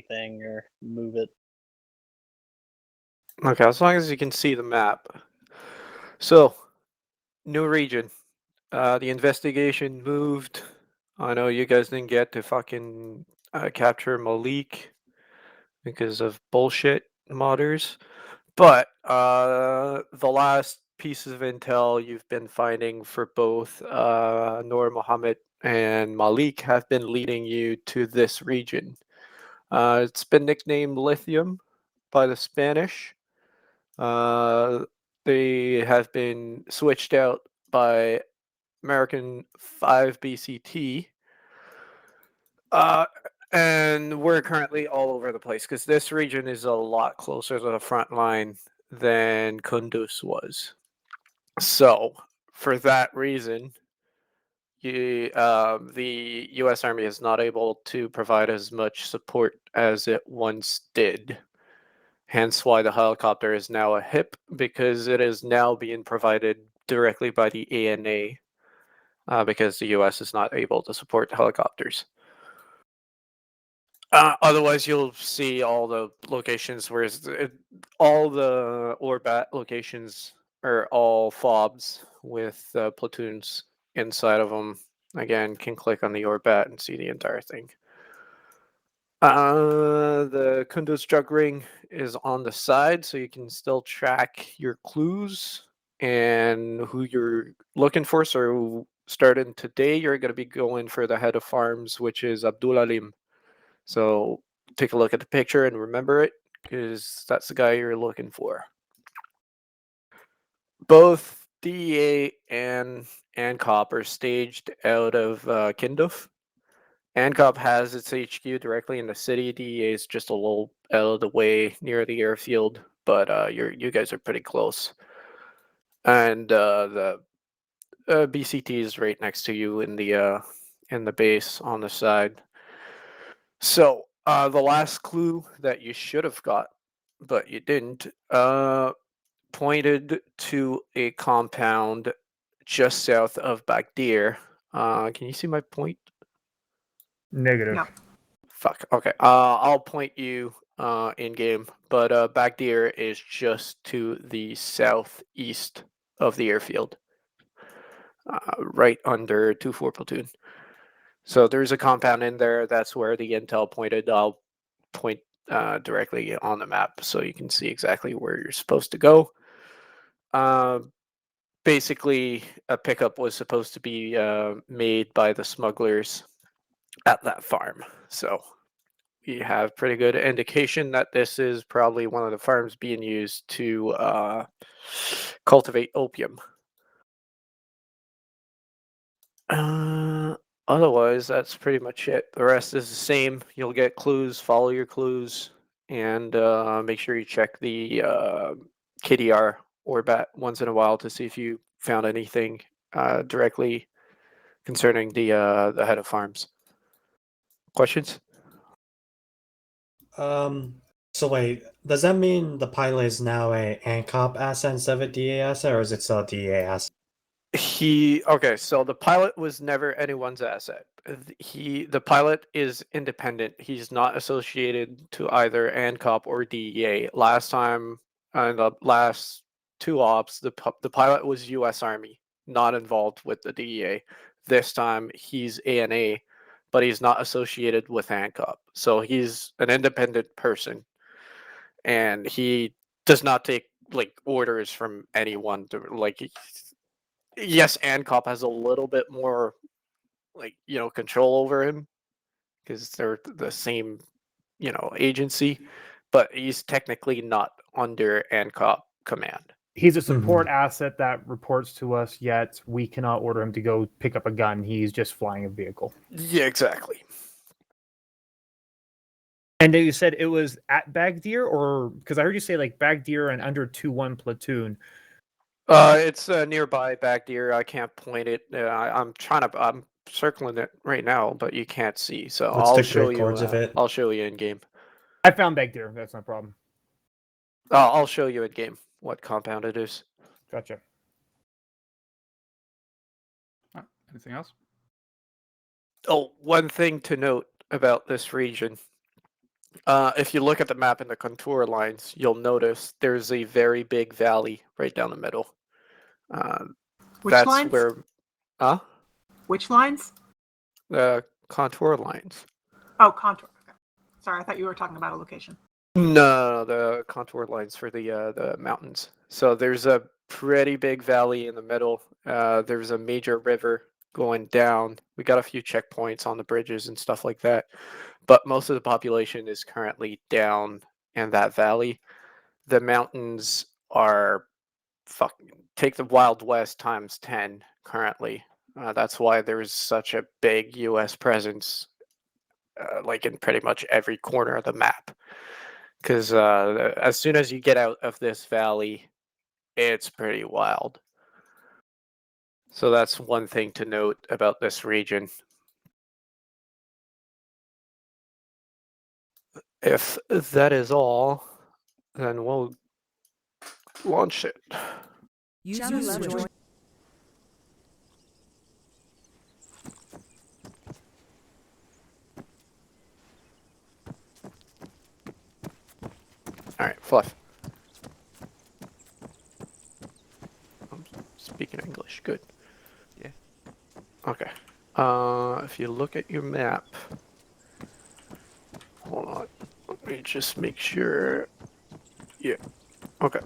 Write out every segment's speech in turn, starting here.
anything or move it. Okay, as long as you can see the map. So, new region. The investigation moved. I know you guys didn't get to fucking capture Malik because of bullshit modders. But the last pieces of intel you've been finding for both Noor Mohammed and Malik have been leading you to this region. It's been nicknamed Lithium by the Spanish. Uh, they have been switched out by American 5 BCT. Uh, and we're currently all over the place because this region is a lot closer to the front line than Kunduz was. So, for that reason, the U.S. Army is not able to provide as much support as it once did. Hence why the helicopter is now a HIP, because it is now being provided directly by the ANA, because the U.S. is not able to support helicopters. Otherwise, you'll see all the locations, whereas all the Orbat locations are all fobs with platoons inside of them. Again, can click on the Orbat and see the entire thing. The Kunduz drug ring is on the side, so you can still track your clues and who you're looking for. So starting today, you're going to be going for the head of farms, which is Abdul Alim. So take a look at the picture and remember it, because that's the guy you're looking for. Both DEA and ANCOP are staged out of Kinduf. ANCOP has its HQ directly in the city. DEA is just a little out of the way near the airfield, but you guys are pretty close. And the BCT is right next to you in the base on the side. So the last clue that you should have got, but you didn't, pointed to a compound just south of Bagdir. Can you see my point? Negative. No. Fuck. Okay. I'll point you in game, but Bagdir is just to the southeast of the airfield, right under 2-4 platoon. So there's a compound in there. That's where the intel pointed. I'll point directly on the map so you can see exactly where you're supposed to go. Basically, a pickup was supposed to be made by the smugglers at that farm. So we have pretty good indication that this is probably one of the farms being used to cultivate opium. Otherwise, that's pretty much it. The rest is the same. You'll get clues, follow your clues, and make sure you check the KDR or BAT once in a while to see if you found anything directly concerning the head of farms. Questions? So wait, does that mean the pilot is now a ANCOP asset instead of a DA asset, or is it still a DA asset? Okay, so the pilot was never anyone's asset. The pilot is independent. He's not associated to either ANCOP or DEA. Last time, the last 2 ops, the pilot was U.S. Army, not involved with the DEA. This time, he's ANA, but he's not associated with ANCOP. So he's an independent person, and he does not take like orders from anyone to like. Yes, ANCOP has a little bit more, like, control over him because they're the same, agency, but he's technically not under ANCOP command. He's a support asset that reports to us, yet we cannot order him to go pick up a gun. He's just flying a vehicle. Yeah, exactly. And you said it was at Bagdir, or because I heard you say like Bagdir and under 2-1 platoon. It's nearby Bagdir. I can't point it. I'm circling it right now, but you can't see. So What's I'll the show grid you. codes of it? I'll show you in game. I found Bagdir. That's no problem. I'll show you in game what compound it is. Gotcha. Anything else? Oh, one thing to note about this region. If you look at the map in the contour lines, you'll notice there's a very big valley right down the middle. Which That's lines? where, huh? Which lines? The contour lines. Oh, contour. Okay. Sorry, I thought you were talking about a location. No, the contour lines for the mountains. So there's a pretty big valley in the middle. There's a major river going down. We got a few checkpoints on the bridges and stuff like that. But most of the population is currently down in that valley. The mountains are take the Wild West times 10 currently. That's why there's such a big US presence, like in pretty much every corner of the map. Because as soon as you get out of this valley, it's pretty wild. So that's one thing to note about this region. If that is all, then we'll launch it. User joined. Alright, Fluff. I'm speaking English, good. Yeah. Okay. If you look at your map, hold on. Let me just make sure. Yeah. Okay.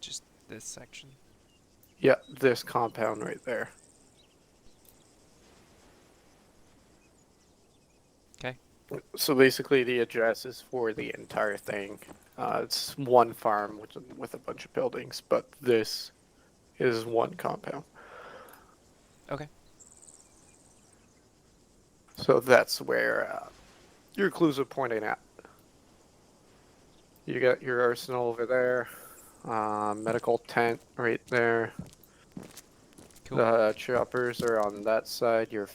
Just this section. Yeah, this compound right there. Okay. So basically, the address is for the entire thing. It's one farm with a bunch of buildings, but this is one compound. Okay. So that's where your clues are pointing at. You got your arsenal over there, medical tent right there. Cool. The choppers are on that side. Your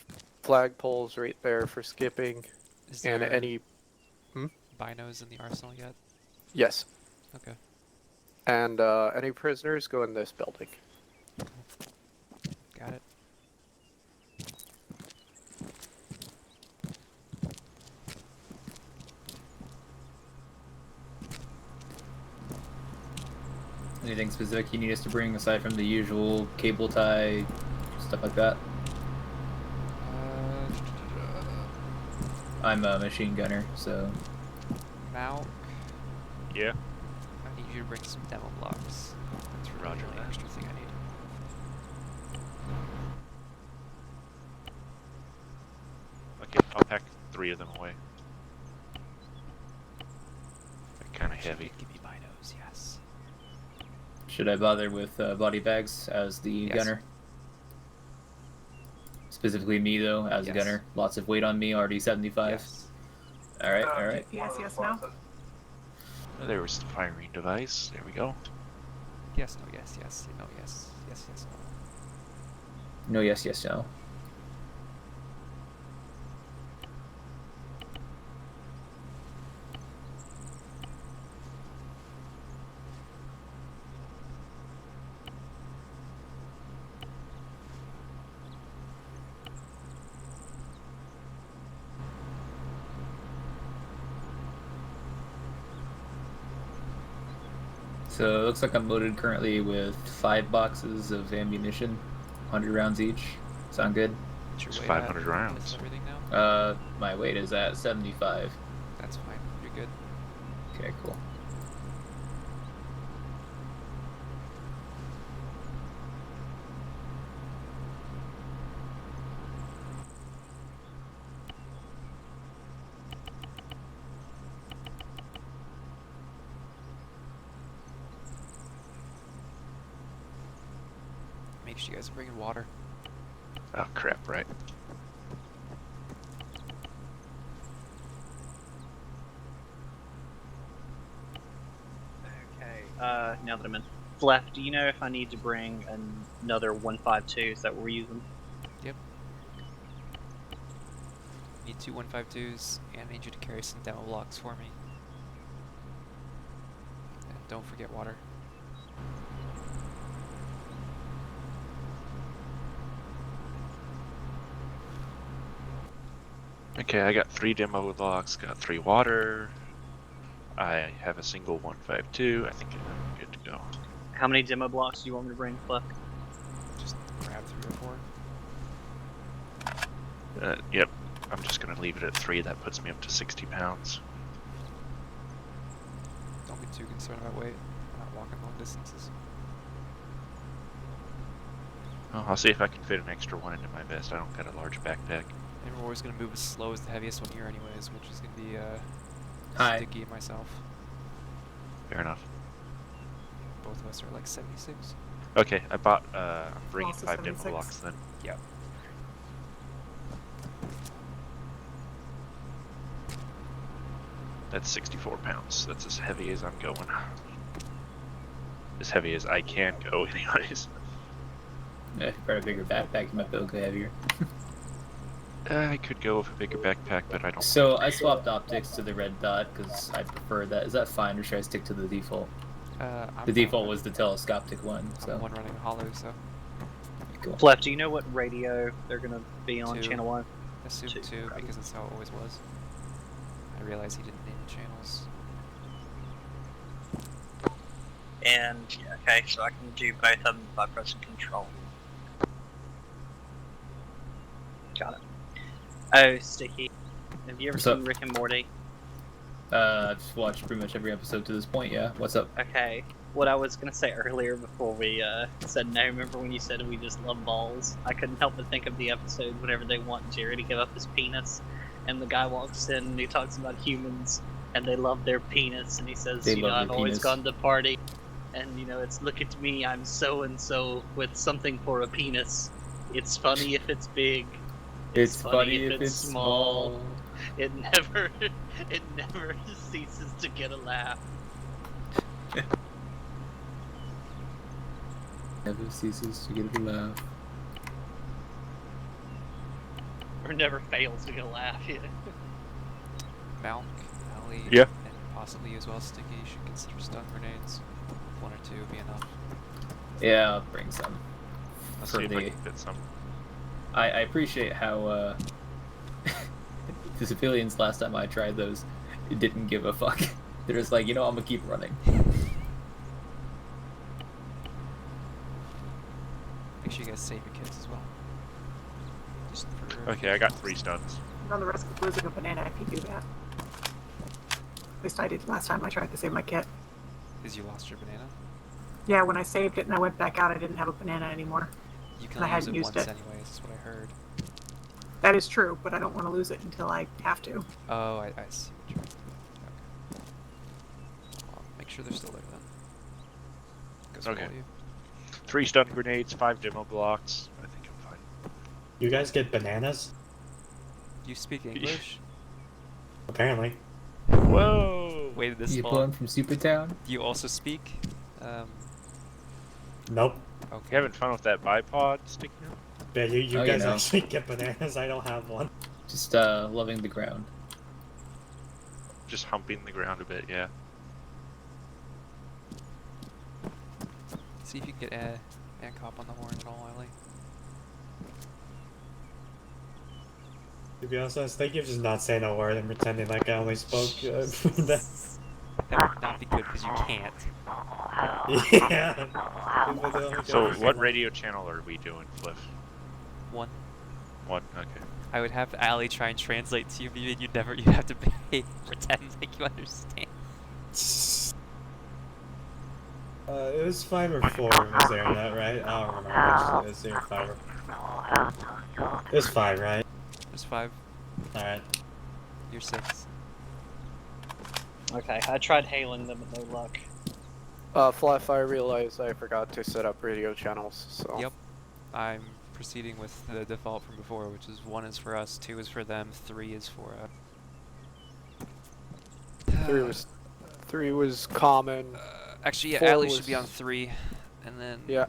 flagpoles right there for skipping, Is and there any binos in the arsenal yet? yes, Okay. and any prisoners go in this building. Got it. Anything specific you need us to bring aside from the usual cable tie, stuff like that? I'm a machine gunner, so Malk, Yeah. I need you to bring some demo blocks. That's really Roger the only that. extra thing I need. Okay, I'll pack 3 of them away. They're kind of Actually, heavy. Give me binos, yes. should I bother with body bags as the Yes. gunner? Specifically me though, as a Yes. gunner. Lots of weight on me, already 75. Yes. Alright, alright. Yes, no. Oh, there was the firing device. There we go. Yes, no, yes, yes, no, yes, yes, yes, no. No, yes, yes, no. So it looks like I'm loaded currently with 5 boxes of ammunition, 100 rounds each. Sound good? What's your It's weight 500 at? rounds. Is everything now? My weight is at 75. That's fine. You're good. Okay, cool. Make sure you guys are bringing water. Oh crap! Right. Okay, now that I'm in Fleff, do you know if I need to bring another 152s that we're using? Yep. Need 2 152s, and I need you to carry some demo blocks for me. And don't forget water. Okay, I got 3 demo blocks, got 3 water. I have a single 152. I think I'm good to go. How many demo blocks do you want me to bring, Fluff? Just grab 3 or 4. Yep, I'm just gonna leave it at 3. That puts me up to 60 pounds. Don't be too concerned about weight. I'm not walking long distances. Oh, I'll see if I can fit an extra one into my vest. I don't got a large backpack. And we're always going to move as slow as the heaviest one here anyways, which is going to be Hi. Sticky and myself. Fair enough. Both of us are like 76. Okay, I'm bringing Also 5 demo 76. blocks then. Yep. That's 64 pounds. That's as heavy as I'm going. As heavy as I can go, anyways. Yeah, if you brought a bigger backpack, you might be able to go heavier. I could go with a bigger backpack, but I don't. So I swapped optics to the red dot because I prefer that. Is that fine, or should I stick to the default? I'm The default was the telescopic one, I'm so the one running hollow, so cool. Fluff, do you know what radio they're gonna be on 2. channel 1? assume 2, 2 probably. because that's how it always was. I realized he didn't name the channels. And yeah, okay, so I can do both of them by pressing control. Got it. Oh, Sticky. Have you ever What's seen up? Rick and Morty? I've just watched pretty much every episode to this point. Yeah, what's up? Okay. What I was gonna say earlier before we said no, remember when you said we just love balls? I couldn't help but think of the episode whenever they want Jerry to give up his penis, and the guy walks in and he talks about humans and they love their penis, and he says, They you know, love I've their always penis. gone to party, and you know, it's look at me, I'm so and so with something for a penis. It's funny if it's big. It's funny if it's small. It never ceases to get a laugh. Never ceases to get a laugh. Or never fails to get a laugh. Yeah. Malk, Ali, Yeah. and possibly you as well, Sticky, should consider stun grenades. 1 or 2 would be enough. Yeah, I'll bring some. Let's For see if I the- can fit some. I appreciate how the civilians last time I tried those didn't give a fuck. They're just like, you know, I'm gonna keep running. Make sure you guys save your kids as well. Just for Okay, I got 3 stuns. Run the risk of losing a banana if you do that. At least I did last time I tried to save my kit. Is you lost your banana? Yeah, when I saved it and I went back out, I didn't have a banana anymore. You I can only use hadn't it used once it. anyways, is what I heard. That is true, but I don't want to lose it until I have to. Oh, I see what you're okay. Well, make sure they're still there then. Goes for Okay. all you. 3 stun grenades, 5 demo blocks. I think I'm fine. You guys get bananas? You speak English? Apparently. Whoa! Waited this You long. pulling from Supertown? Do you also speak? Nope. You Okay. having fun with that bipod sticking out? Yeah, you Oh, guys you know. actually get bananas. I don't have one. Just loving the ground. Just humping the ground a bit, yeah. See if you can get Ancop on the horn at all, Ellie. To be honest, I was thinking of just not saying a word and pretending like I only spoke. That would not be good because you can't. Yeah. But they only So, go- what radio channel are we doing, Cliff? 1. 1? Okay. I would have Allie try and translate to you, but you'd have to pretend like you understand. It was 5 or 4 was there in that, right? I don't remember which it is. 0 or 5 or... It was 5, right? There's 5. Alright. You're 6. Okay, I tried hailing them, but no luck. Fluff, I realized I forgot to set up radio channels, so... Yep. I'm proceeding with the default from before, which is 1 is for us, 2 is for them, 3 is for 3 was common. actually, yeah, 4 Allie should be was- on 3, and then Yeah.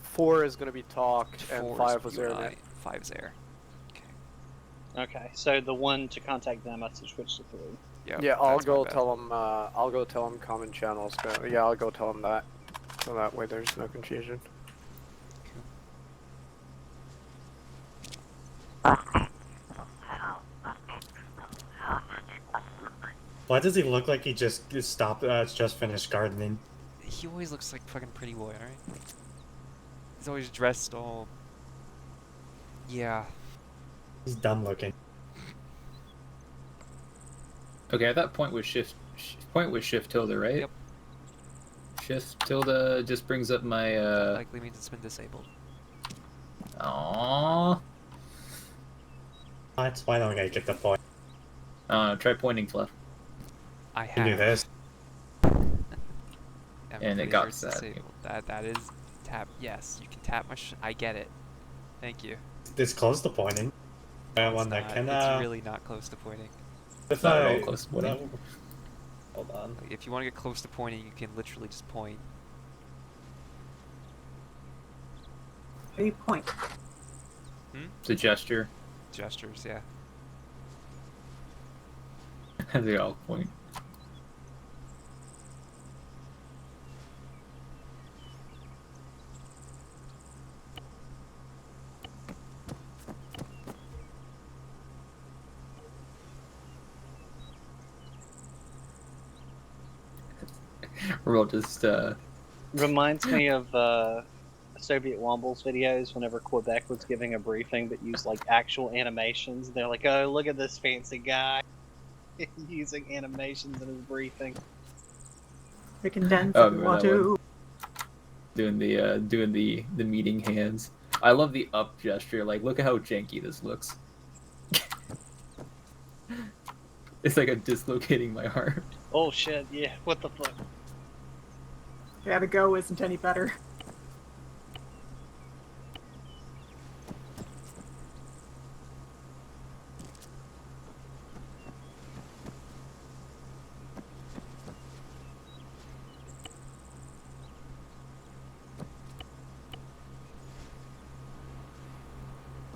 4 is gonna be talk, and 4 5 is was you and air. I, 5 is air. Okay, so the one to contact them, I have to switch to 3. Yep, Yeah, I'll that's my go bad. tell them. I'll go tell them common channels. But yeah, I'll go tell them that, so that way there's no confusion. Why does he look like he just stopped? Just finished gardening. He always looks like fucking pretty boy, right? He's always dressed all. Yeah. He's dumb looking. Okay, at that point with shift tilde, right? Yep. Shift tilde just brings up my Likely means it's been disabled. Aww. What? Why don't I get the point? Try pointing, Fluff. I You can do have. this. I'm And it pretty got it's that. disabled. That is tap. Yes, you can tap my. I get it. Thank you. This close to pointing. It's One that not- can. It's really not close to pointing. If not at I all close to pointing. Hold on. Like, if you want to get close to pointing, you can literally just point. How do you point? It's a gesture. Gestures, yeah. They all point. We're all just Reminds me of Soviet Wombles videos whenever Quebec was giving a briefing but used like actual animations. They're like, oh, look at this fancy guy using animations in his briefing. We can dance Oh, if we remember want that to. doing the meeting hands. I love the up gesture. Like, look at how janky this looks. It's like I'm dislocating my arm. Oh shit, yeah, what the fuck? Yeah, the go isn't any better.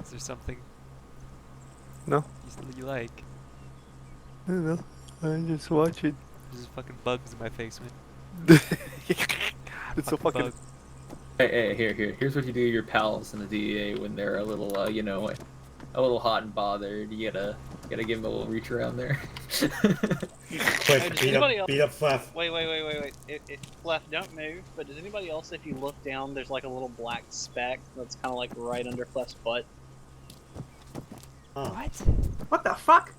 Is there something No. you like? I don't know. I'm just watching. There's fucking bugs in my face, man. It's so fucking. bug. Hey, here's what you do to your pals in the DEA when they're a little, you know, a little hot and bothered. You gotta give them a little reach around there. Quick, Hey, does beat anybody up Fluff. Wait. Fleff, don't move. But does anybody else, if you look down, there's like a little black speck that's kind of like right under Fleff's butt? Oh. What? What the fuck?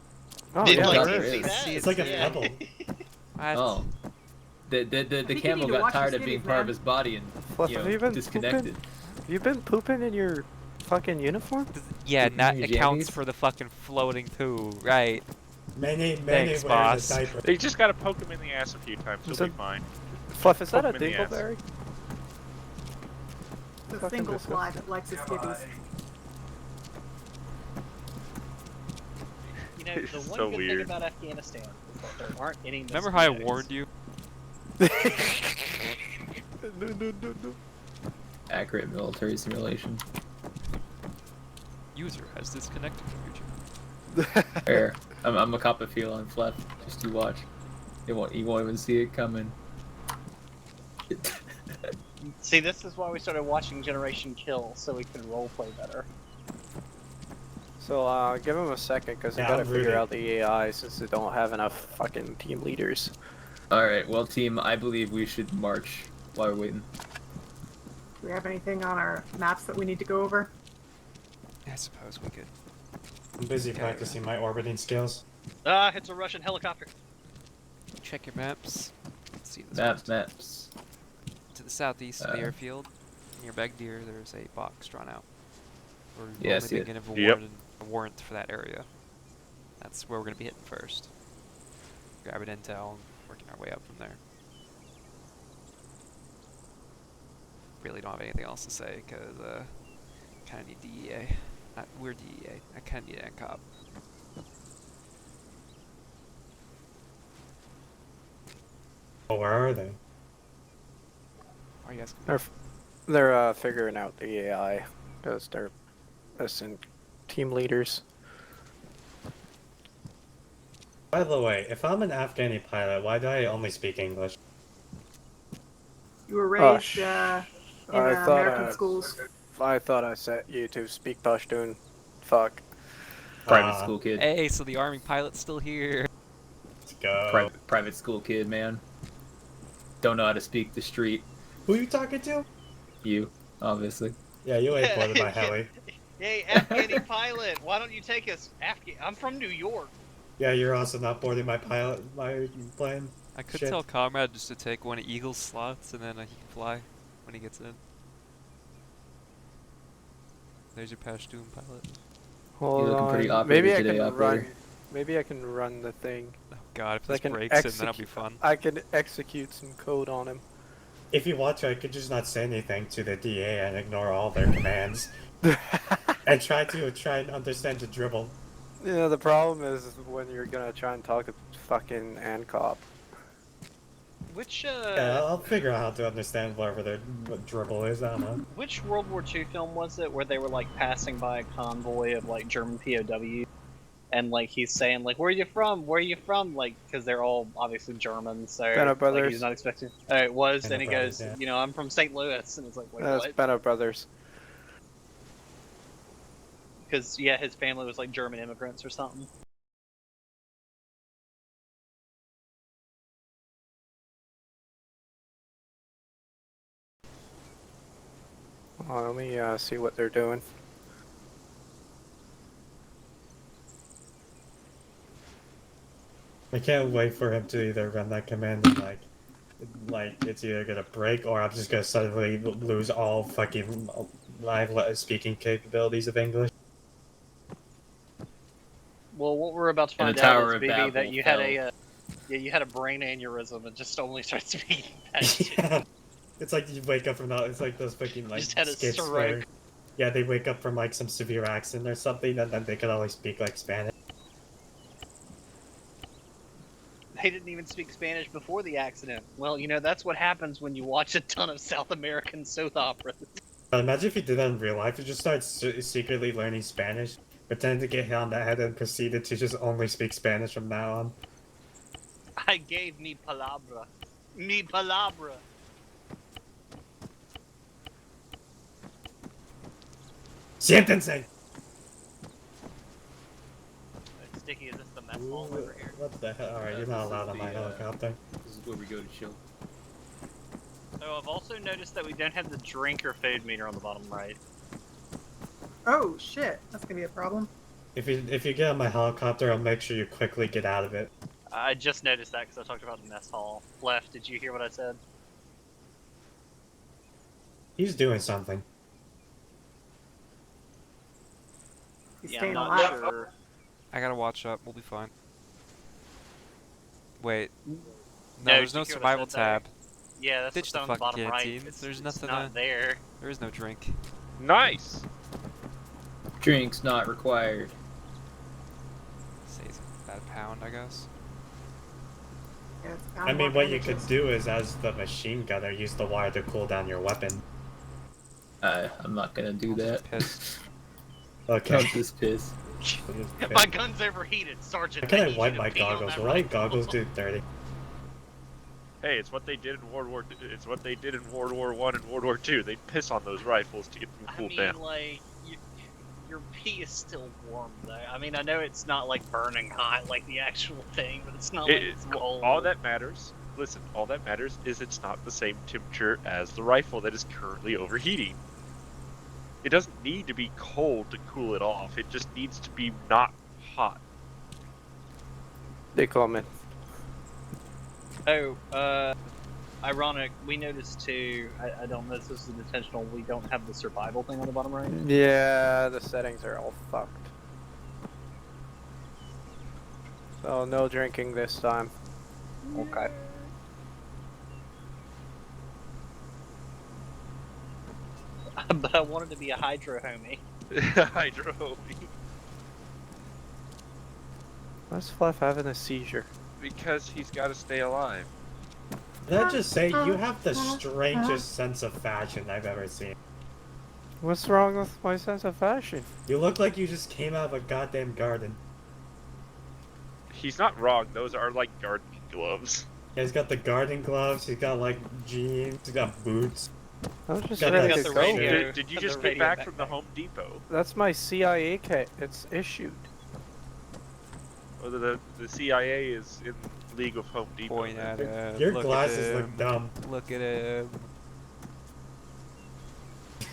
Oh, Did, yeah, like, there you is. see that? It's like a Yeah. pebble. What? Oh. The think you need camel to got watch your tired of being skivvies, part of man. his body and Fluff, you have know, you been disconnected. pooping? Have you been pooping in your fucking uniform? Yeah, Did you that use accounts jammies? for the fucking floating poo, right? Many Thanks, wears boss. a diaper. They just gotta poke him in the ass a few times, he'll Is be it- fine. Fluff, is that a Poke him in the ass. dingleberry? The Fucking single disgusting. fly that likes his skivvies. You know, It's the one so good weird. thing about Afghanistan is that there aren't any. Remember how I mosquitoes. warned you? No. Accurate military simulation. User has disconnected from your channel. There. I'm a cop of feel on Fleff. Just you watch. You won't even see it coming. See, this is why we started watching Generation Kill, so we could roleplay better. So, give him a second, because they Yeah, gotta I'm figure rooting. out the AI since they don't have enough fucking team leaders. Alright, well team, I believe we should march while we're waiting. Do we have anything on our maps that we need to go over? I suppose we could. I'm busy Okay. practicing my orbiting skills. Ah, it's a Russian helicopter. Check your maps. Let's see this. Maps. To the southeast of the Uh, airfield, near Bagdir, there's a box drawn out. We're Yeah, I only see it. thinking of a, Yep. a warrant for that area. That's where we're gonna be hitting first. Grabbing intel and working our way up from there. Really don't have anything else to say because kind of need DEA. We're DEA. I kind of need an cop. Oh, where are they? Why are you asking? me? They're figuring out the AI, because they're missing team leaders. By the way, if I'm an Afghani pilot, why do I only speak English? You were Oh, raised in I thought American schools. I thought I set you to speak Pashtun. Fuck. Private school kid. Hey, so the army pilot's still here. Let's go. Private school kid, man. Don't know how to speak the street. Who you talking to? You, obviously. Yeah, you ain't boarded by heli. Hey, Afghani pilot, why don't you take us? I'm from New York. Yeah, you're also not boarding my plane. I could Shit. tell Comrade just to take one of Eagle's slots and then he can fly when he gets in. There's your Pashtun pilot. Hold looking pretty on. operated Maybe I today, can run. operator. Maybe I can run the thing. Oh god, if So I this can breaks in, that'll be fun. I can execute some code on him. If you want to, I could just not say anything to the DA and ignore all their commands. And try and understand the dribble. Yeah, the problem is when you're gonna try and talk to fucking ANCOP. Which Yeah, I'll figure out how to understand what dribble is, I don't know. which World War II film was it where they were like passing by a convoy of like German POW, and like he's saying like, "Where are you from? Where are you from?" Like, because they're all obviously German, so Bennett like, Brothers. he's not expecting. Oh, it was, Bennett and he Brothers, goes, yeah. "You know, I'm from St. Louis," and it's like, "Wait, That's what?" Bennett Brothers. Because yeah, his family was like German immigrants or something. Let me see what they're doing. I can't wait for him to either run that command and like it's either gonna break or I'm just gonna suddenly lose all fucking live speaking capabilities of English. Well, what we're about to And find the out Tower is, of BB, that Babel you fell. had a you had a brain aneurysm and just only started speaking Pashtun. Yeah. It's like you wake up from that. It's like those fucking like Just had a skits stroke. where, yeah, they wake up from like some severe accident or something, and then they can only speak like Spanish. They didn't even speak Spanish before the accident. Well, you know, that's what happens when you watch a ton of South American soap operas. But imagine if you did that in real life. You just start secretly learning Spanish, pretended to get hit on the head, and proceeded to just only speak Spanish from now on. I gave mi palabra. Mi palabra. Siéntense! Sticky, is this the mess hall over here? What the hell? Alright, you're not allowed on my helicopter. This is where we go to chill. Oh, I've also noticed that we don't have the drink or food meter on the bottom right. Oh shit, that's gonna be a problem. If you get on my helicopter, I'll make sure you quickly get out of it. I just noticed that because I talked about the mess hall. Left, did you hear what I said? He's doing something. He's Yeah, staying I'm alive. not sure. I gotta watch up, we'll be fine. Wait. No, did there's no you hear what I survival said there? tab. Yeah, that's Ditch what's the down on the fucking bottom right. canteens. There's nothing not to- there. There is no drink. Nice! Drinks not required. Saves about a pound, I guess. Yeah, it's I mean, more what you bandages. could do is, as the machine gunner, use the wire to cool down your weapon. I'm not gonna do that. Pissed. Okay. I'm just pissed. My gun's overheated, Sergeant. How can I need you wipe to my pee on goggles? that What are rifle. goggles do dirty? Hey, it's what they did in World War. It's what they did in World War I and World War II. They piss on those rifles to get them I cooled mean, down. like, your pee is still warm, though. I mean, I know it's not, like, burning hot like the actual thing, but it's not like it's cold. All that matters. Listen, all that matters is it's not the same temperature as the rifle that is currently overheating. It doesn't need to be cold to cool it off. It just needs to be not hot. They call me. Oh, Ironic, we noticed too, I don't know if this is intentional, we don't have the survival thing on the bottom right. Yeah, the settings are all fucked. So no drinking this time. Okay. But I wanted to be a hydro homie. Hydro. Why's Fluff having a seizure? Because he's got to stay alive. Can I just say, you have the strangest sense of fashion I've ever seen. What's wrong with my sense of fashion? You look like you just came out of a goddamn garden. He's not wrong. Those are like gardening gloves. Yeah, he's got the garden gloves, he's got like jeans, he's got boots. I was just Got ready that to the go. radio. Did you The just get radio back from the backpack. Home Depot? That's my CIA kit. It's issued. whether the CIA is in league with Home Depot. Point at him. Your Look at glasses look him. dumb. Look at him.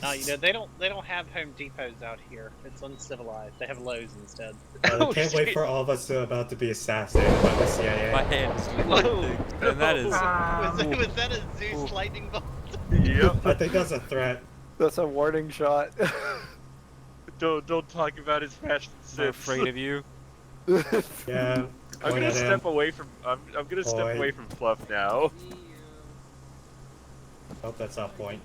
No, you know they don't have Home Depots out here. It's uncivilized. They have Lowe's instead. I can't wait for all of us to about to be assassinated by the CIA. My hand is doing lightning. And that is. Was that a Zeus lightning bolt? Yep. I think that's a threat. That's a warning shot. Don't talk about his fashion sense. I'm afraid of you. Yeah. I'm point gonna at step him. away from step Point. away from Fluff now. Oh, that's not point.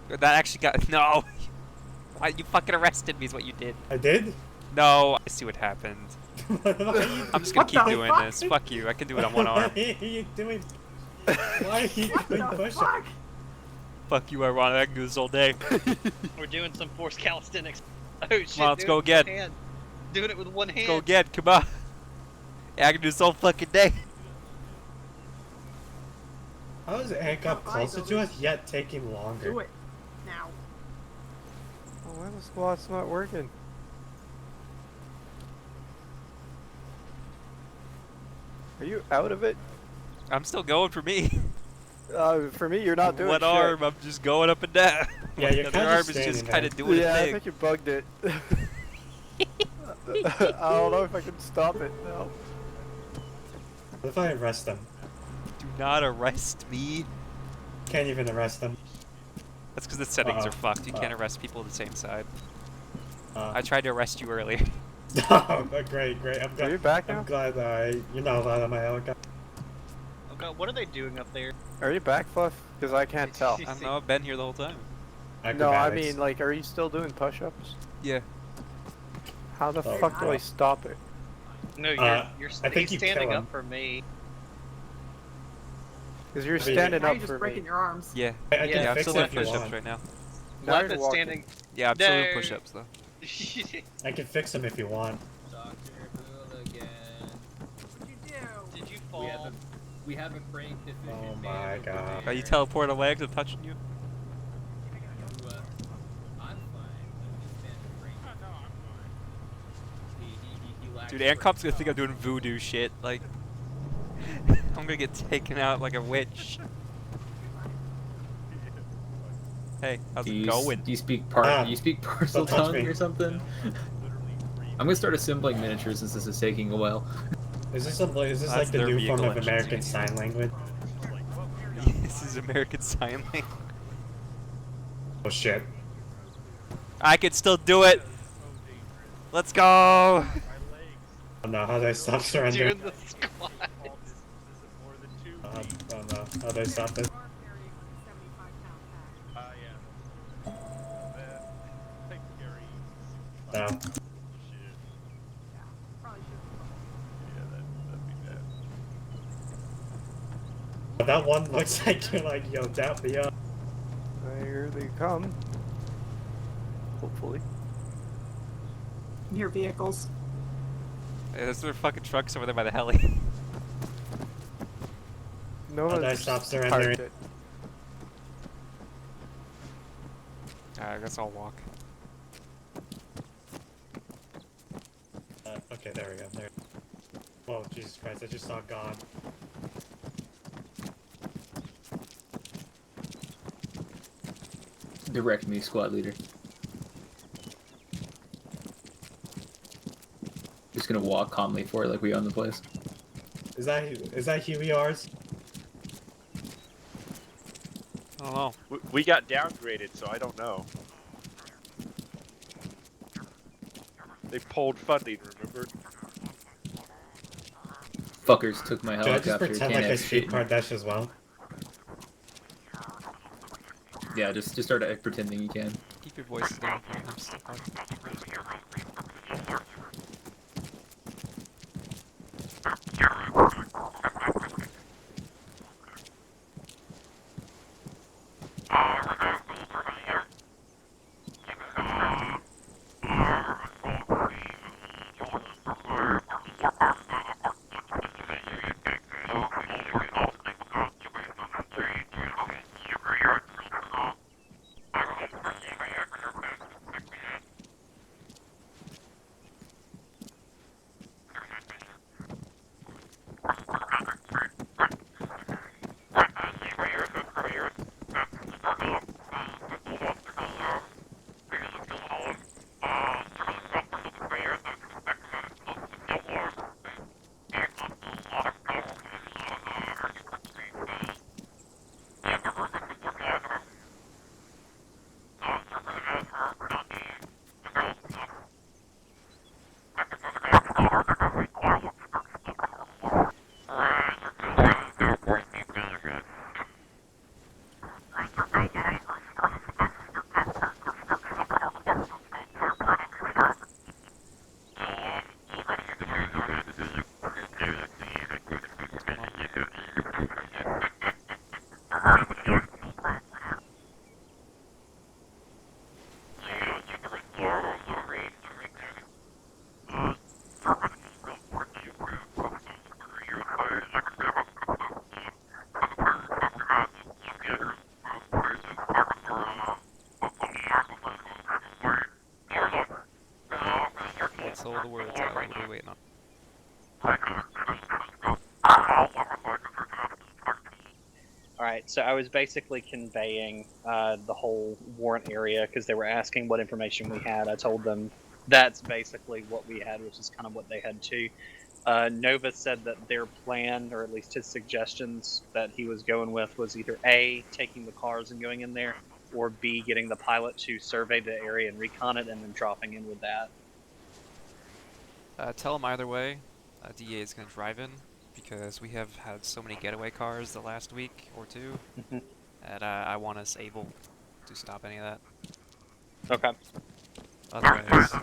That actually got no. You fucking arrested me is what you did. I did? No, I see what happened. What are you I'm just gonna What keep the doing fuck? this. Fuck you. I can do it on one arm. Why are you doing? Why are you doing What the push-ups? fuck? Fuck you, Ironic. I can do this all day. We're doing some forced calisthenics. Oh shit! Come on, let's do go it with one again. hand. Doing it with one hand. Go again. Come on. Yeah, I can do this all fucking day. How is Ankup closer to us yet taking longer? Do it now. Oh, why the squat's not working? Are you out of it? I'm still going for me. For me, you're not doing One shit. arm, I'm just going up and down. Yeah, My you're other kinda arm is standing just there. kind of doing Yeah, a I thing. think you bugged it. I don't know if I can stop it now. What if I arrest them? Do not arrest me. Can't even arrest them. That's because the settings Uh-oh. are fucked. You can't arrest people on the same side. Uh, I tried to arrest you earlier. oh, great. I'm Are glad. you back now? I'm glad you're not allowed on my helicopter. Oh god, what are they doing up there? Are you back, Fluff? Because I can't tell. I don't know. I've been here the whole time. No, I Acrobatics. mean, like, are you still doing push-ups? Yeah. How the Oh, fuck do I no. stop it? No, I think he's you standing kill up him. for me. Because you're I mean, standing Now up you're just for breaking me. your arms. Yeah. I Yeah, can Yeah, I'm fix still it doing if you push-ups want. right now. Now Left you're is walking. standing. Yeah, I'm still doing No. push-ups though. I can fix them if you want. Dr. Hooligan. What'd you do? Did you fall? We have a brain deficient Oh man my over God. there Are you teleporting legs and touching you? who, I'm fine. This man's brain. He lacks Dude, brain Ancop's gonna think I'm cells. doing voodoo shit. Like, I'm gonna get taken out like a witch. Hey, how's Do it you, going? do you speak Ah, do you speak parcel don't touch tongue me. or something? I'm gonna start assembling miniatures since this is taking a while. Is this like That's the their new form vehicle of engines. American Sign Language? This is American Sign Language. Oh shit. I can still do it. Let's go. Oh no, how do I stop surrendering? Doing the squat. Oh no, how do I stop this? No. But that one looks like you're like, yo, doubt me up. Here they come. Hopefully. Your vehicles. Hey, there's their fucking trucks over there by the heli. No How do I one's stop parked surrendering? it. Alright, I guess I'll walk. Okay, there we go. There. Whoa, Jesus Christ! I just saw God. Direct me, squad leader. Just gonna walk calmly for it like we own the place. Is that Huey ours? I don't know. We got downgraded, so I don't know. They pulled funding, remember? Fuckers took my Should I just helicopter. pretend Can't like I have speak shit. Kardesh as well? Yeah, just start pretending you can. Keep your voices down. I'm stuck on. Let's hold the words out. What are we waiting on? Alright, so I was basically conveying the whole warrant area because they were asking what information we had. I told them that's basically what we had, which is kind of what they had too. Nova said that their plan, or at least his suggestions that he was going with, was either A, taking the cars and going in there, or B, getting the pilot to survey the area and recon it and then dropping in with that. Tell him either way. DEA is going to drive in because we have had so many getaway cars the last week or two, and I want us able to stop any of that. Okay. Otherwise, yeah.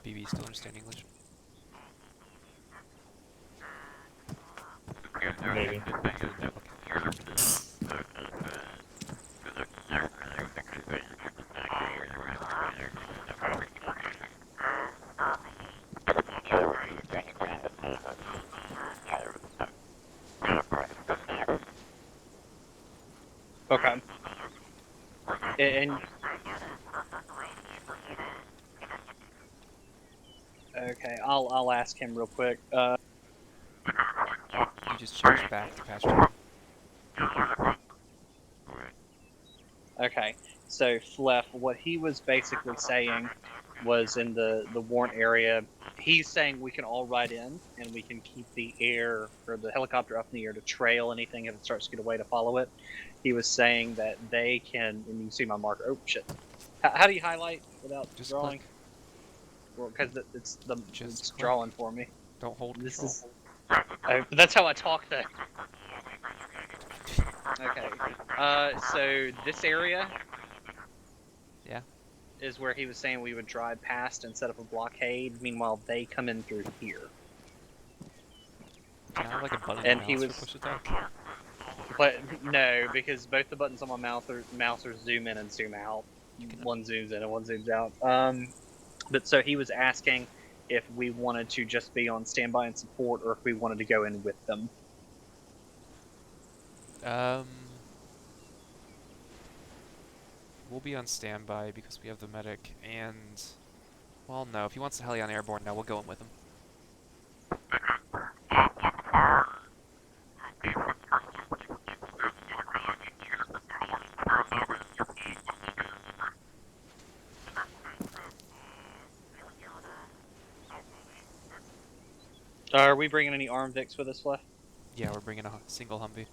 BB still understand English? Maybe. Okay. And okay, I'll ask him real quick. You just change back to pasture. Okay, so Fleff, what he was basically saying was in the warrant area, he's saying we can all ride in and we can keep the air or the helicopter up in the air to trail anything if it starts to get away to follow it. He was saying that they can, and you can see my marker. Oh shit! How do you highlight without Just drawing? click. Well, because it's Just click. drawing for me. Don't hold This control. is. That's how I talk though. Okay. So this area. Yeah. Is where he was saying we would drive past and set up a blockade. Meanwhile, they come in through here. Can I have like a button And mouse he for was- push to talk? But no, because both the buttons on my mouse are zoom in and zoom out. One zooms in and one zooms out. But so he was asking if we wanted to just be on standby and support, or if we wanted to go in with them. We'll be on standby because we have the medic and... Well, no, if he wants the heli on airborne, no, we'll go in with him. Are we bringing any arm Vics with us, left? Yeah, we're bringing a single Humvee.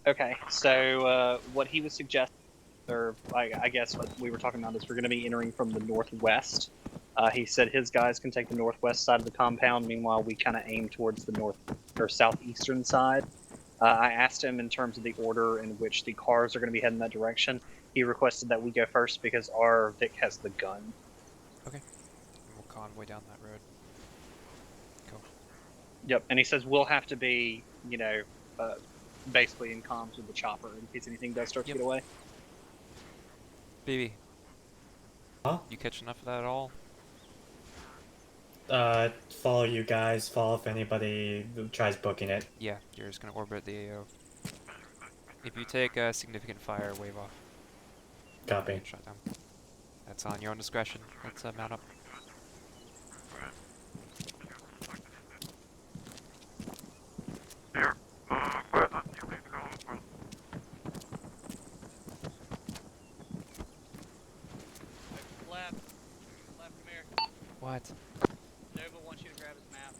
Okay, so what he was suggesting, or I guess what we were talking about, is we're going to be entering from the northwest. He said his guys can take the northwest side of the compound. Meanwhile, we kind of aim towards the north or southeastern side. I asked him in terms of the order in which the cars are going to be heading that direction. He requested that we go first because our Vic has the gun. Okay. And we'll convoy down that road. Go. Yep, and he says we'll have to be, basically in comms with the chopper in case anything does start to Yep. get away. BB. Huh? You catch enough of that at all? Follow you guys. Follow if anybody tries booking it. Yeah, you're just gonna orbit the AO. If you take a significant fire, wave off. Copy. Shut down. That's on your own discretion. Let's mount up. Left, come here. What? Nova wants you to grab his map.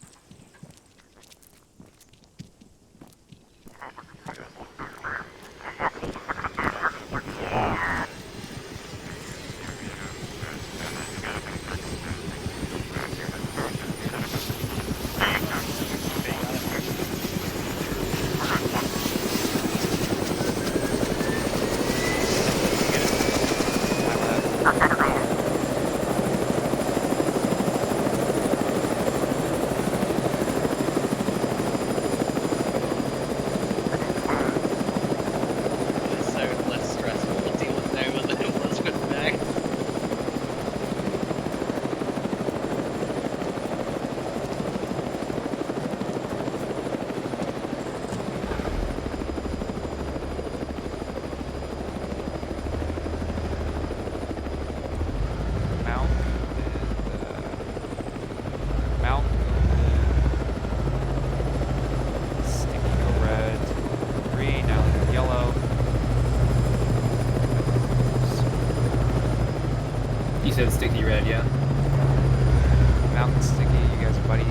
You said sticky red, yeah? Mountain sticky, you guys are buddies.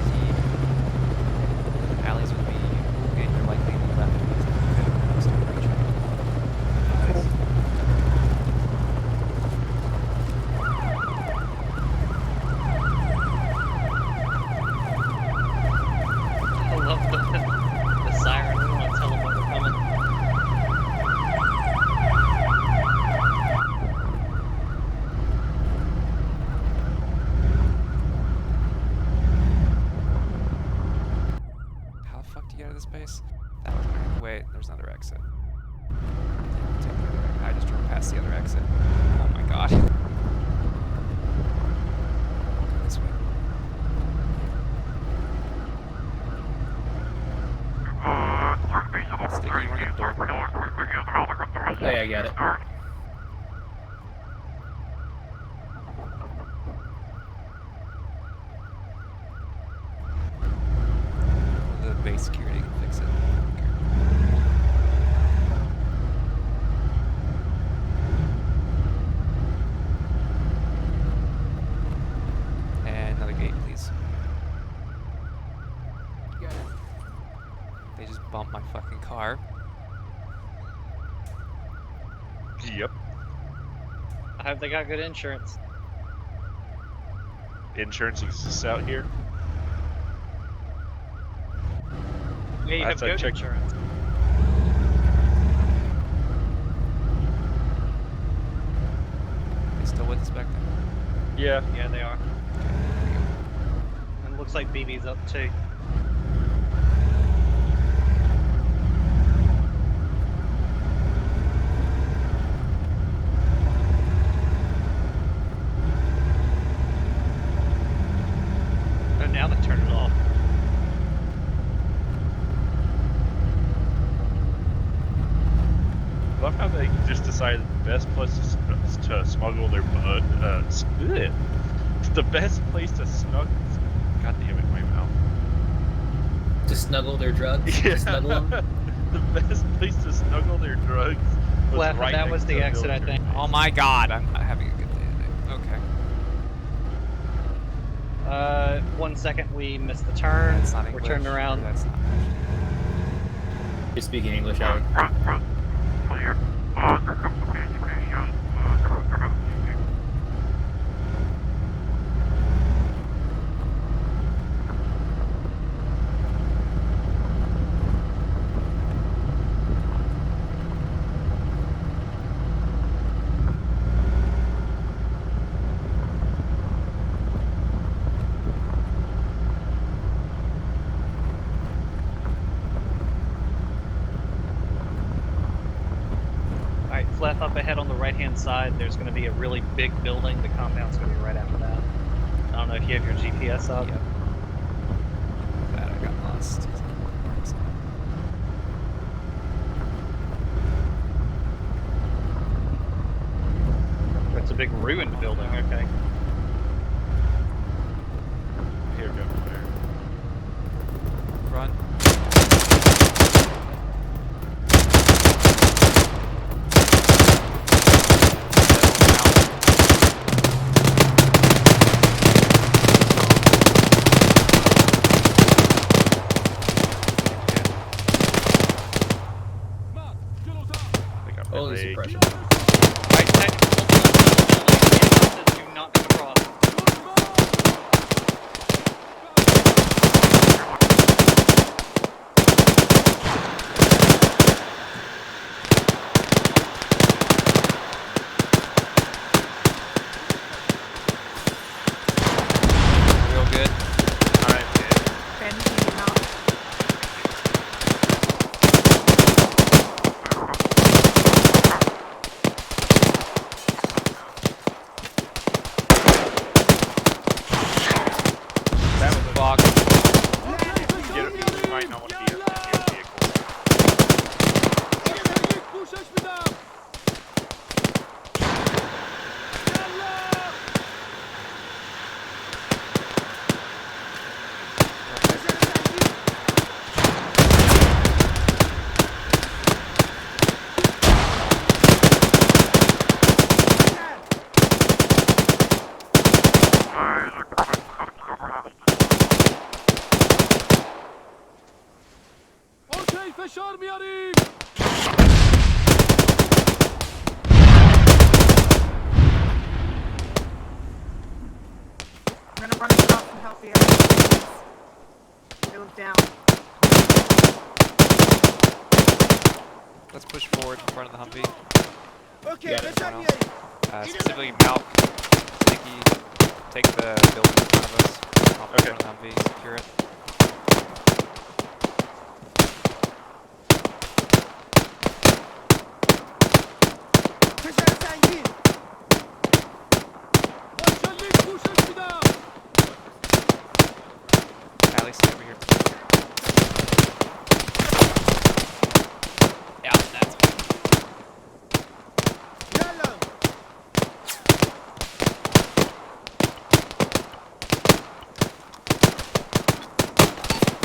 Alleys with me, and you're likely to be left with I love the siren. We want to tell them when we're coming. How the fuck do you get out of this place? That was wait, there's another exit. I just drove past the other exit. Oh my god. Go this way. Sticky, you wanna get the door? Oh yeah, I got it. The base security can fix it. And another gate, please. They just bumped my fucking car. Yep. I hope they got good insurance. Insurance exists out here. Yeah, you have That's a good check. insurance. They still with us back there? Yeah. Yeah, they are. And looks like BB's up too. Oh, now they turn it off. I love how they just decided the best place to smuggle their bud. The best place to snuggle. God damn it, my mouth. To snuggle their drugs? Yeah. Snuggle them? The best place to snuggle their drugs was Left, right that next was to the a exit, I military think. base. Oh my god, I'm not having a good day today. Okay. 1 second, we missed the turn. That's not We're English. turning around. That's not You're speaking English, Alec. Alright, Fleth, up ahead on the right-hand side, there's going to be a really big building. The compound's going to be right after that. I don't know if you have your GPS up. Yep. That I got lost. a big ruined building. Okay. Here, go there. Run. Holy suppression. Right, technical says do not cross. Real good. Alright, Ben, can you mount? That was fuck. you might not want to be in your vehicle. I'm gonna run across and help the other. Build down. Let's push forward in front of the Humvee. Okay, Specifically Malk, Sticky, take the building in front of us. Off in front of the Humvee, secure it. Allie, stay over here. Yeah, that's fine.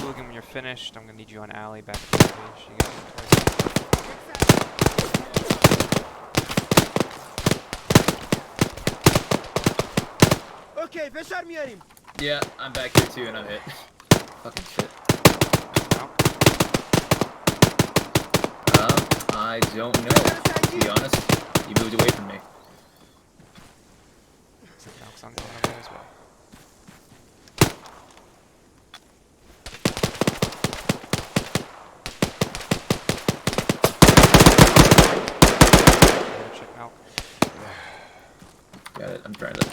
Logan, when you're finished, I'm gonna need you on Allie back to the page. You got it twice. Yeah, I'm back here too, and I'm hit. Fucking shit. I don't know. To be honest, you moved away from me. So Malk's on going over there as well. Check Malk. Got it. I'm trying to.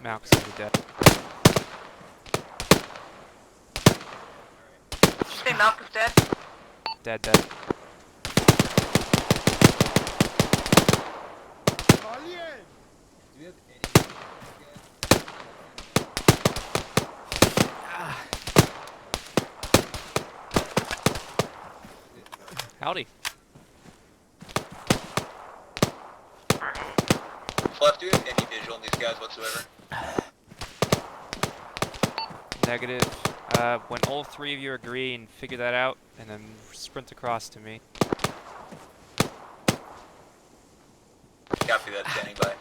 Malk's gonna be dead. Say Malk is dead. Dead, dead. Do we have any? Howdy. Fluff, do you have any visual on these guys whatsoever? Negative. When all three of you are green, figure that out, and then sprint across to me. Copy that, standing by.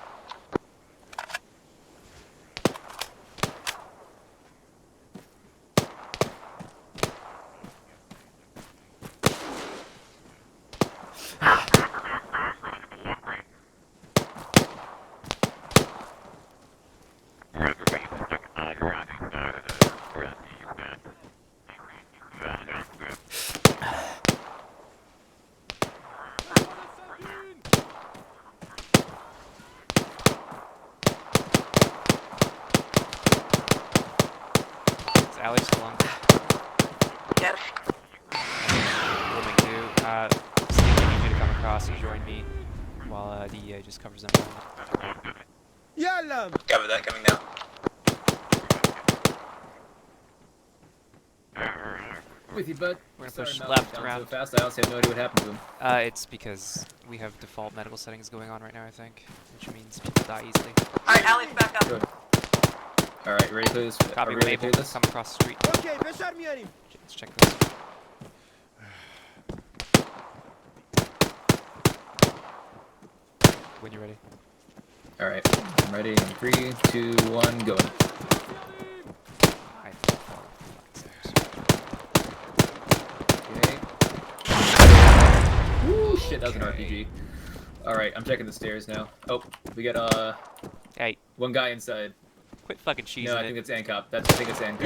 across and join me while DEA just covers them. Cover that, coming now. With you, bud. We're gonna Sorry, push Mal left went down around. so fast. I honestly have no idea what happened to him. It's because we have default medical settings going on right now, I think, which means people die easily. Alright, Alley's back up. Good. Alright, ready for this? Copy, Are we we're ready able for to this? come across the street. Okay, Let's check this. When you're ready. Alright, I'm ready in 3, 2, 1, go. I Okay. Woo, shit, that was an RPG. Alright, I'm checking the stairs now. Oh, we got Hey, one guy inside. quit fucking cheesing No, I it. think it's ANCOP. I think it's ANCOP.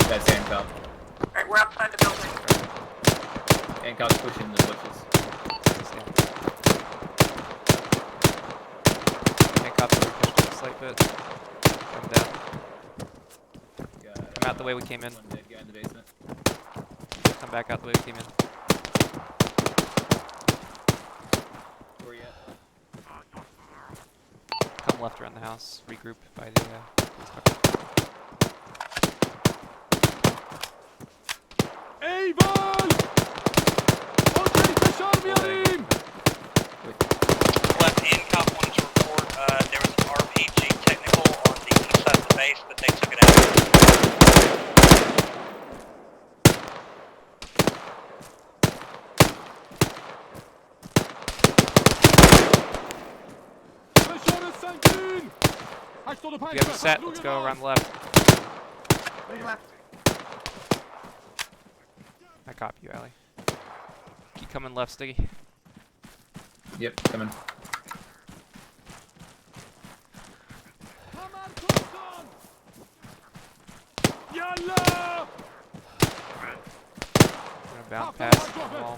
That's ANCOP. Alright, we're outside the building. ANCOP's pushing the bushes. Handcuffs are pushed a slight bit. Come down. Come out the way we came in. One dead guy in the basement. Come back out the way we came in. Where you at? Come left around the house. Regroup by the police car. Left in cop wanted to report there was an RPG technical on the east side of the base, but they took it out. If you have a set, let's go around the left. Big left. I copy you, Allie. Keep coming left, Stiggy. Yep, coming. We're gonna bounce past the wall.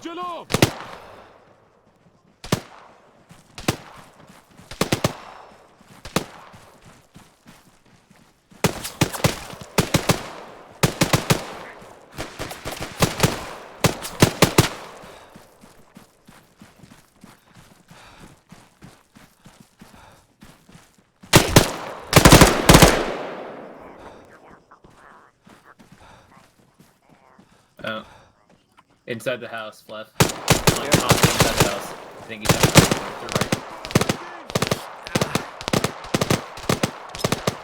Oh. Inside the house, left. Like, inside the house. I think he's to the right.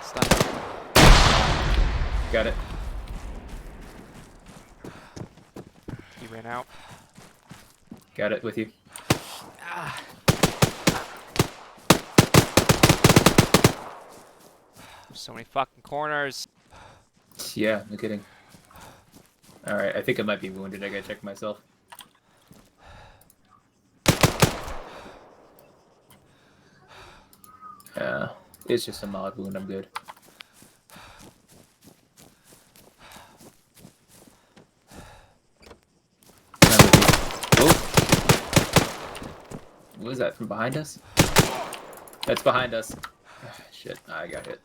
Stun. Got it. He ran out. Got it with you. So many fucking corners. Yeah, no kidding. Alright, I think I might be wounded. I gotta check myself. It's just a mild wound. I'm good. I'm with you. Oh! What is that, from behind us? That's behind us. Shit, I got hit.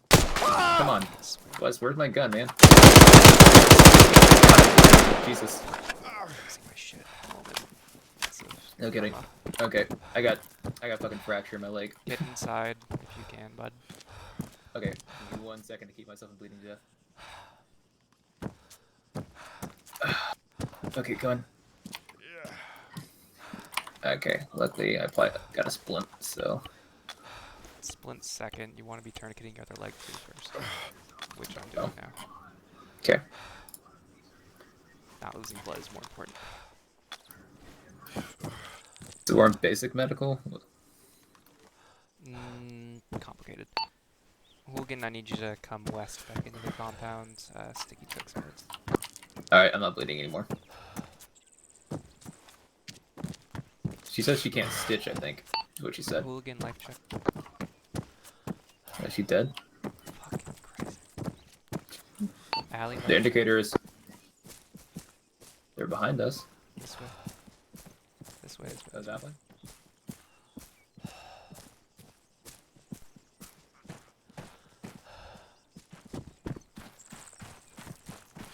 Come on. Wes, where's my gun, man? Jesus. Losing my shit at the moment. No kidding. Okay, I got fucking fracture in my leg. Get inside if you can, bud. Okay, give me 1 second to keep myself from bleeding to death. Okay, go on. Okay, luckily I got a splint, so. Splint second. You want to be tourniqueting your other leg too first, which I'm doing now. Okay. Not losing blood is more important. So we're on basic medical? Complicated. Hooligan, I need you to come west back into the compound. Sticky to experts. Alright, I'm not bleeding anymore. She says she can't stitch, I think, is what she said. Hooligan, life check. Is she dead? Fucking Christ. Allie, The indicator is... They're behind us. This way. This way, this way. Oh, that way?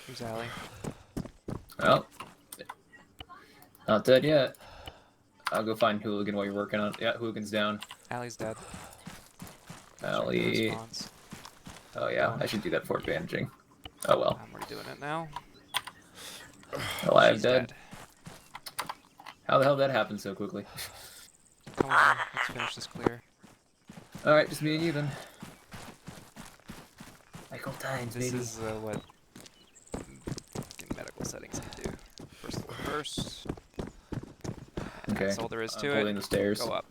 Who's Allie? Well, not dead yet. I'll go find Hooligan while you're working on it. Yeah, Hooligan's down. Allie's dead. Allie. Response. Oh yeah, I should do that for bandaging. Oh well. I'm already doing it now. Alive, She's dead. How the hell did that happen so quickly? Come on, let's finish this clear. Alright, just me and you then. Michael times, This baby. is what in medical settings can do. First floor first. And Okay. that's all there is to I'm it. holding the stairs. Go up.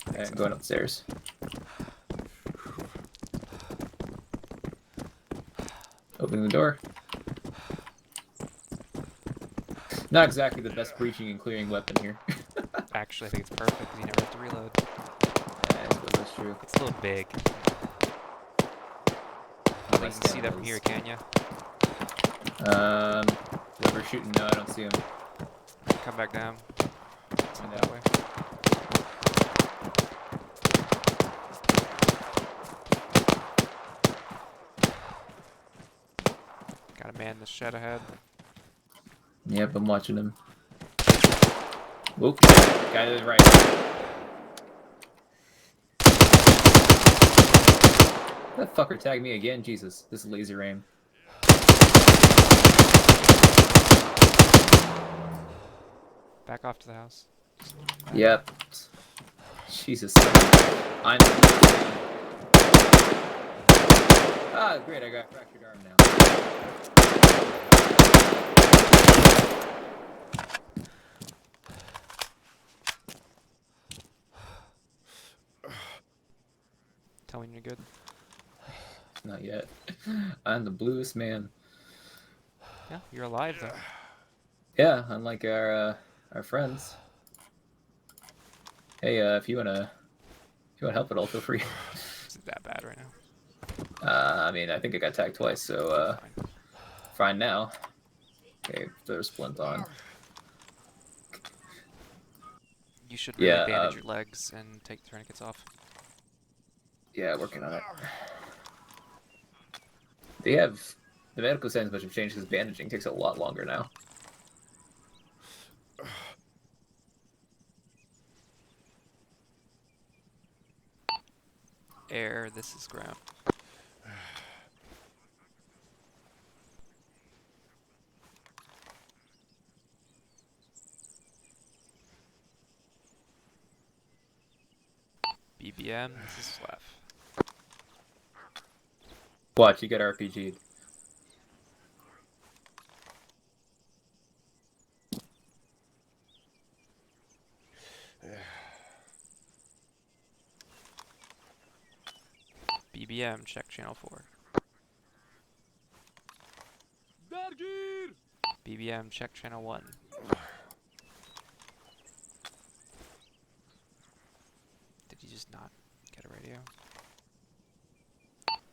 Okay, I'm going upstairs. Opening the door. Not exactly the best breaching and clearing weapon here. Actually, I think it's perfect because you never have to reload. Yeah, I suppose that's true. It's a little big. You can see that from here, can you? Whoever's shooting, no, I don't see him. Come back down. Come that way. Gotta man the shed ahead. Yep, I'm watching him. Whoop. Guy to the right. That fucker tagged me again. Jesus, this laser aim. Back off to the house. Yep. Jesus. Ah, great, I got a fractured arm now. Tell me when you're good. Not yet. I'm the bluest man. Yeah, you're alive though. Yeah, unlike our friends. Hey, if you wanna help at all, feel free. Is it that bad right now? I mean, I think I got tagged twice, so fine now. Okay, throw a splint on. You should really Yeah, bandage your legs and take the tourniquets off. Yeah, working on it. They have the medical settings must have changed because bandaging takes a lot longer now. Air, this is ground. BBM, this is left. Watch, you get RPG'd. BBM, check channel 4. BBM, check channel 1. Did you just not get a radio?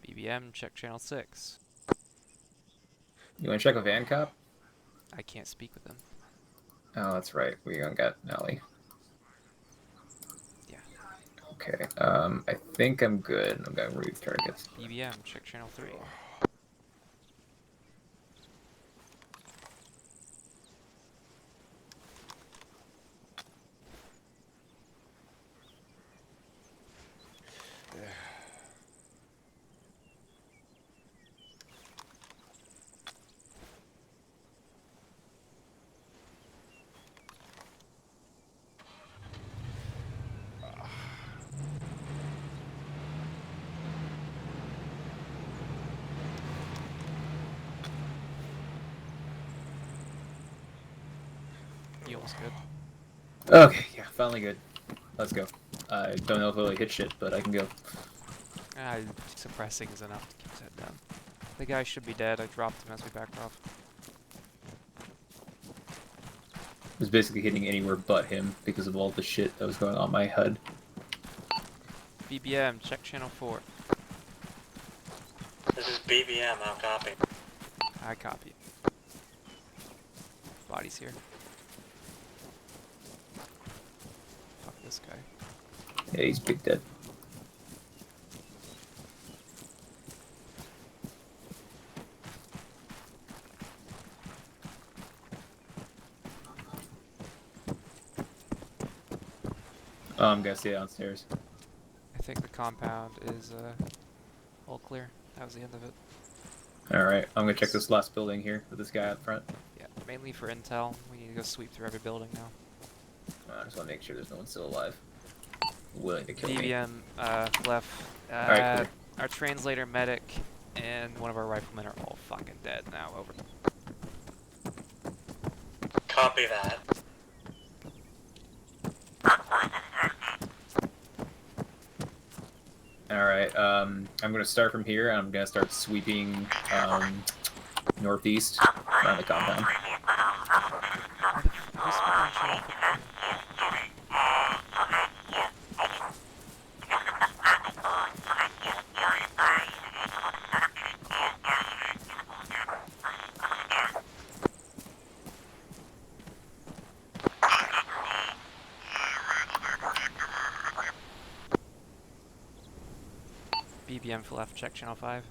BBM, check channel 6. You want to check a van cop? I can't speak with them. Oh, that's right. We got Nelly. Yeah. Okay. I think I'm good. I'm going to read targets. BBM, check channel 3. You almost good. Okay, yeah, finally good. Let's go. I don't know if it'll hit shit, but I can go. Suppressing is enough to keep his head down. The guy should be dead. I dropped him as we backed off. It was basically hitting anywhere but him because of all the shit that was going on my HUD. BBM, check channel 4. This is BVM, I'll copy. I copy. Body's here. Fuck this guy. Yeah, he's big dead. Oh, I'm gonna stay downstairs. I think the compound is all clear. That was the end of it. Alright, I'm gonna check this last building here with this guy out front. Yeah, mainly for intel. We need to go sweep through every building now. I just want to make sure there's no one still alive. Willing to kill me. BBM left. Alright, clear. Our translator, medic, and one of our riflemen are all fucking dead now. Over. Copy that. Alright, I'm gonna start from here, and I'm gonna start sweeping northeast around the compound. BBM for left, check channel 5.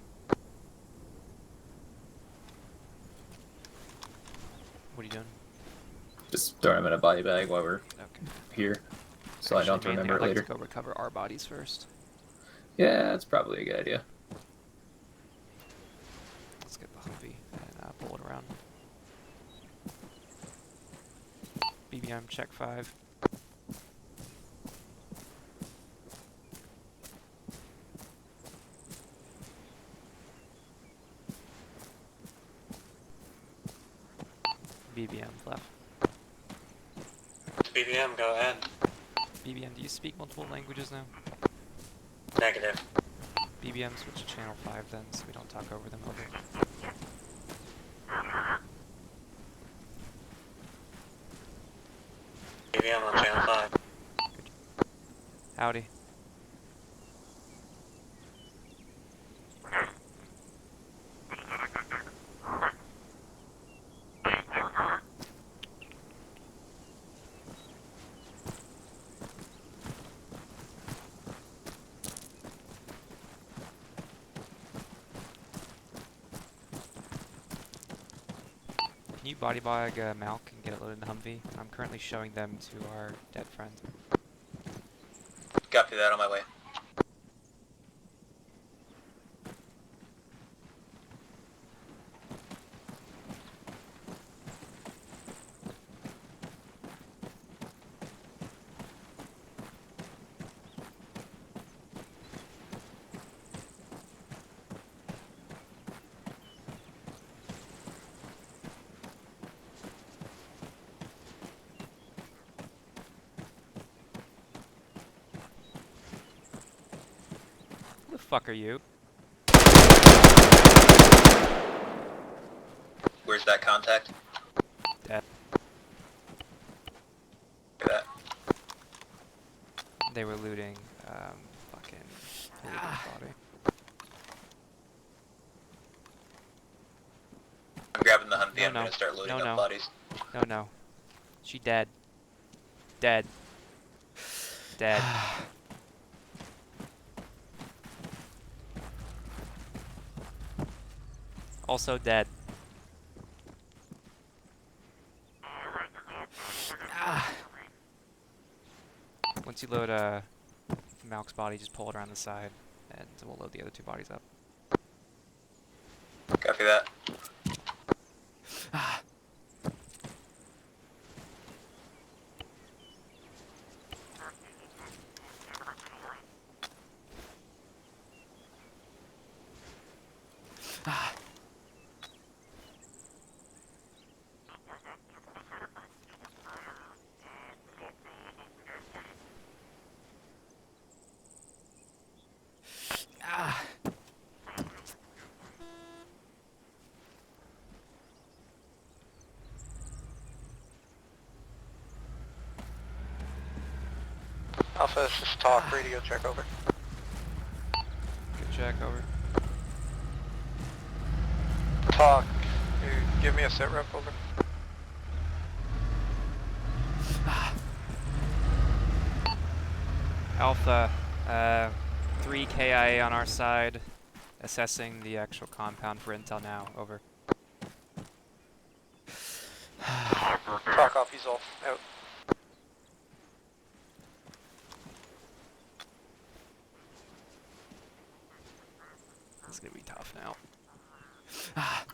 What are you doing? Just throwing them in a body bag while we're Okay. here, so I don't have to Mainly, remember I'd it like later. to go recover our bodies first. Yeah, that's probably a good idea. Let's get the Humvee and pull it around. BBM, check 5. BBM left. BBM, go ahead. BBM, do you speak multiple languages now? Negative. BBM, switch to channel 5 then, so we don't talk over them. Over. BBM on channel 5. Howdy. Can you body bag Malk and get it loaded in the Humvee? I'm currently showing them to our dead friend. Copy that, on my way. Who the fuck are you? Where's that contact? Dead. Look at that. They were looting, fucking body. I'm grabbing the Humvee, No, I'm no. gonna start loading No, up no. bodies. No, no. She dead. Dead. Dead. Also dead. Once you load Malk's body, just pull it around the side, and we'll load the other two bodies up. Copy that. Alpha, this is talk, radio check over. Good check, over. Talk, you give me a sit rep, over. Alpha, 3 KIA on our side, assessing the actual compound for intel now, over. Talk off, he's off, out.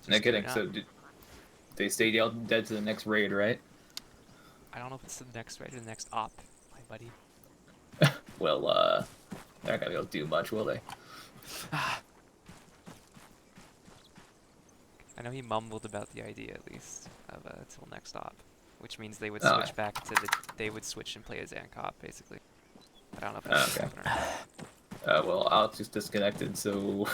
No Just kidding. not. So they stay dead to the next raid, right? I don't know if it's the next raid or the next op, my buddy. Well, they're not gonna be able to do much, will they? I know he mumbled about the idea at least of till next op, which means they would Oh. switch back to they would switch and play as Ancop basically. I don't know if that's Okay. gonna happen or not. Well, Alex just disconnected, so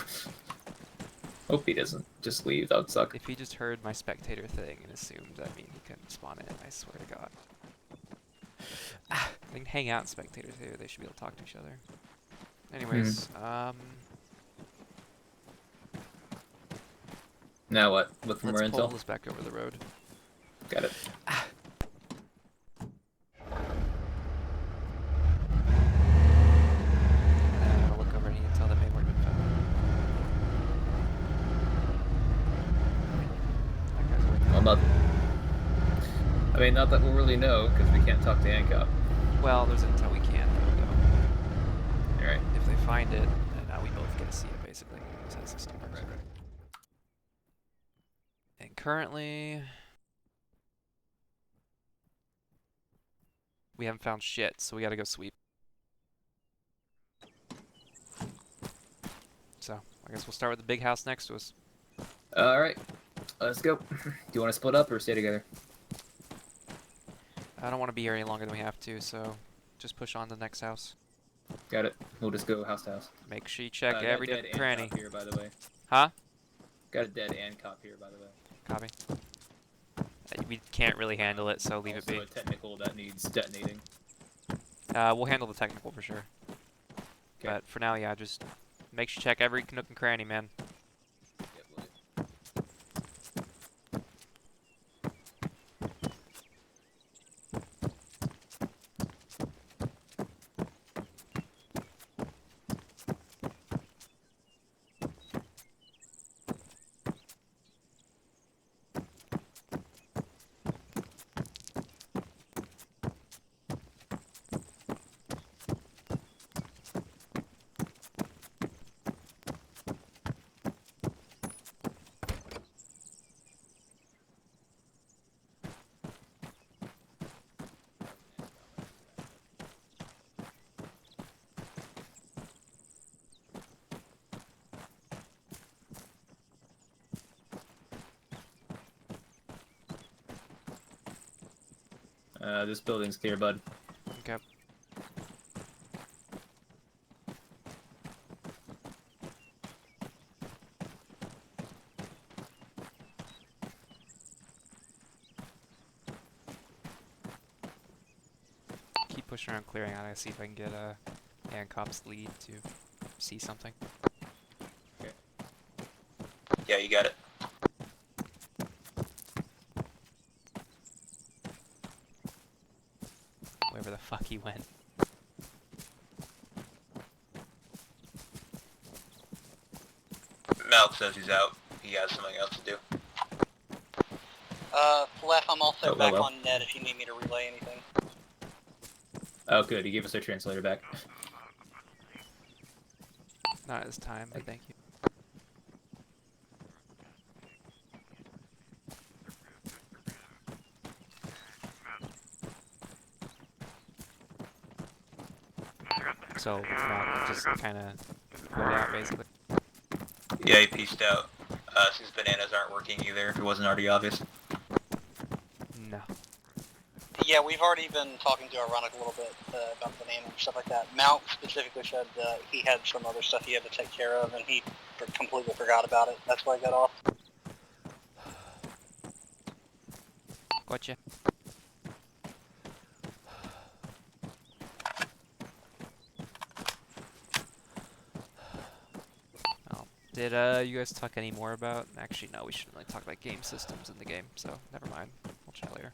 hope he doesn't just leave. That would suck. If he just heard my spectator thing and assumed that mean he couldn't spawn in, I swear to God. They can hang out in spectator too. They should be able to talk to each other. Anyways, Now what? Look for more let's pull intel. this back over the road. Got it. I'll look over any intel that may have already been found. That guy's away. Well, not. I mean, not that we'll really know because we can't talk to Ancop. Well, there's intel we can though. All right. If they find it, then we both get to see it basically. So that's the system works. Right. And currently, we haven't found shit, so we gotta go sweep. So, I guess we'll start with the big house next to us. All right. Let's go. Do you want to split up or stay together? I don't want to be here any longer than we have to, so just push on to the next house. Got it. We'll just go house to house. Make sure you check Got every a nook dead and cranny. Ancop here, by the way. Huh? Got a dead Ancop here, by the way. Copy. We can't really handle it, so leave Also it be. a technical that needs detonating. We'll handle the technical for sure. Okay. But for now, yeah, just make sure you check every nook and cranny, man. Yep, will do. This building's clear, bud. Okay. Keep pushing around clearing out. I see if I can get Ancop's lead to see something. Yeah, you got it. Wherever the fuck he went. Malk says he's out. He has something else to do. Left, I'm also Oh, back well. on net if you need me to relay anything. Oh, good. He gave us our translator back. Not at this time, but thank you. So, just kind of put it out, basically. Yeah, he pieced out. Since bananas aren't working either, if it wasn't already obvious. No. Yeah, we've already been talking to Ironic a little bit about banana and stuff like that. Mount specifically said he had some other stuff he had to take care of, and he completely forgot about it. That's why he got off. Gotcha. Did you guys talk any more about? Actually, no, we shouldn't really talk about game systems in the game, so never mind. We'll chat later.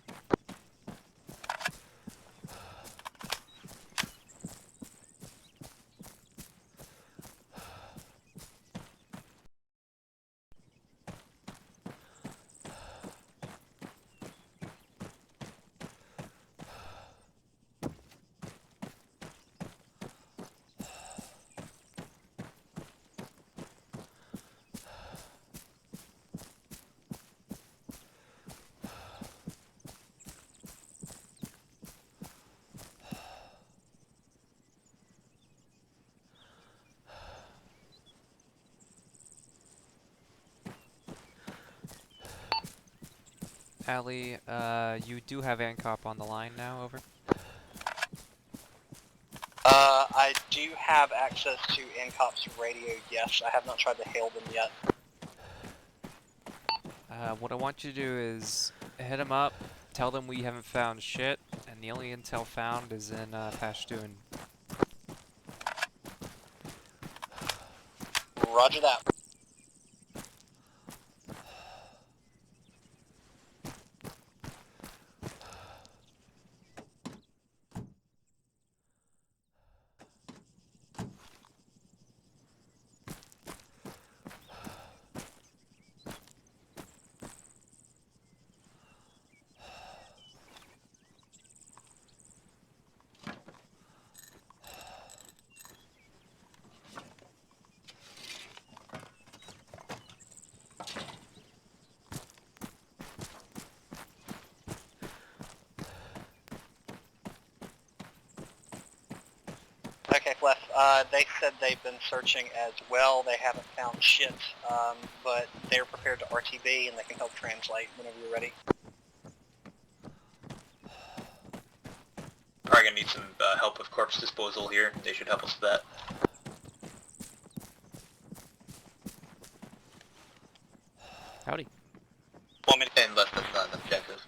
Allie, you do have ANCOP on the line now, over. I do have access to NCOP's radio, yes. I have not tried to hail them yet. What I want you to do is hit them up, tell them we haven't found shit, and the only intel found is in Pashtun. Roger that. Okay, Clef, they said they've been searching as well. They haven't found shit, but they're prepared to RTB and they can help translate whenever you're ready. Probably gonna need some help with corpse disposal here. They should help us with that. Howdy. Want me to unless that's not an objective.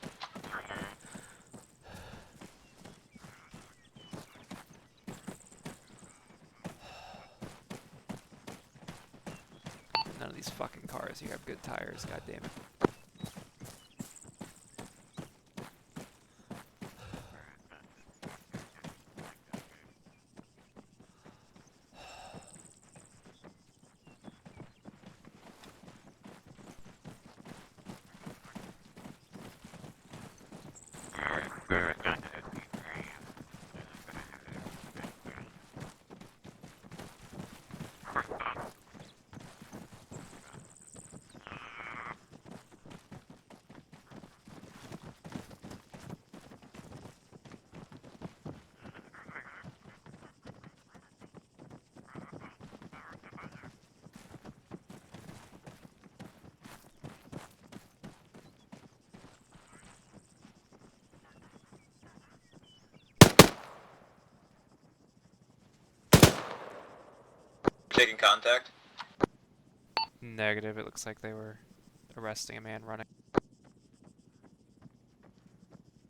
None of these fucking cars here have good tires, god damn it. Taking contact? Negative, it looks like they were arresting a man running.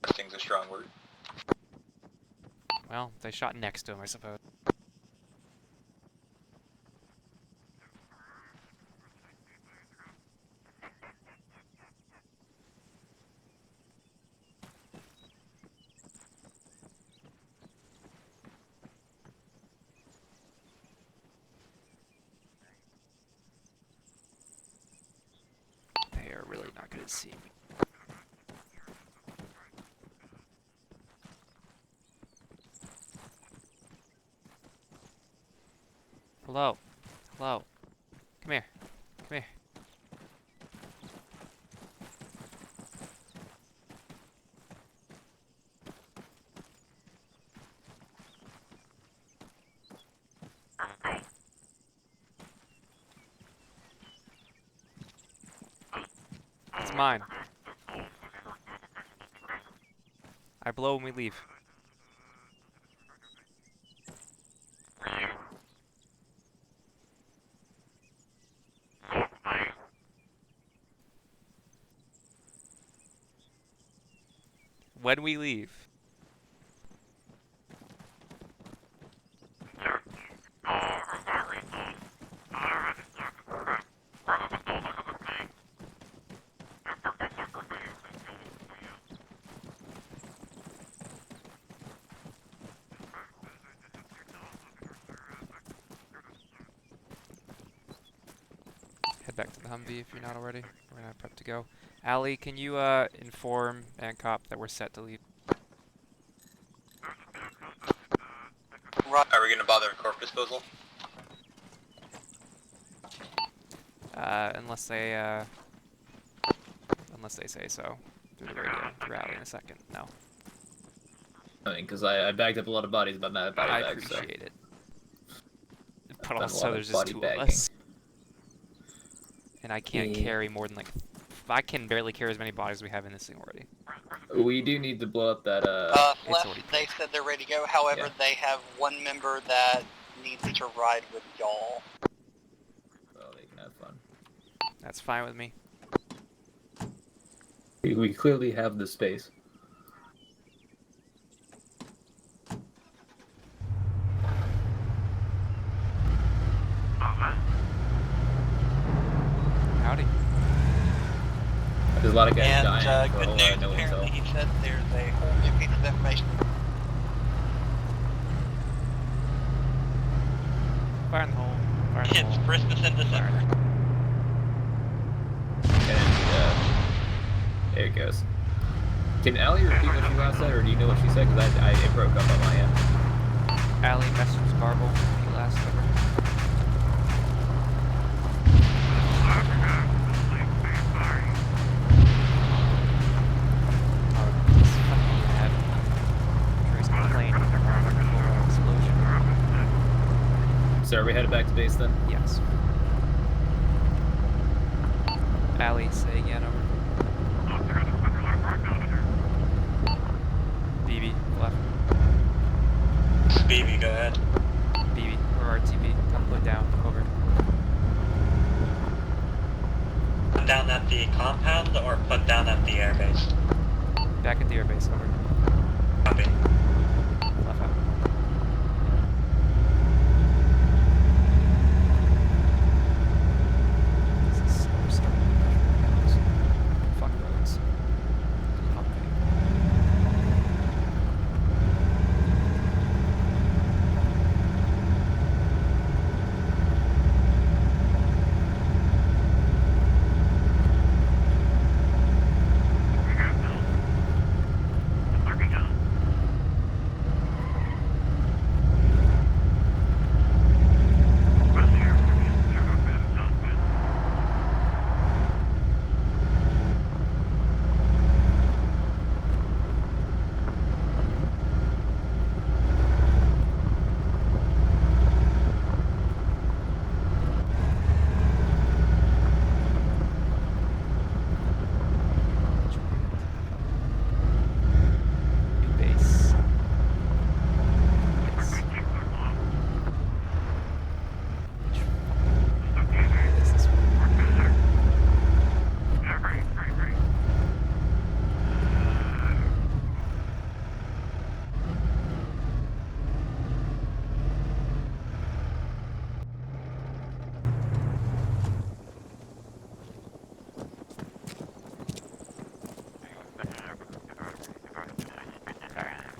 Arresting's a strong word. Well, they shot next to him, I suppose. They are really not going to see me. Hello. Hello. Come here. Come here. It's mine. I blow when we leave. When we leave. Head back to the Humvee if you're not already. We're gonna prep to go. Allie, can you inform ANCOP that we're set to leave? Are we gonna bother corpse disposal? Unless they say so through the radio to Allie in a second. No. I mean, because I bagged up a lot of bodies about that body I bag, appreciate it. But Done a lot also, of there's just body two bagging. of us. And I can't Yeah. carry more than like I can barely carry as many bodies as we have in this thing already. We do need to blow up that. Fleff, they said they're ready to go. However, they have one member that needs to ride with y'all. Well, they can have fun. That's fine with me. We clearly have the space. Howdy. There's a lot of guys And dying for a good whole news, lot of no apparently intel. he said there's a whole new piece of information. Fire in the hole. Fire in the It's hole. Christmas in December. And there it goes. Can Allie repeat what she last said, or do you know what she said? Because it broke up on my end. Allie messaged Garble. He last ever. So are we headed back to base then? Yes. Allie, say again, over. BB, left. BB, go ahead. BB, or RTB, come put down, over. Put down at the compound or put down at the airbase? Back at the airbase, over. Copy. Left out. This is overstarting. Fuck roads.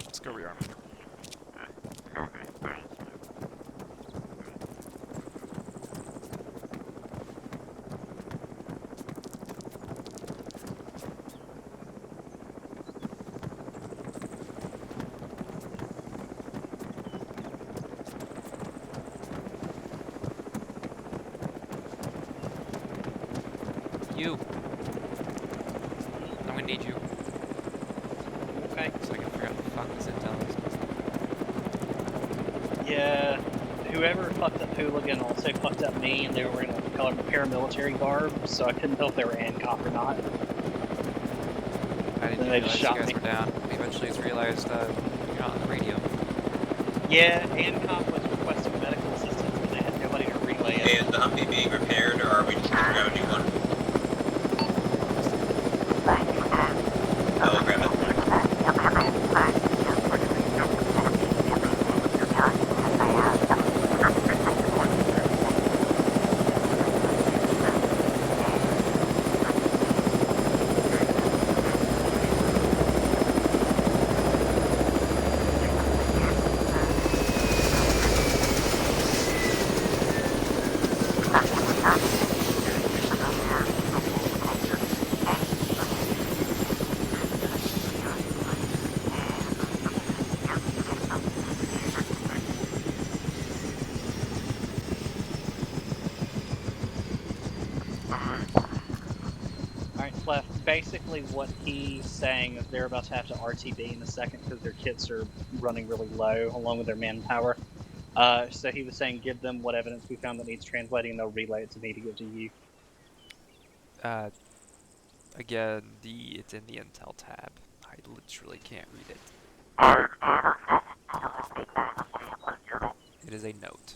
Let's go rearm. You. I'm gonna need you. Okay. So I can figure out the fuck this intel is. Yeah, whoever fucked up Hooligan also fucked up me, and they were wearing like colored paramilitary garb, so I couldn't tell if they were ANCOP or not. I didn't Then they realize just you shot guys me. were down. We eventually just realized you're not on the radio. Yeah, ANCOP was requesting medical assistance, but they had nobody to relay it. Hey, is the Humvee being repaired, or are we just gonna grab a new one? I will grab it. Alright, Fleff, basically what he's saying is they're about to have to RTB in a second because their kits are running really low along with their manpower. So he was saying give them what evidence we found that needs translating and they'll relay it to me to give to you. Again, it's in the Intel tab. I literally can't read it. It is a note.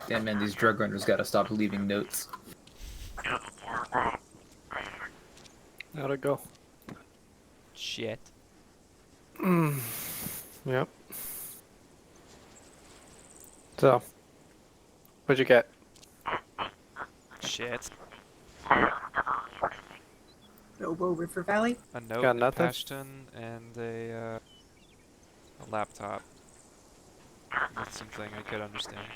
Damn man, these drug runners gotta stop leaving notes. How'd it go? Shit. Yep. So, what'd you get? Shit. Bilbo River Valley. A note, Got a nothing? Pashton, and a laptop with something I could understand.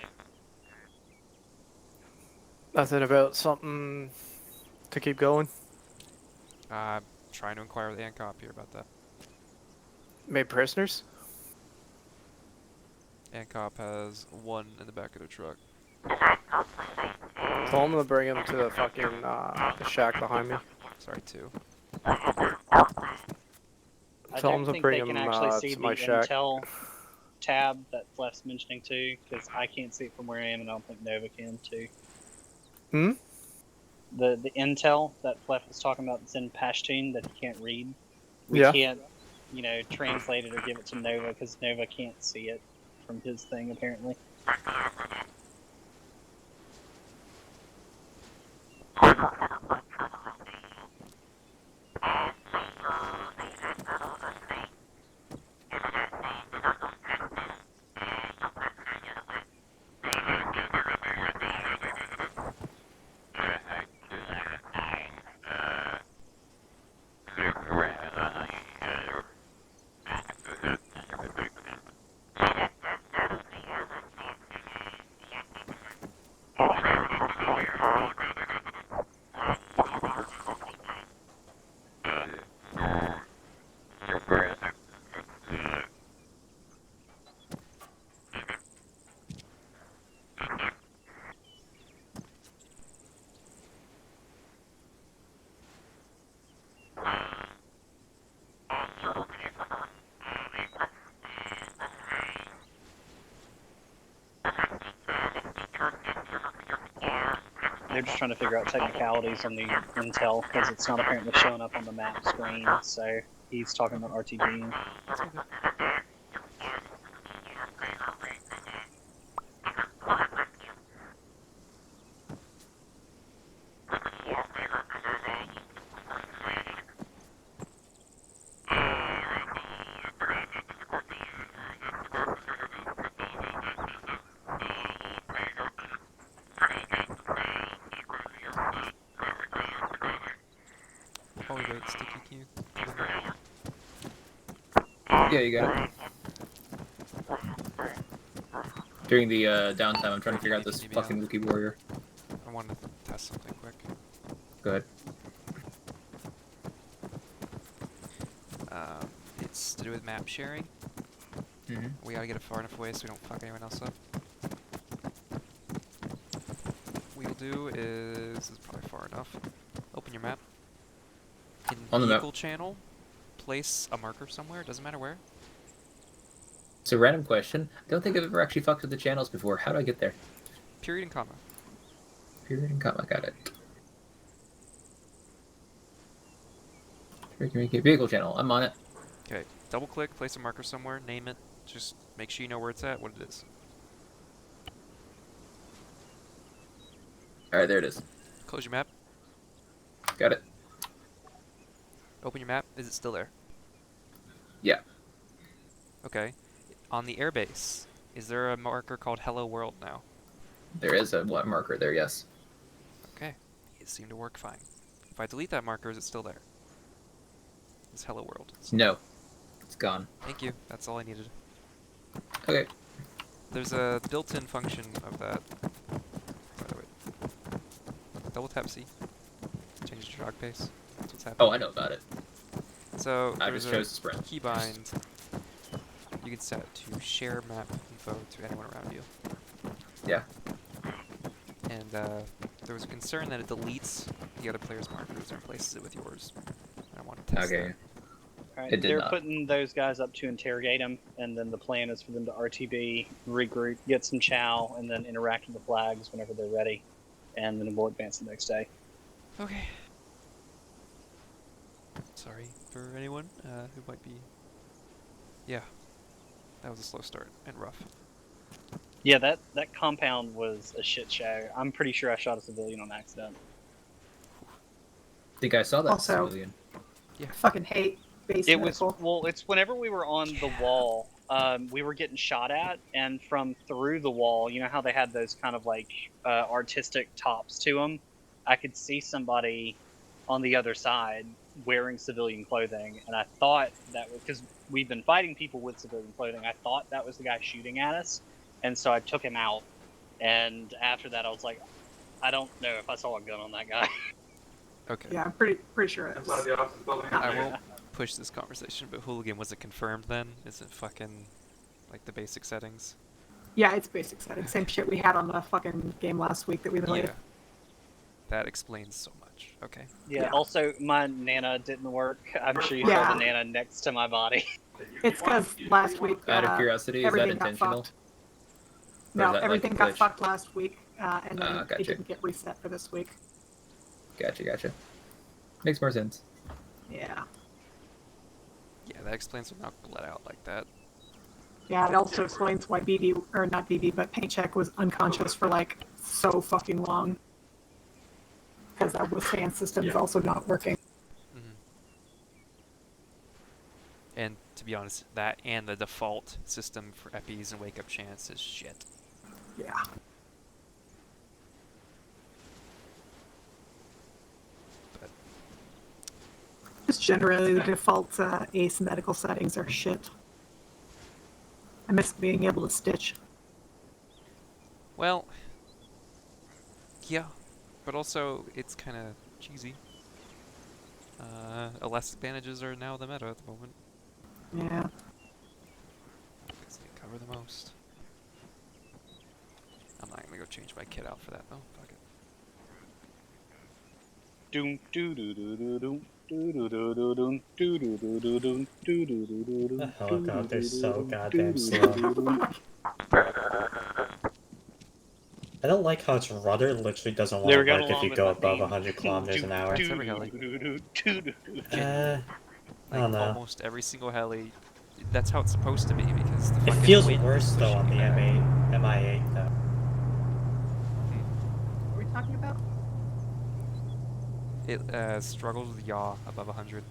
Nothing about something to keep going? Trying to inquire with ANCOP here about that. Made prisoners? ANCOP has one in the back of the truck. Tell them to bring him to the fucking the shack behind me. Sorry, two. I Tell don't them to think bring they can him actually see to the my shack. Intel tab that Fleft's mentioning too, because I can't see it from where I am, and I don't think Nova can too. Hmm? The Intel that Fleft was talking about that's in Pashtun that he can't read, we Yeah. can't, translate it or give it to Nova because Nova can't see it from his thing apparently. They're just trying to figure out technicalities on the Intel because it's not apparently showing up on the map screen. So he's talking about RTB. Oh wait, sticky key. Yeah, you got it. During the downtime, I'm trying to figure out this fucking Wookiee warrior. I wanted to test something quick. Go ahead. It's to do with map sharing. Mm-hmm. We gotta get it far enough away so we don't fuck anyone else up. What we'll do is... This is probably far enough. Open your map. In On the map. vehicle channel, place a marker somewhere, doesn't matter where. It's a random question. I don't think I've ever actually fucked with the channels before. How do I get there? Period and comma. Period and comma. Got it. Vehicle channel. I'm on it. Okay, double click, place a marker somewhere, name it, just make sure you know where it's at, what it is. Alright, there it is. Close your map, Got it. open your map, is it still there? Yeah. Okay, on the airbase, is there a marker called Hello World now? There is a marker there, yes. Okay, it seemed to work fine. If I delete that marker, is it still there? It's Hello World. No. It's gone. Thank you, that's all I needed. Okay. There's a built-in function of that. By the way. Double tap C. Changes your jog pace. That's what's happening. Oh, I know about it. So I there's just a chose to sprint. keybind you can set to share map info to anyone around you. Yeah. And there was a concern that it deletes the other player's markers and replaces it with yours. And I want to test Okay. that. Alright, It did they're not. putting those guys up to interrogate him, and then the plan is for them to RTB, regroup, get some chow, and then interact with the flags whenever they're ready, and then we'll advance the next day. Okay. Sorry for anyone who might be... Yeah. That was a slow start and rough. Yeah, that compound was a shit show. I'm pretty sure I shot a civilian on accident. I think I saw that Also- civilian. Yeah. Fucking hate base It was, medical. well, it's whenever we were on the wall, we were getting shot at, and from through the wall, you know how they had those kind of like artistic tops to them? I could see somebody on the other side wearing civilian clothing, and I thought that was because we've been fighting people with civilian clothing. I thought that was the guy shooting at us, and so I took him out. And after that, I was like, I don't know if I saw a gun on that guy. Okay. Yeah, I'm pretty sure it was. I won't push this conversation, but hooligan, was it confirmed then? Is it fucking like the basic settings? Yeah, it's basic settings. Same shit we had on the fucking game last week that we played. Yeah. That explains so much. Okay. Yeah, also, my Nana didn't work. I'm sure you Yeah. saw the Nana next to my body. It's because last week Out of curiosity, is that everything got intentional? fucked. Or No, is that, like, everything a got glitch? fucked last week, and then Gotcha. it didn't get reset for this week. Gotcha. Makes more sense. Yeah. Yeah, that explains why Malcolm let out like that. Yeah, it also explains why BB, or not BB, but Paycheck was unconscious for like so fucking long. Because that withstand system is also not working. And to be honest, that and the default system for EPIs and wake up chance is shit. Yeah. But Just generally, the default ACE medical settings are shit. I miss being able to stitch. well, yeah, but also it's kind of cheesy. Elastic bandages are now the meta at the moment. Yeah. Because they cover the most. I'm not gonna go change my kit out for that though. Fuck it. Doom doo doo doo doo doom doo doo doo doo doom doo doo doo doo doom doo doo doo doo doom. The helicopter's so goddamn slow. I don't like how its rudder literally doesn't want They to were going work if along you with go my above theme. 100 kilometers an hour. That's every heli. I don't know. Almost every single heli. That's how it's supposed to be because the It fucking feels wind worse is though pushing on the you back. MI8 though. What are we talking about? It struggles with yaw above 100.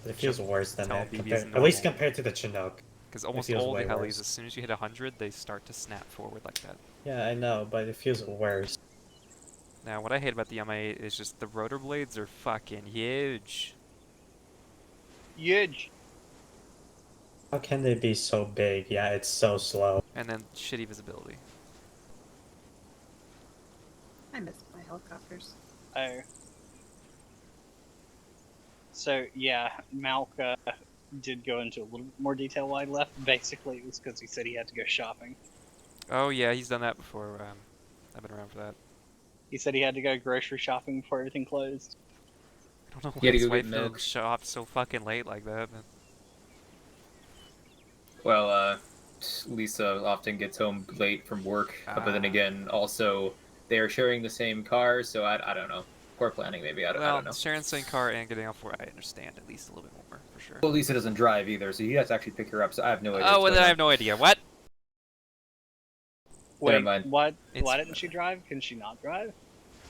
It feels worse than Tell that, BB is at least normal. compared to the Chinook. Because It almost feels all the way helis, worse. as soon as you hit 100, they start to snap forward like that. Yeah, I know, but it feels worse. Now, what I hate about the MI8 is just the rotor blades are fucking huge. Huge. How can they be so big? Yeah, it's so slow. And then shitty visibility. I miss my helicopters. Oh. So yeah, Malk did go into a little bit more detail why he left. Basically, it was because he said he had to go shopping. Oh yeah, he's done that before. I've been around for that. He said he had to go grocery shopping before everything closed. I don't know He why had to his go get wife didn't milk. shop so fucking late like that. But... Well, Lisa often gets home late from work, but then again, also they are sharing the same car, so I don't know. Poor planning, maybe. I don't know. sharing the same car and getting off work, I understand at least a little bit more for sure. Well, Lisa doesn't drive either, so he has to actually pick her up. So I have no idea. Oh, what's well then going I have no idea. What? Never Wait, mind. why It's- didn't she drive? Can she not drive?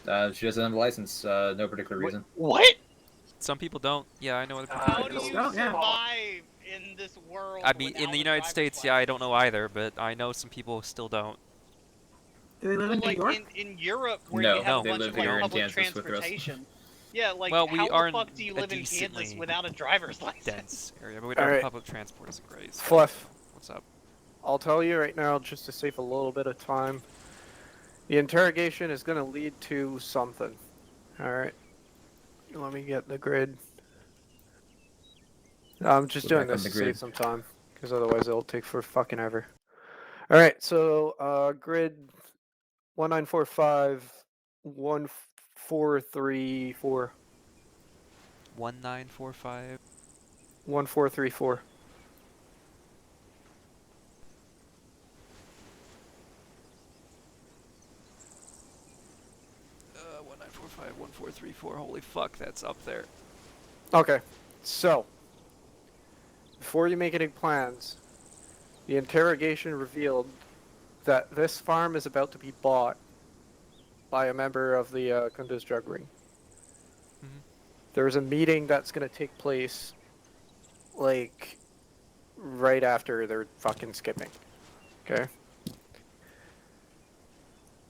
on. She doesn't have a license. No particular reason. What? Some people don't. Yeah, I know other people. How that do don't. you don't, yeah. survive in this world? I mean, in without the a United driver's States, yeah, I don't license? know either, but I know some people still don't. Do they live in Well, like New York? in Europe, where No, you have no, a they bunch live of like here in public Kansas with the rest. transportation. Yeah, like Well, we how are the in fuck do you a live in Kansas decently without a driver's license? Dense area, but Alright. public transport isn't great. So. Fluff. What's up? I'll tell you right now, just to save a little bit of time. The interrogation is going to lead to something. Alright. Let me get the grid. I'm just Go doing back on this the to grid. save some time, because otherwise it'll take for fucking ever. Alright, so grid 1945 1434. 1945. 1434. Uh, 1945, 1434. Holy fuck, that's up there. Okay, so before you make any plans, the interrogation revealed that this farm is about to be bought by a member of the Kunduz drug ring. Mhm. There's a meeting that's going to take place, like, right after they're fucking skipping. Okay?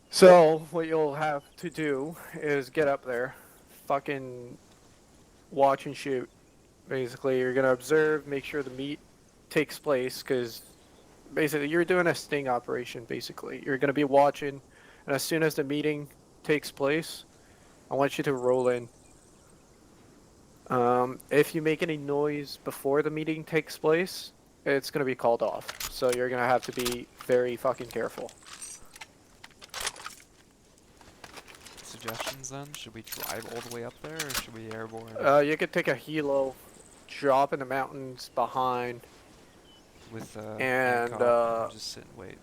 So, what you'll have to do is get up there, fucking watch and shoot. Basically, you're going to observe, make sure the meet takes place, because basically you're doing a sting operation, basically. You're going to be watching, and as soon as the meeting takes place, I want you to roll in. If you make any noise before the meeting takes place, it's going to be called off. So you're going to have to be very fucking careful. Suggestions then? Should we drive all the way up there, or should we airborne? You could take a helo, drop in the mountains behind. With and just sit and wait.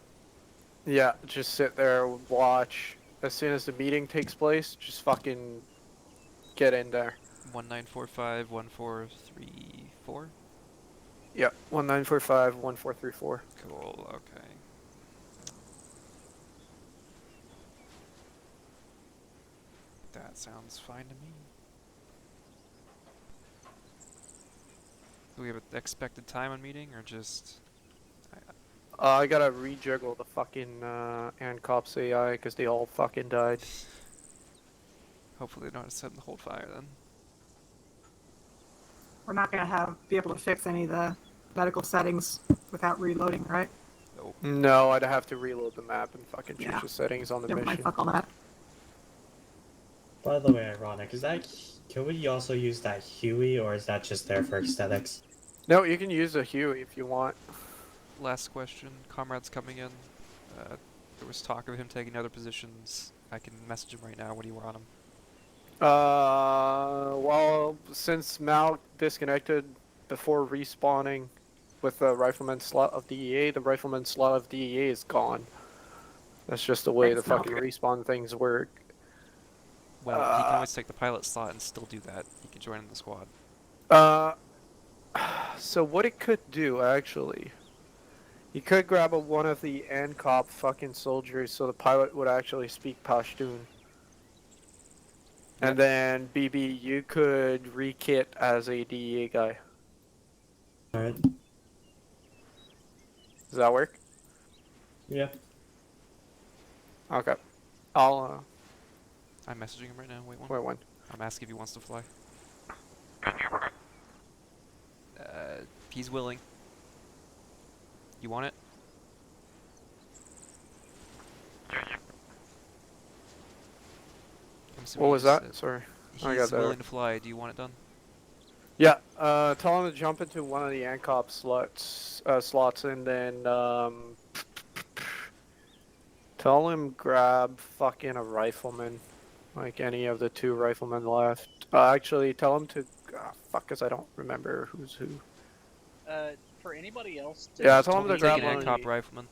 Yeah, just sit there, watch. As soon as the meeting takes place, just fucking get in there. 1945, 1434. Yep, 1945, 1434. Cool. Okay. That sounds fine to me. Do we have an expected time on meeting, or just? I gotta rejiggle the fucking ANCOPS AI because they all fucking died. Hopefully they don't set in the hold fire then. We're not gonna be able to fix any of the medical settings without reloading, right? Nope. No, I'd have to reload the map and fucking change Yeah. the settings on the Never mind, mission. fuck all that. By the way, Ironic, is that... Can we also use that Huey, or is that just there for aesthetics? No, you can use a Huey if you want. Last question. Comrade's coming in. There was talk of him taking other positions. I can message him right now. What do you want on him? Well, since Mal disconnected before respawning with the rifleman slot of DEA, the rifleman slot of DEA is gone. That's just the way the fucking respawn things work. Well, he can always take the pilot slot and still do that. He can join in the squad. So what it could do, actually, you could grab one of the ANCOP fucking soldiers so the pilot would actually speak Pashtun. And then, BB, you could re-kit as a DEA guy. Alright. Does that work? Yeah. Okay. I'm messaging him right now. Wait one. Wait. I'm asking if he wants to fly. He's willing. You want it? What was that? Sorry. He's willing to fly. Do you want it done? Yeah, tell him to jump into one of the ANCOP slots and then, tell him grab fucking a rifleman. Like any of the two riflemen left. Actually, tell him to, fuck, cause I don't remember who's who. For anybody else to... Yeah, tell him to grab an ANCOP rifleman.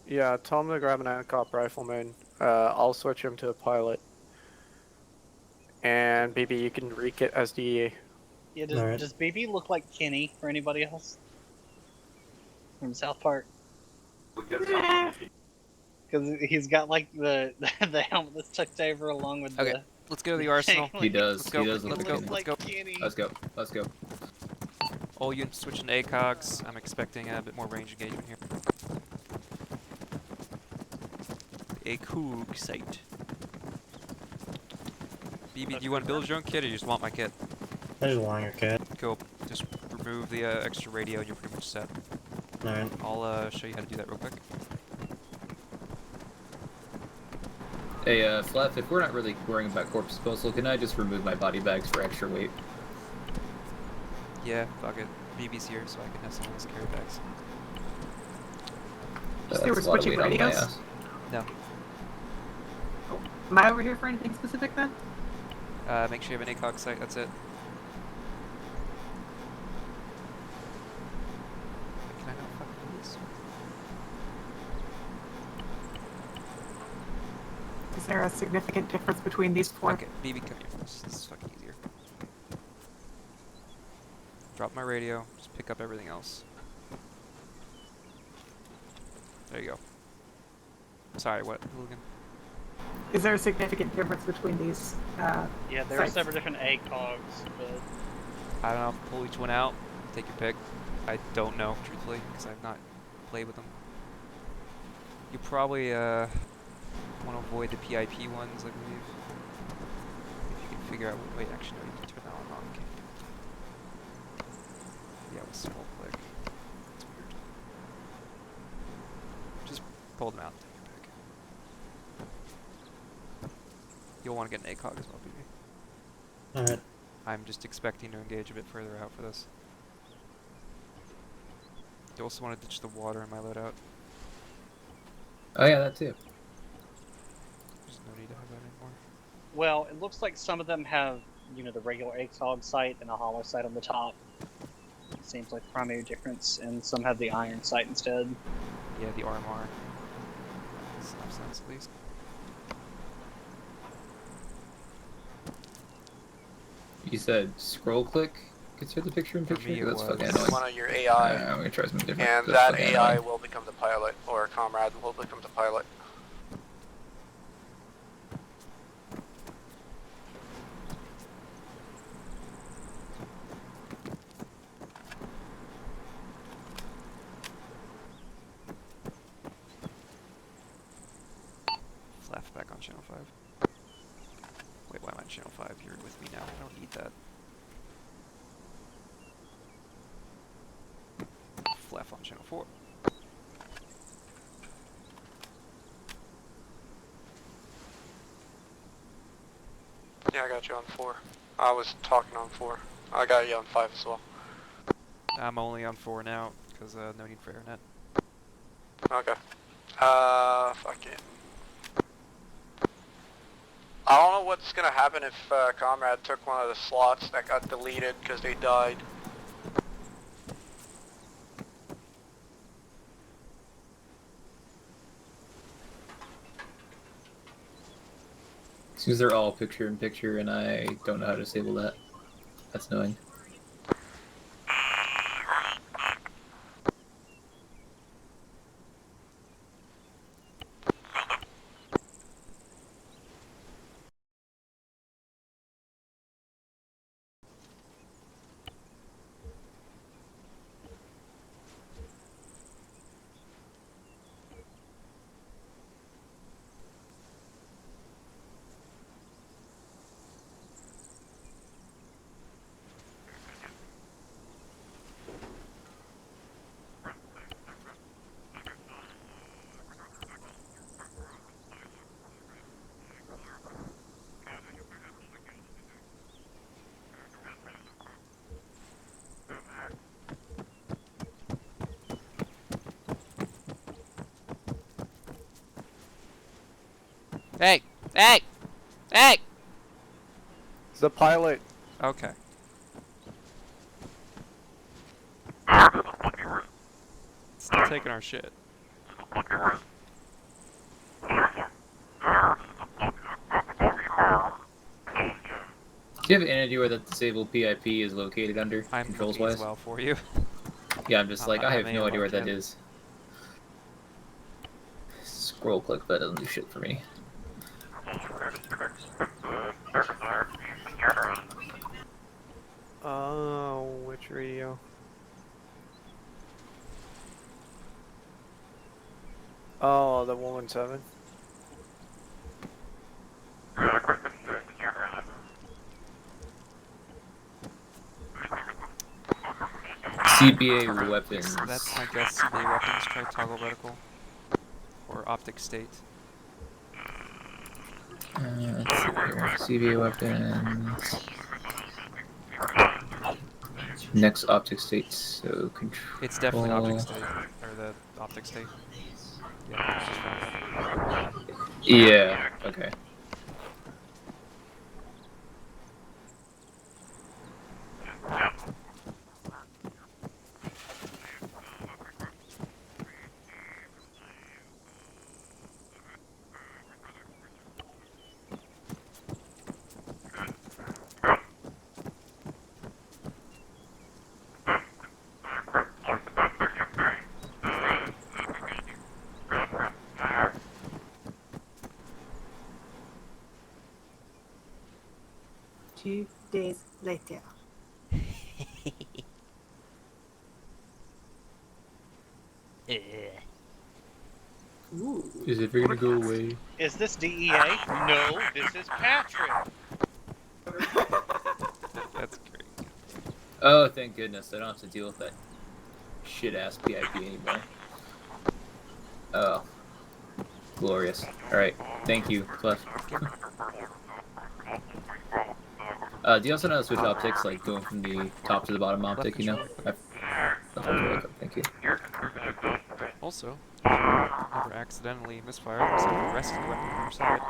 Yeah, tell him to grab an ANCOP rifleman. I'll switch him to a pilot. And BB, you can re-kit as DEA. Yeah, does BB look like Kenny for anybody else? From South Park? Because he's got like the helmet that's tucked over along with okay, let's go to the arsenal. He does. Let's go. He does. Let's go. Let's go. Let's go. Let's go. All units switching to ACOGs. I'm expecting a bit more range engagement here. ACOG site. BB, do you want to build your own kit or you just want my kit? I just want your kit. Cool. Just remove the extra radio and you're pretty much set. Alright. I'll show you how to do that real quick. Hey, Flaff, if we're not really worrying about corpse disposal, can I just remove my body bags for extra weight? Yeah, fuck it. BB's here, so I can have some of his carry bags. They were switching radios? No. Am I over here for anything specific then? Make sure you have an ACOG site, that's it. Is there a significant difference between these four? Okay, BB, come here first. This is fucking easier. Drop my radio. Just pick up everything else. There you go. Sorry, what, Hooligan? Is there a significant difference between these? Yeah, there are sites? several different ACOGs, but I don't know. Pull each one out. Take your pick. I don't know, truthfully, because I've not played with them. You probably want to avoid the PIP ones, I believe. If you can figure out. Wait, actually, no, you can turn that one on. Okay. Yeah, with small click. It's weird. Just pull them out and take your pick. You'll want to get an ACOG as well, BB. Alright. I'm just expecting to engage a bit further out for this. You also want to ditch the water in my loadout. Oh yeah, that too. There's no need to have that anymore. well, it looks like some of them have, you know, the regular ACOG sight and a hollow sight on the top. It seems like the primary difference, and some have the iron sight instead. Yeah, the Arma. Makes enough sense at least. You said scroll click gets rid of the picture in picture? me it That's was. fucking It's annoying. one of your AI, I'm gonna try something different. and That's that fucking AI annoying. will become the pilot, or comrade will become the pilot. Flash back on channel 5. Wait, why am I on channel 5? You're with me now. I don't need that. Flash on channel 4. Yeah, I got you on 4. I was talking on 4. I got you on 5 as well. I'm only on 4 now, because no need for internet. Okay. Fucking... I don't know what's gonna happen if comrade took one of the slots that got deleted because they died. Since they're all picture in picture and I don't know how to disable that. That's annoying. Hey! Hey! Hey! It's the pilot. Okay. Still taking our shit. Do you have any idea where that disabled PIP is located under, I'm controls looking wise? as well for you. Yeah, I'm just I'm like, not I have having no any idea where luck that yet. is. Scroll click, but that doesn't do shit for me. Oh, which radio? Oh, the 117. CBA weapons. That's my guess. CBA weapons. Try toggle reticle. Or optic state. Let's see here. CBA weapons. Next optic state, so control. It's definitely optic state. Or the optic state. Yeah, just found that. Yeah, okay. 2 days later. Ooh. Is it ever gonna go away? Is this DEA? No, this is Patrick. That's great. Oh, thank goodness. I don't have to deal with that shit-ass PIP anymore. Oh. Glorious. Alright. Thank you, Clef. Do you also know how to switch optics, like going from the top to the bottom optic, you know? Thank you. Also, if you ever accidentally misfire, instead of resting the weapon on your side,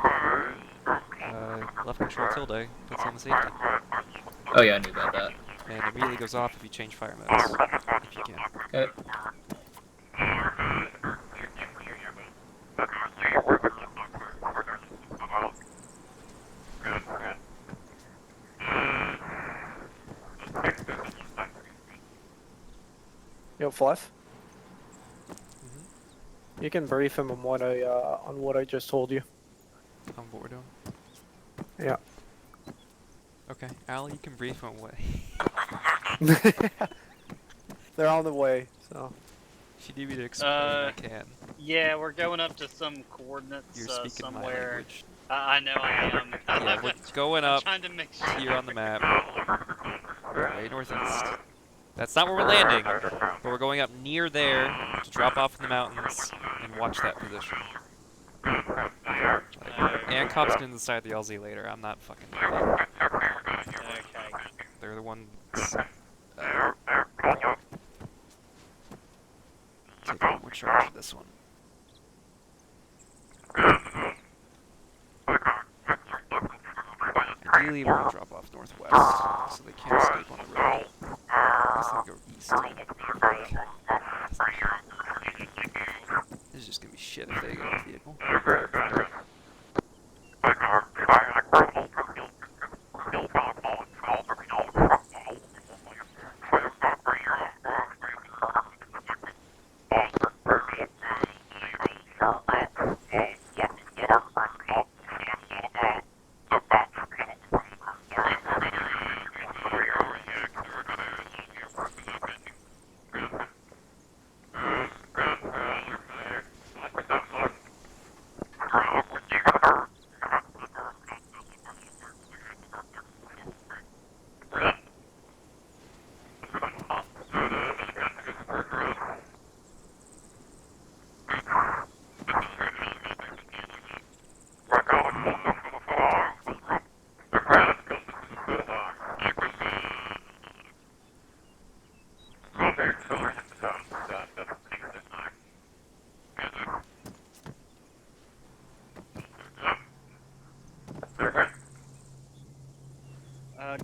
left control tilde puts on the safety. Oh yeah, I knew about that. And it immediately goes off if you change fire modes, if you can. Okay. Yo, Fluff. You can brief him on what I just told you. On what we're doing? Yeah. Okay, Al, you can brief on what. They're on the way, so. If you need me to explain, I can. Yeah, we're going up to some coordinates You're speaking my somewhere. language. I know I am. Yeah, we're going up trying to make sure. here on the map. Way northeast. That's not where we're landing, but we're going up near there to drop off in the mountains and watch that position. And cops get in the side of the LZ later. I'm not fucking doing that. Okay. They're the ones taking more charge of this one. Ideally, we're gonna drop off northwest, so they can't escape on the road. I guess they'll go east. This is just gonna be shit if they go in the vehicle.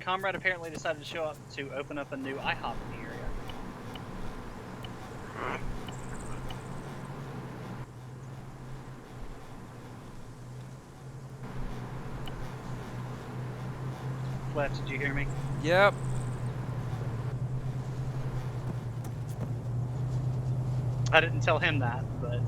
Comrade apparently decided to show up to open up a new IHOP in the area. Fletch, did you hear me? Yep. I didn't tell him that, but...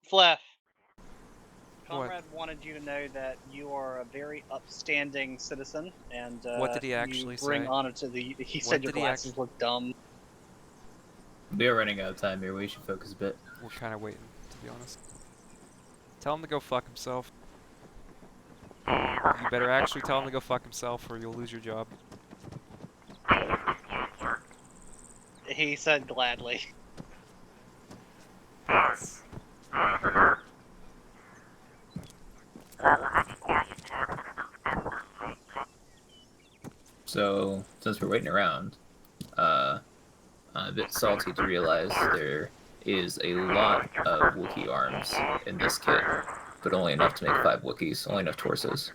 Fleff, Comrade wanted you to know that you are a very upstanding citizen, and what did he actually you bring say? honor to the. He said your glasses look dumb. We are running out of time here. We should focus a bit. We're kind of waiting, to be honest. Tell him to go fuck himself. You better actually tell him to go fuck himself, or you'll lose your job. He said gladly. So, since we're waiting around, I'm a bit salty to realize there is a lot of Wookiee arms in this kit, but only enough to make 5 Wookiees, only enough torsos.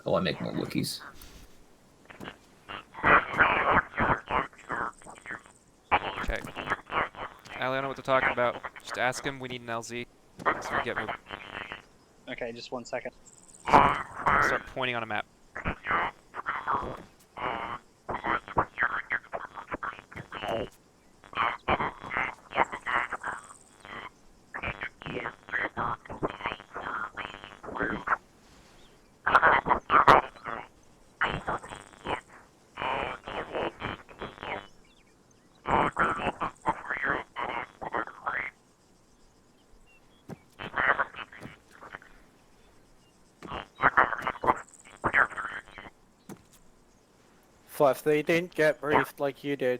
I want to make more Wookiees. Okay. Ali, I know what they're talking about. Just ask him we need an LZ. So we get moving. Okay, just 1 second. Start pointing on a map. Fluff, they didn't get briefed like you did.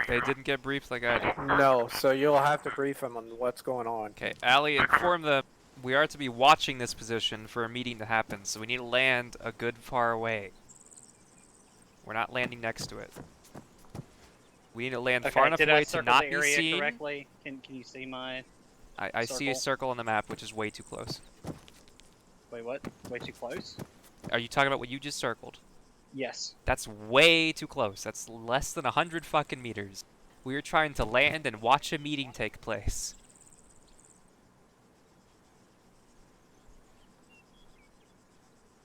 They didn't get briefed like I did. No, so you'll have to brief them on what's going on. Okay, Allie, inform them we are to be watching this position for a meeting to happen, so we need to land a good far away. We're not landing next to it. We need to land far enough did away I to circle not the be area seen. correctly? Can you see my? I see a circle? circle on the map, which is way too close. Wait, what? Way too close? Are you talking about what you just circled? Yes. That's way too close. That's less than 100 fucking meters. We are trying to land and watch a meeting take place.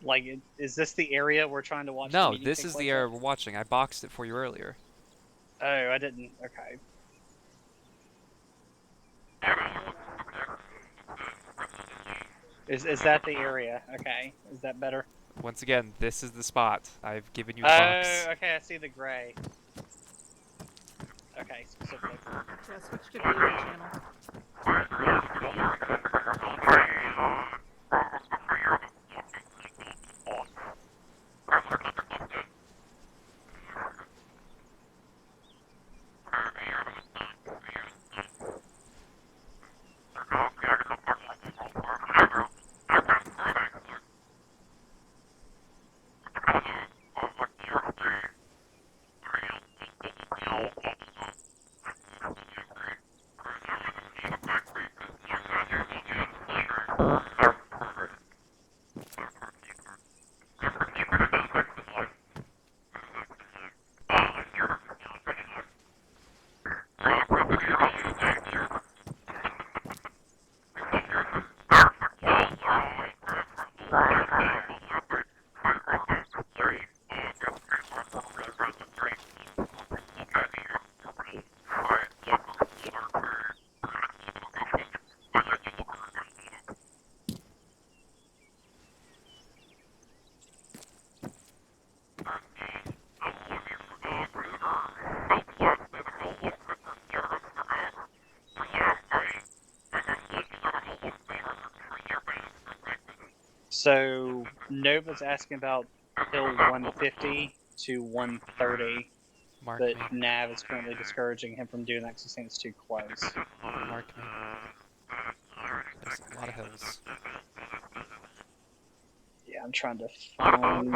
Like, is this the area we're trying to watch? No, the meeting this take is place the at? area we're watching. I boxed it for you earlier. Oh, I didn't. Okay. Is that the area? Okay. Is that better? Once again, this is the spot. I've given you the box. Oh, okay. I see the gray. Okay, specifically. Yeah, switch to video channel. So Nova's asking about hill 150 to 130, Mark but me. Nav is currently discouraging him from doing that because he's saying it's too close. Mark me. There's a lot of hills. Yeah, I'm trying to find.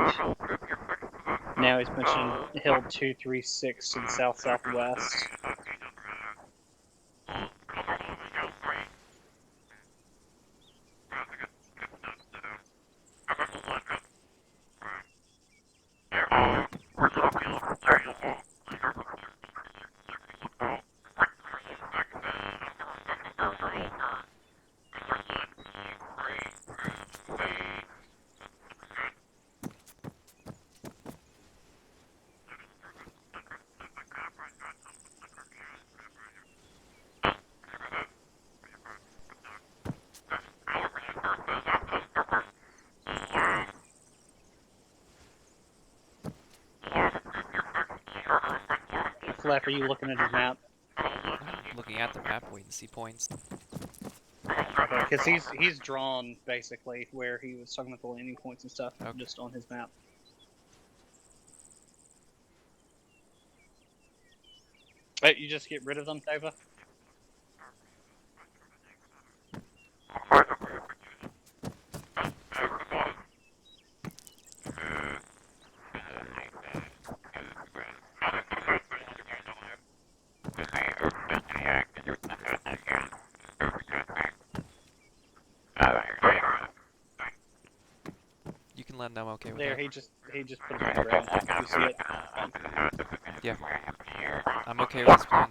Now he's mentioning hill 236 to the south-southwest. Flap, are you looking at his map? I'm looking at the map, waiting to see points. Okay, because he's drawn basically where he was talking about the landing points and stuff, Okay. just on his map. Wait, you just get rid of them, Nova? You can let them know I'm okay with There, that. he just put it in red. You see it? Yeah. I'm okay with this plan.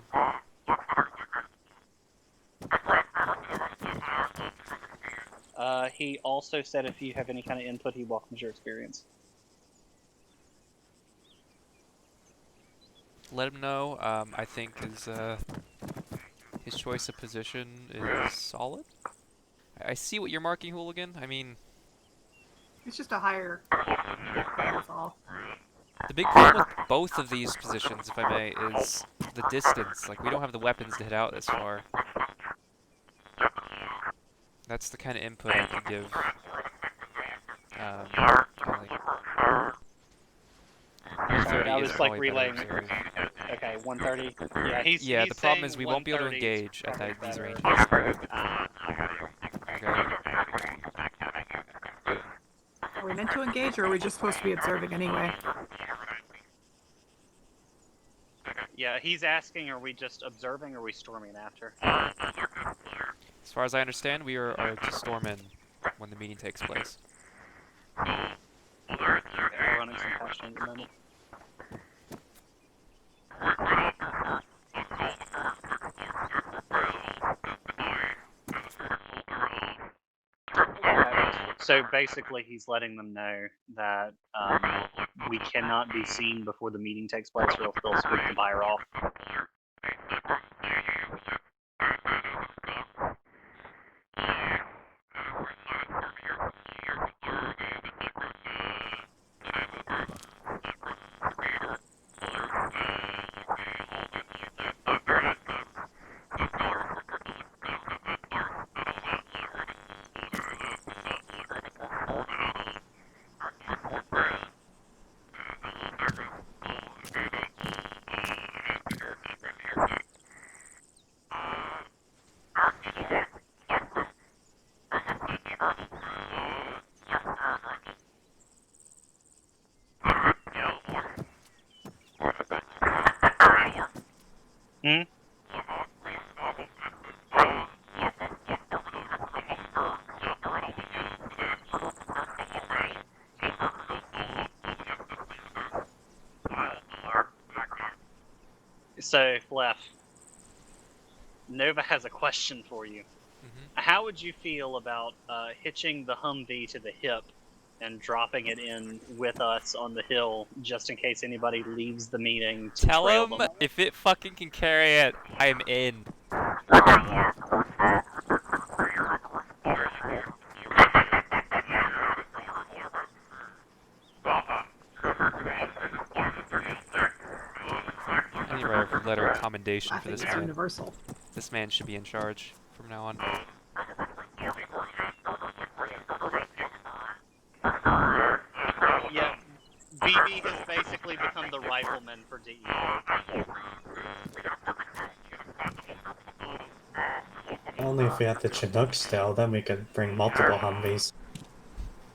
he also said if you have any kind of input, he welcomes your experience. Let him know. I think his choice of position is solid. I see what you're marking, Hooligan. I mean, It's just a higher. That's all. the big problem with both of these positions, if I may, is the distance. Like, we don't have the weapons to hit out this far. That's the kind of input I could give. I was like relaying. Okay, 130. Yeah, he's. Yeah, he's the problem is we won't be able to 130 is engage at probably these better. ranges. Okay. Are we meant to engage, or are we just supposed to be observing anyway? Yeah, he's asking, are we just observing or are we storming after? As far as I understand, we are to storm in when the meeting takes place. Okay, we're running some passion at the moment. So basically, he's letting them know that we cannot be seen before the meeting takes place, or else they'll sweep the buyer off. Hmm? So, Fleff, Nova has a question for you. How would you feel about hitching the Humvee to the hip and dropping it in with us on the hill, just in case anybody leaves the meeting to Tell trail him them? if it fucking can carry it, I'm in. I need to write a letter of commendation for this man. Universal. This man should be in charge from now on. Yeah, BB has basically become the rifleman for DEA. Only if we had the Chinook still, then we could bring multiple Humvees.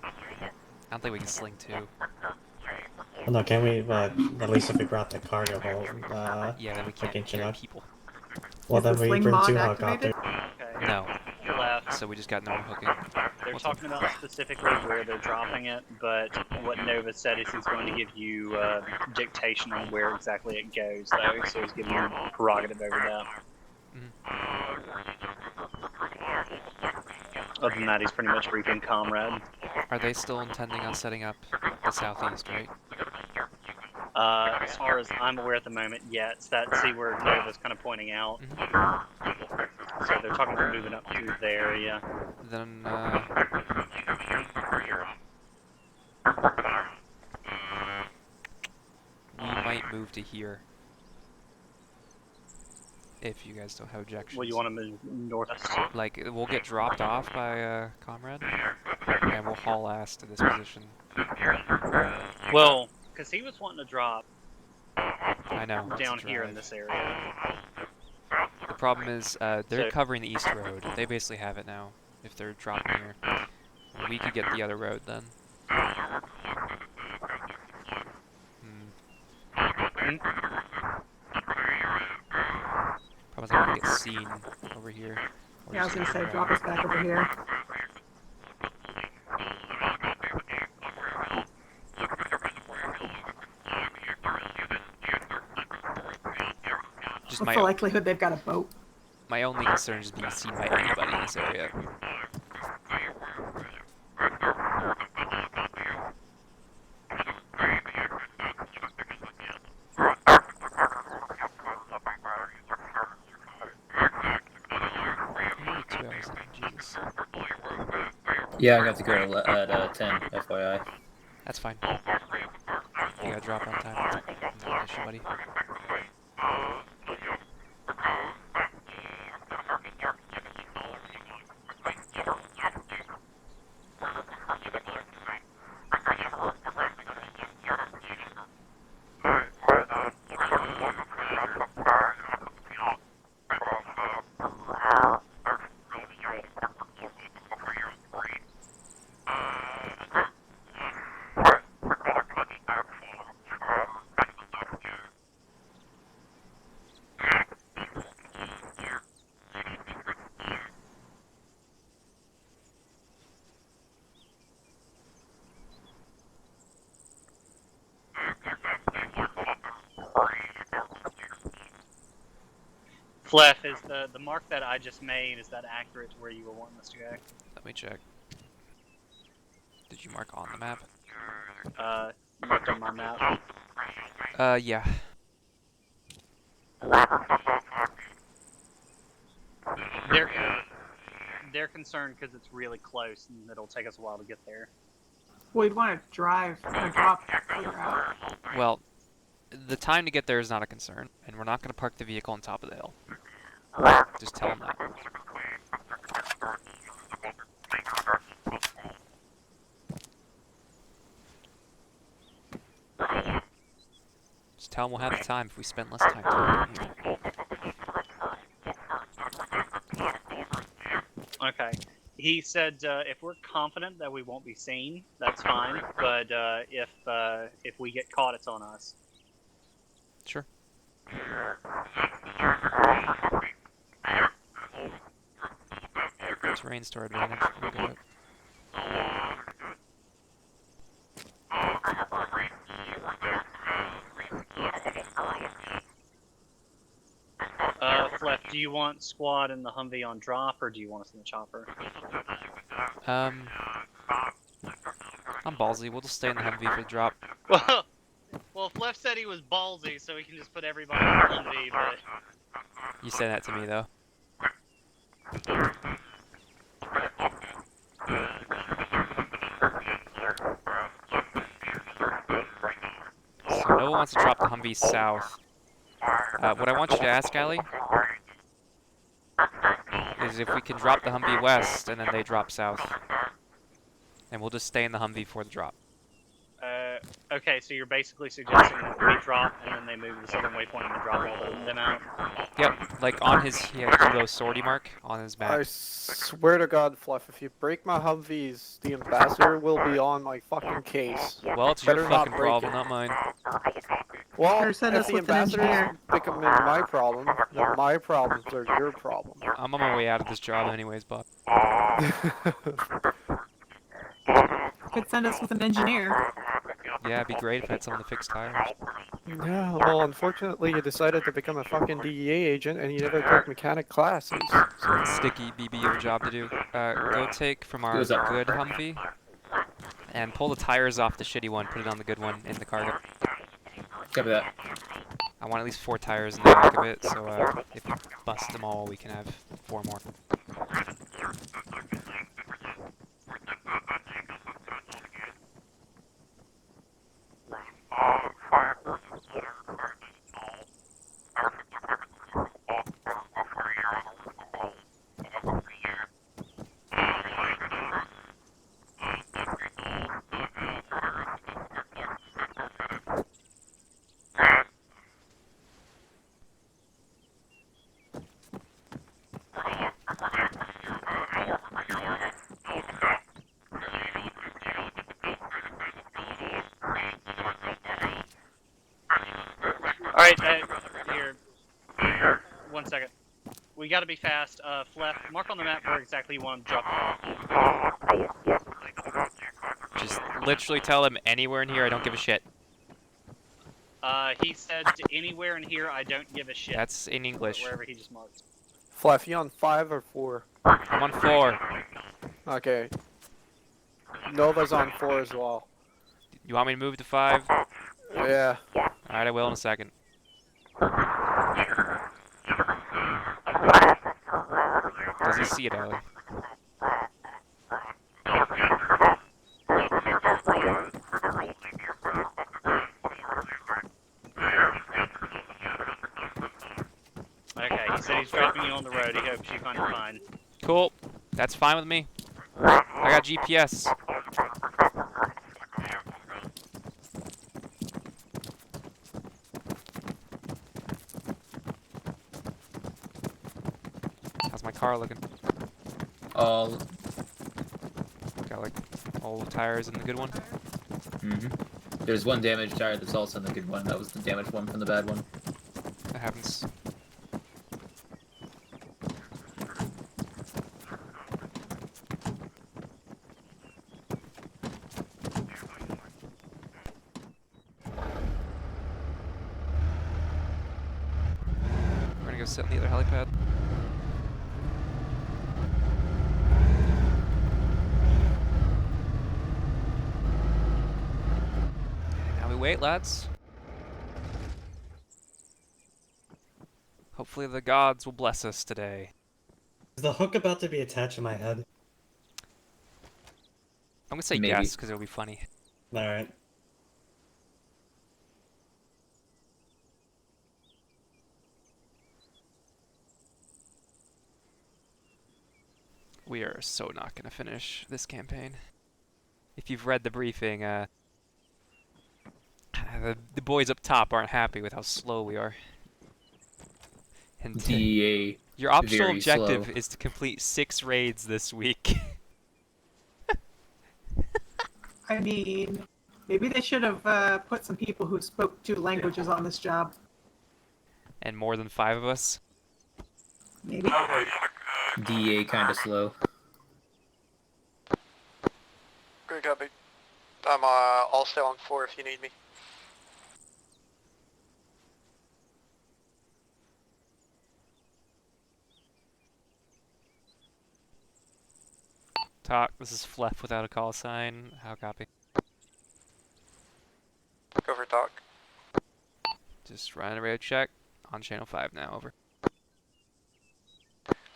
I don't think we can sling two. Well, no, can we? At least if we brought the cargo hold, yeah, then we can't fucking carry Chinook. people. Well, Is the then we sling bring mod 2 activated? helicopters. Okay. No. Left. So we just got normal hooking. They're What's up? talking about specifically where they're dropping it, but what Nova said is he's going to give you dictation on where exactly it goes, though, so he's giving you prerogative over that. Other than that, he's pretty much briefing Comrade. Are they still intending on setting up the southeast, right? As far as I'm aware at the moment, yeah, it's that, see where Nova's kind of pointing out. So they're talking about moving up through there, yeah. Then, we might move to here. If you guys don't have objections. Well, you want to move northwest? Like, we'll get dropped off by, Comrade, and we'll haul ass to this position. Well, because he was wanting to drop I know, it's down a here in drive. this area. The problem is, they're So- covering the east road. They basically have it now, if they're dropping here. We could get the other road then. Problem is I'm gonna get seen over here. Or Yeah, I was just gonna say, around. drop us back over here. Just What's my the likelihood they've got a boat? My only concern is being seen by anybody in this area. Yeah, I got to go at 10, FYI. That's fine. You gotta drop on time. No issue, buddy. Fleff, is the mark that I just made, is that accurate to where you were wanting us to go? Let me check. Did you mark on the map? Marked on my map. Yeah. They're concerned because it's really close and it'll take us a while to get there. We'd want to drive and drop further out. Well, the time to get there is not a concern, and we're not going to park the vehicle on top of the hill. Just tell them that. Just tell them we'll have the time if we spend less time talking here. Okay. He said if we're confident that we won't be seen, that's fine. But if we get caught, it's on us. Sure. Terrain's to our advantage. We'll get it. Fleff, do you want squad and the Humvee on drop, or do you want us in the chopper? I'm ballsy. We'll just stay in the Humvee for the drop. Well, Fleff said he was ballsy, so we can just put everybody in the Humvee, but... You said that to me, though. So Noah wants to drop the Humvee south. What I want you to ask, Allie, is if we can drop the Humvee west and then they drop south. And we'll just stay in the Humvee for the drop. Okay, so you're basically suggesting that we drop and then they move to the southern waypoint and drop all of them out? Yep, like on his, he had Kilo sortie mark on his map. I swear to God, Fluff, if you break my Humvees, the ambassador will be on my fucking case. Well, it's your fucking problem, not mine. Well, Or if send us the with an ambassadors engineer. become my problem, then my problems are your problem. I'm on my way out of this job anyways, but... Could send us with an engineer. Yeah, it'd be great if I had someone to fix tires. Yeah, well, unfortunately, you decided to become a fucking DEA agent and you never took mechanic classes. So sticky BB, you have a job to do. Go take from our good Humvee and pull the tires off the shitty one, put it on the good one in the cargo. Copy that. I want at least 4 tires in the back of it, so if we bust them all, we can have 4 more. Alright, here. 1 second. We gotta be fast. Fleff, mark on the map where exactly you want to drop it. Just literally tell him anywhere in here, I don't give a shit. He said anywhere in here, I don't give a shit. That's in English. Wherever he just marked. Fluff, you on 5 or 4? I'm on 4. Okay. Nova's on 4 as well. You want me to move to 5? Yeah. Alright, I will in a second. Does he see it, Ellie? on the road. He hopes you find it fine. Cool. That's fine with me. I got GPS. How's my car looking? All. Got like all the tires in the good one. There's one damaged tire that's also in the good one. That was the damaged one from the bad one. That happens. We're gonna go sit on the other helipad. Now we wait, lads. Hopefully the gods will bless us today. Is the hook about to be attached to my head? I'm gonna say Maybe. yes, because it'll be funny. Alright. We are so not gonna finish this campaign. If you've read the briefing, the boys up top aren't happy with how slow we are. And DEA. your optional very objective slow. is to complete 6 raids this week. I mean, maybe they should have put some people who spoke 2 languages on this job. And more than 5 of us. Maybe. DEA kind of slow. Good copy. I'll stay on 4 if you need me. Talk, this is Fleff without a call sign. How copy? Go for talk. Just running a radio check on channel 5 now, over.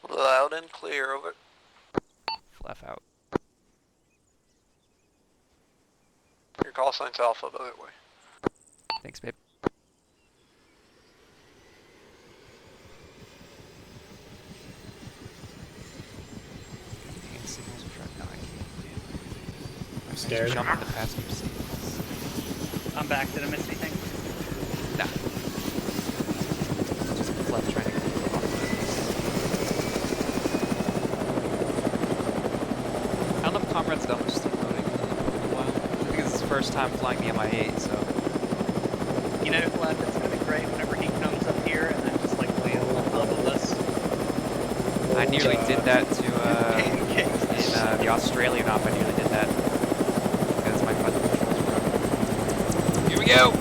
Loud and clear, over. Fleff out. Your call sign's Alpha, by the way. Thanks, babe. I'm scared. Jump in the passenger seat. I'm back. Did I miss anything? Nah. Just Fleff trying to get off I don't know if Comrade's done much still loading in a while. I think it's his first time flying the MI-8, so... You know, Fleff, it's gonna be great whenever he comes up here and then just like lay on top of us. I nearly did that to, in the Australian op, I nearly did that. Because my button controls were broken. Here we go!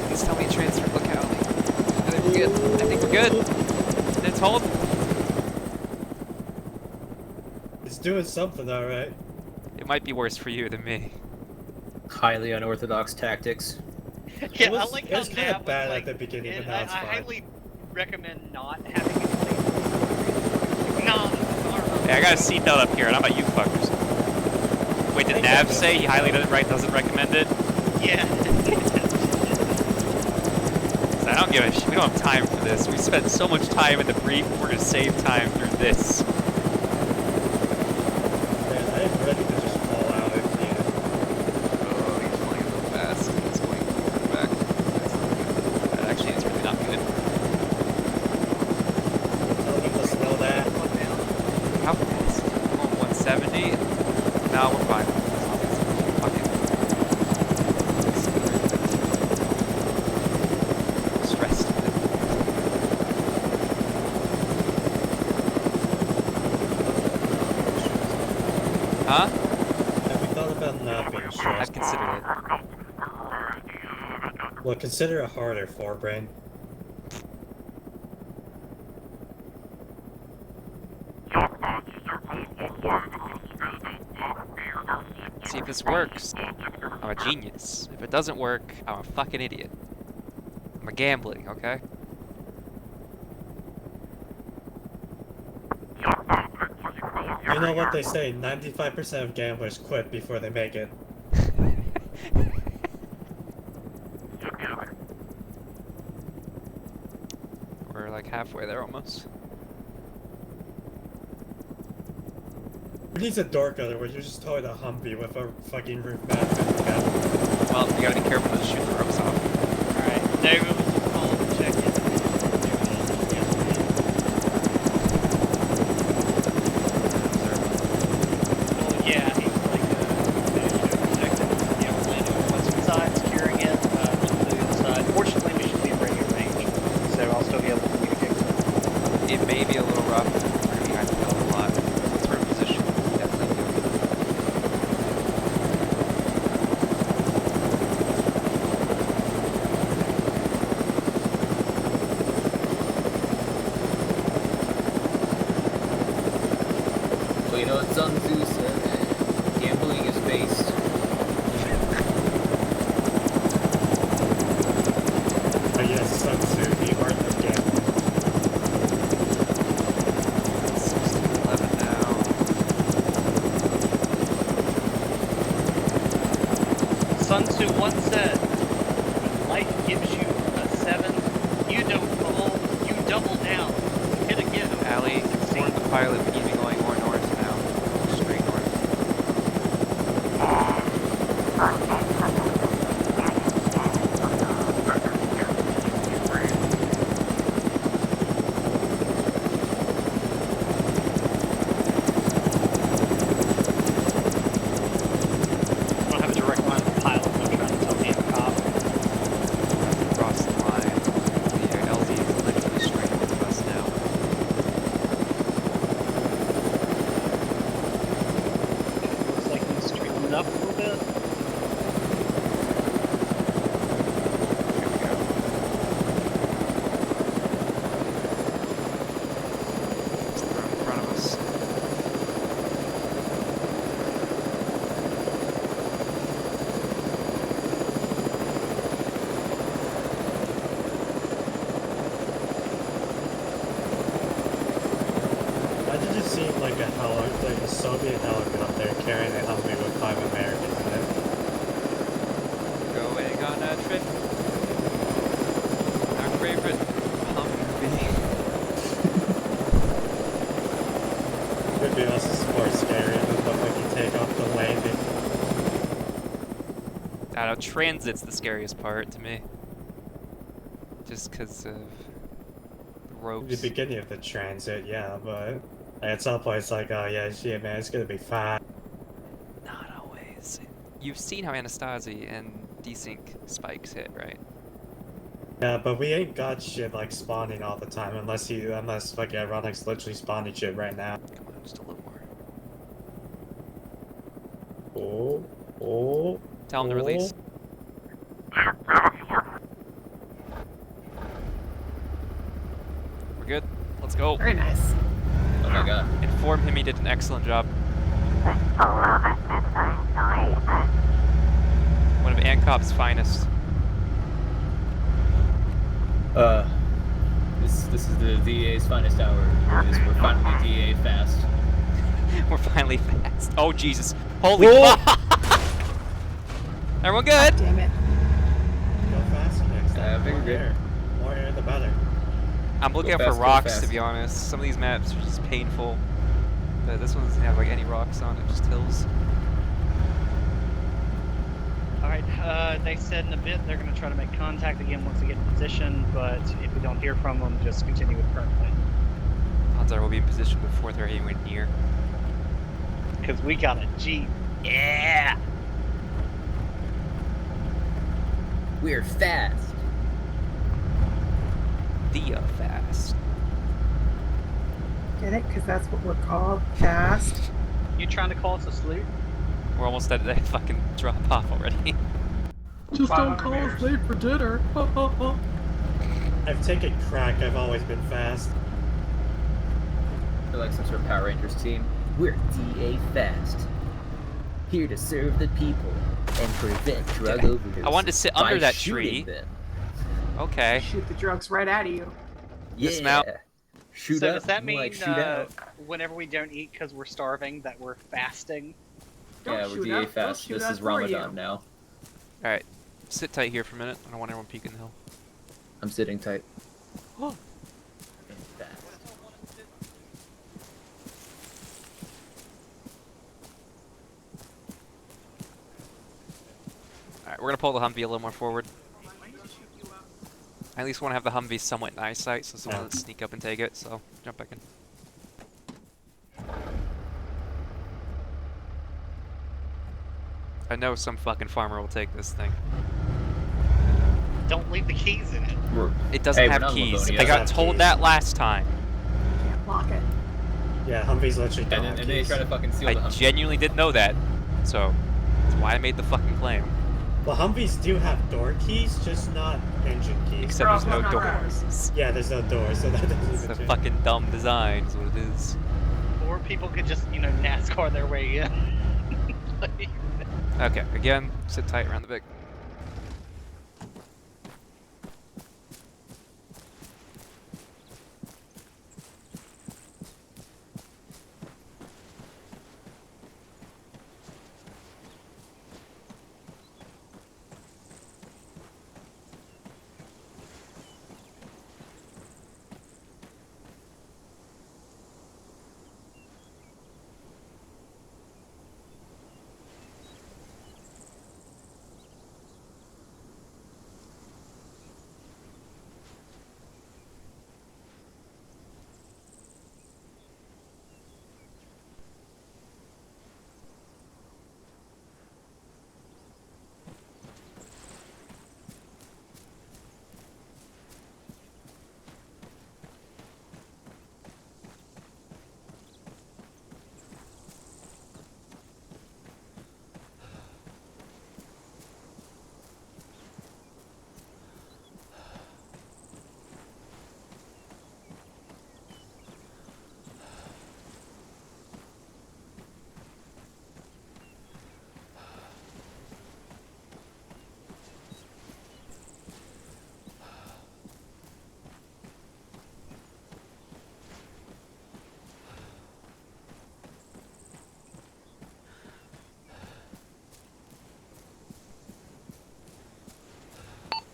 Please tell me it transferred locality. I think we're good. I think we're good. Did it hold? It's doing something, alright. It might be worse for you than me. Highly unorthodox tactics. Yeah, I I like how was kind Nav of bad was at the beginning, but and now it's I fine. highly recommend not having anything. No. Hey, I got a seatbelt up here, and how about you fuckers? Wait, did Nav say he highly doesn't recommend it? Yeah. I don't give a shit. We don't have time for this. We spent so much time in the brief. We're gonna save time through this. Man, I am ready to just fall out if needed. Oh, he's flying a little fast. He's going forward back. That actually is really not good. Tell them to slow that. How fast? Oh, 170? No, we're fine. Fuck it. Stressed. Huh? Have you thought about not being stressed? I've considered it. Well, consider a harder forebrain. See if this works. I'm a genius. If it doesn't work, I'm a fucking idiot. I'm a gambling, okay? You know what they say, 95% of gamblers quit before they make it. like halfway there almost. Who needs a door cutter when you're just towing a Humvee with a fucking roof map? Well, you gotta be careful not to shoot the ropes off. Alright, David was a call to check in. Well, yeah, he's like protecting the Orlando western side, securing it, to the other side. Fortunately, we should be in radio range, so I'll still be able to communicate with him. It may be a little rough. We're gonna be behind the building a lot. Once we're in position, we'll definitely do it. Well, you know what Sun Tzu said? Gambling is based. But yes, Sun Tzu, the art of gambling. 11 now. Sun Tzu once said, when life gives you a 7, you don't fall, you double down. Hit again. Allie, inform the pilot we need to be going more north now. Straight north. I don't have a direct line to the pilot, but I'm trying to tell the cop. Cross the line. The LZ is literally straight north of us now. Looks like he's streaming up a little bit. Here we go. It's the road in front of us. Imagine just seeing like like a Soviet helicopter carrying a Humvee with 5 Americans in it. Going on a trip. Our favorite Humvee. Would be also more scary than the fucking take off the landing. I don't know, transit's the scariest part to me. Just because of the The ropes. beginning of the transit, yeah, but at some point it's like, oh yeah, shit, man, it's gonna be fine. Not always. You've seen how Anastasi and desync spikes hit, right? Yeah, but we ain't got shit like spawning all the time unless fucking Ironik's literally spawning shit right now. Come on, just a little more. Oh, oh. Tell him to release. We're good. Let's go. Very nice. Oh my god. Inform him he did an excellent job. One of ANCOP's finest. This is the DEA's finest hour. We're finally DEA fast. We're finally fast. Oh Jesus! Holy fuck! Everyone good? Damn it. Go faster next time. Very More good. air. More air, the better. I'm looking out Go for fast, go rocks, fast. to be honest. Some of these maps are just painful. But this one doesn't have like any rocks on it, just hills. Alright, they said in a bit they're going to try to make contact again once they get in position, but if we don't hear from them, just continue with current plan. Odds are we'll be in position before they're anywhere near. Because we got a Jeep. Yeah! We're fast. DEA Fast. Get it? Because that's what we're called. Fast. You trying to call us a salute? We're almost at that fucking drop off already. Just don't call us late for dinner. I've taken crack, I've always been fast. They're like some sort of Power Rangers team. We're DEA Fast. Here to serve the people and prevent drug overdose. I wanted to sit by under that shooting tree. them. Okay. Shoot the drugs right out of you. Yeah. Dismount. Shoot So up. does that more mean like shoot out. whenever we don't eat because we're starving, that we're fasting? Don't Yeah, we're shoot DEA us, they'll Fast. shoot This us is for you. Ramadan now. Alright. Sit tight here for a minute. I don't want everyone peeking the hill. I'm sitting tight. we're gonna pull the Humvee a little more forward. I at least want to have the Humvee somewhat in eyesight, so someone will sneak up and take it. So jump back in. I know some fucking farmer will take this thing. Don't leave the keys in it. It doesn't have keys. They got told that last time. Can't lock it. Yeah, Humvees literally don't have And they keys. try to fucking steal the I Humvee. genuinely didn't know that, so that's why I made the fucking claim. Well, Humvees do have door keys, just not engine keys. Except there's no doors. Yeah, there's no doors, so that doesn't It's even a change. fucking dumb design, is what it is. Or people could just, you know, NASCAR their way in. Like, Okay, again, sit tight around the big.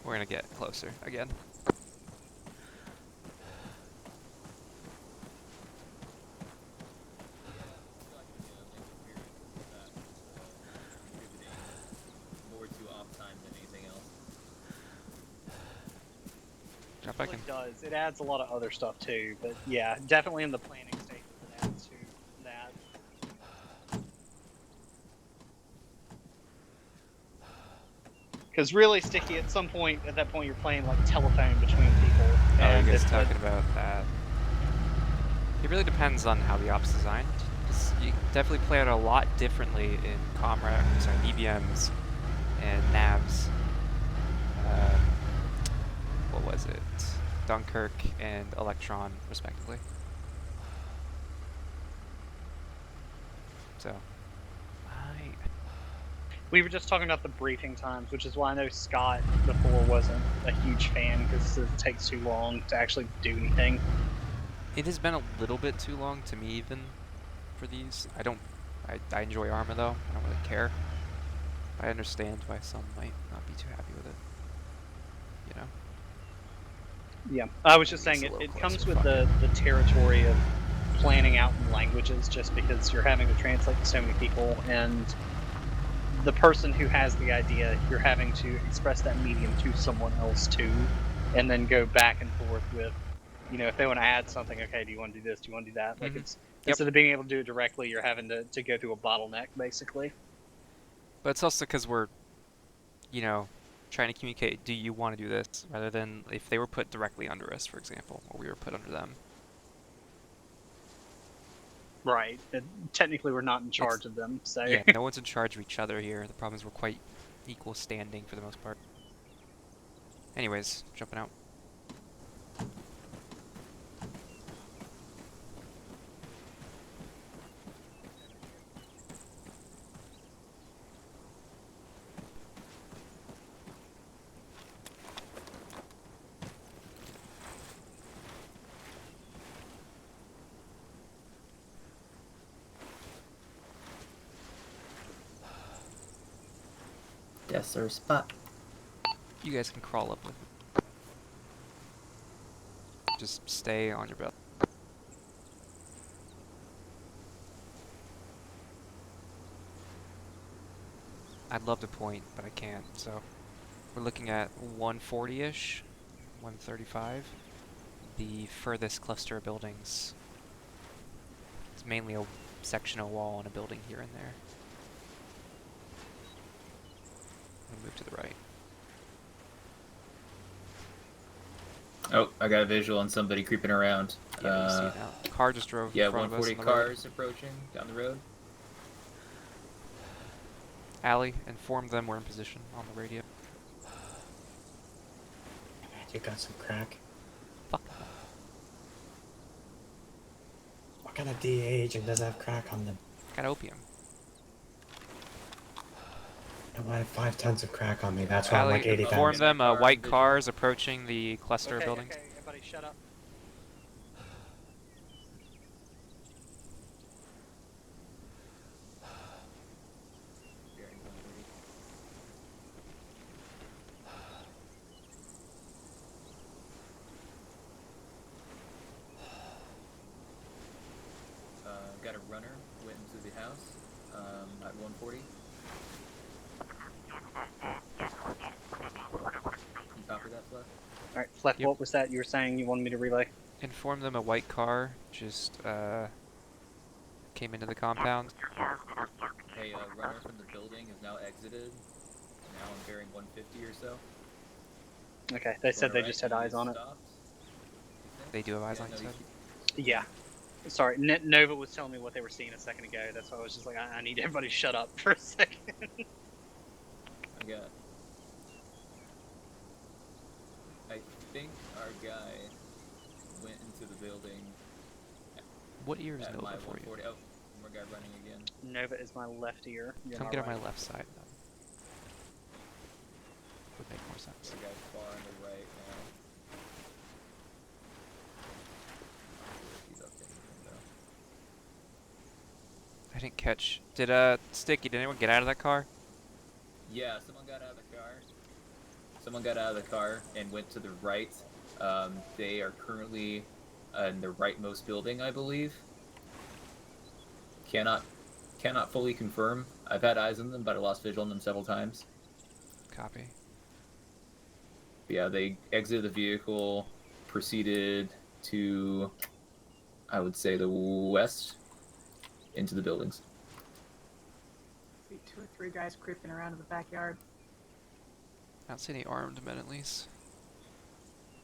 We're gonna get closer again. More to off time than anything else. Jump back in. it does. It adds a lot of other stuff too, but yeah, definitely in the planning stages it adds to that. Because really, Sticky, at some point, at that point, you're playing like telephone between people. Oh, and you guys if the- talking about that? It really depends on how the op's designed. 'Cause you definitely play it a lot differently in BBMs and NAVs. What was it? Dunkirk and Electron, respectively. So, We were just talking about the briefing times, which is why I know Scott before wasn't a huge fan because it takes too long to actually do anything. it has been a little bit too long to me, even for these. I enjoy Arma though. I don't really care. I understand why some might not be too happy with it. You know. Yeah, I was just saying It's a it little comes closer, with the territory of planning out in languages just because you're having to translate to so many people, and the person who has the idea, you're having to express that medium to someone else too, and then go back and forth with, you know, if they want to add something, okay, do you want to do this, do you want to do that? Like it's instead of being able to do it directly, you're having to go through a bottleneck basically. But it's also because we're, you know, trying to communicate, do you want to do this? Rather than if they were put directly under us, for example, or we were put under them. Right. And technically, we're not in charge of them, so Yeah, no one's in charge of each other here. The problem is we're quite equal standing for the most part. Anyways, jumping out. Yes, there's a spot. You guys can crawl up with me. Just stay on your belly. I'd love to point, but I can't. So we're looking at 140-ish, 135. The furthest cluster of buildings. It's mainly a sectional wall and a building here and there. I'll move to the right. Oh, I got a visual on somebody creeping around. Yeah, you see it now. Car just drove Yeah, in front of us 140 on the road. cars approaching down the road. Allie, inform them we're in position on the radio. You got some crack. Fuck. What kind of DEA agent doesn't have crack on them? Got opium. I have 5 tons of crack on me. That's why I'm Allie, like 80 inform pounds. them white cars approaching the cluster of buildings. Okay, everybody shut up. Got a runner, went into the house at 140. You copy that, Fleck? Alright, Fleck, Yep. what was that you were saying you wanted me to relay? Inform them a white car just came into the compound. A runner from the building has now exited. Now I'm bearing 150 or so. Okay, they said they Runner just had right, eyes on it. stopped. They do have eyes Yeah, on no, you, he said? Yeah. Sorry, Nova was telling me what they were seeing a second ago. That's why I was just like, I need everybody to shut up for a second. I think our guy went into the building. What ear is at Nova my for you? 140. Oh, more guy running again. Nova is my left ear. You're Come my get on right. my left side then. Would make more sense. The guy's far on the right now. He's up to anything, though. I didn't catch. Did Sticky, did anyone get out of that car? Yeah, someone got out of the car. Someone got out of the car and went to the right. They are currently in the rightmost building, I believe. Cannot fully confirm. I've had eyes on them, but I lost visual on them several times. Copy. Yeah, they exited the vehicle, proceeded to, I would say, the west, into the buildings. See 2 or 3 guys creeping around in the backyard. I don't see any armed men at least.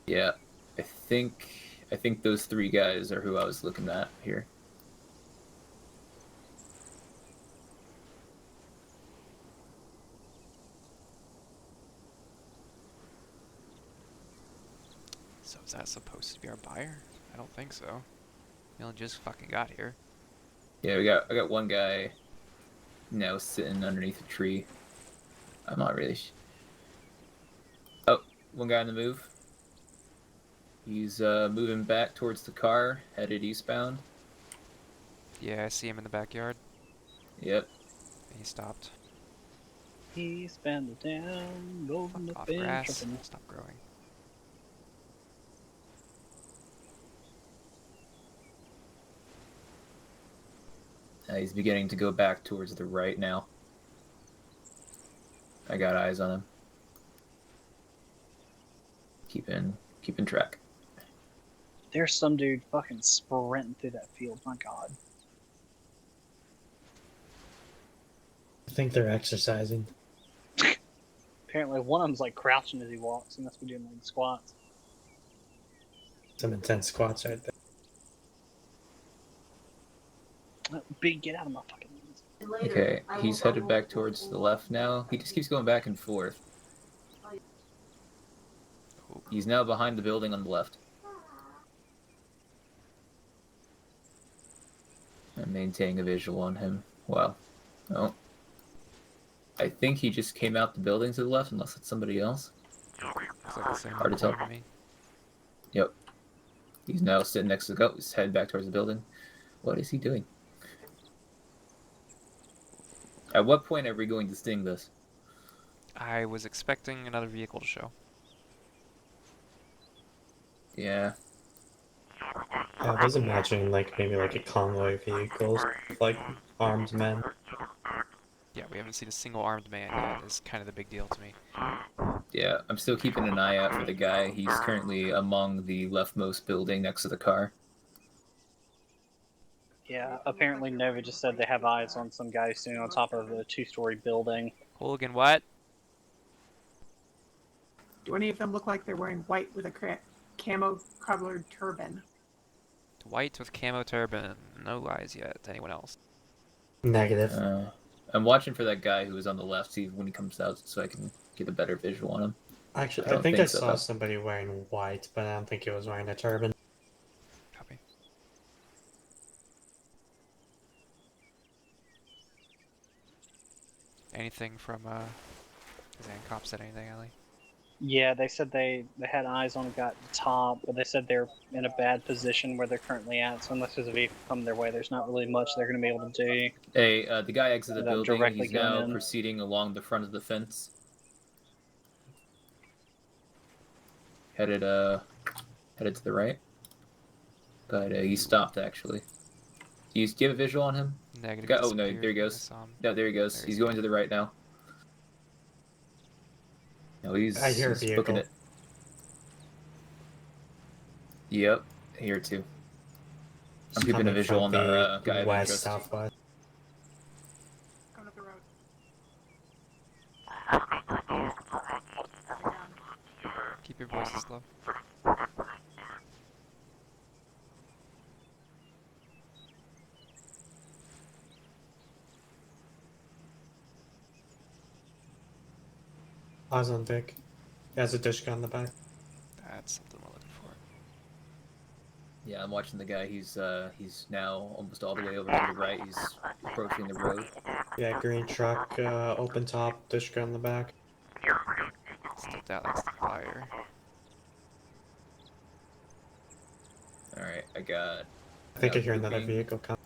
Yeah, I think those 3 guys are who I was looking at here. So is that supposed to be our buyer? I don't think so. We only just fucking got here. Yeah, I got one guy now sitting underneath a tree. I'm not really. Oh, one guy on the move. He's moving back towards the car, headed eastbound. Yeah, I see him in the backyard. Yep. He stopped. He's been down, rolling Off up and grass. tripping. Stop growing. He's beginning to go back towards the right now. I got eyes on him. Keeping track. There's some dude fucking sprinting through that field. My God. I think they're exercising. Apparently, one of them's like crouching as he walks. He must be doing like squats. Some intense squats right there. Big, get out of my fucking hands. Okay, he's headed back towards the left now. He just keeps going back and forth. He's now behind the building on the left. I'm maintaining a visual on him. Wow. Oh. I think he just came out the building to the left, unless it's somebody else. Looks like the same Hard to tell. to me. Yep. He's now sitting next to the goat. He's headed back towards the building. What is he doing? At what point are we going to sting this? I was expecting another vehicle to show. Yeah. I was imagining like maybe like a convoy of vehicles, like armed men. Yeah, we haven't seen a single armed man yet. Is kind of the big deal to me. Yeah, I'm still keeping an eye out for the guy. He's currently among the leftmost building next to the car. Yeah, apparently Nova just said they have eyes on some guy soon on top of a 2-story building. Hooligan, what? Do any of them look like they're wearing white with a camo-colored turban? White with camo turban. No eyes yet. Anyone else? Negative. I'm watching for that guy who was on the left, see when he comes out, so I can get a better visual on him. Actually, I don't think I so, saw though. somebody wearing white, but I don't think he was wearing a turban. Copy. Anything from has ANCOP said anything, Ellie? Yeah, they said they had eyes on a guy at the top, but they said they're in a bad position where they're currently at, so unless there's a vehicle coming their way, there's not really much they're going to be able to do. Hey, the guy exited the Without building. directly He's going now in. proceeding along the front of the fence. Headed to the right. But he stopped, actually. Do you have a visual on him? Negative. Oh, no, there he goes. No, there he goes. He's going to the right now. No, he's I hear a booking vehicle. it. Yep, here too. I'm keeping a Coming visual from on the the guy of west, interest. southwest. Going up the road. Keep your voices low. Eyes on Dick. He has a dish gun in the back. That's something we're looking for. Yeah, I'm watching the guy. He's now almost all the way over to the right. He's approaching the road. Yeah, green truck, open top, dish gun in the back. Still that likes to fire. Alright, I got... I think I got hear another moving. vehicle come.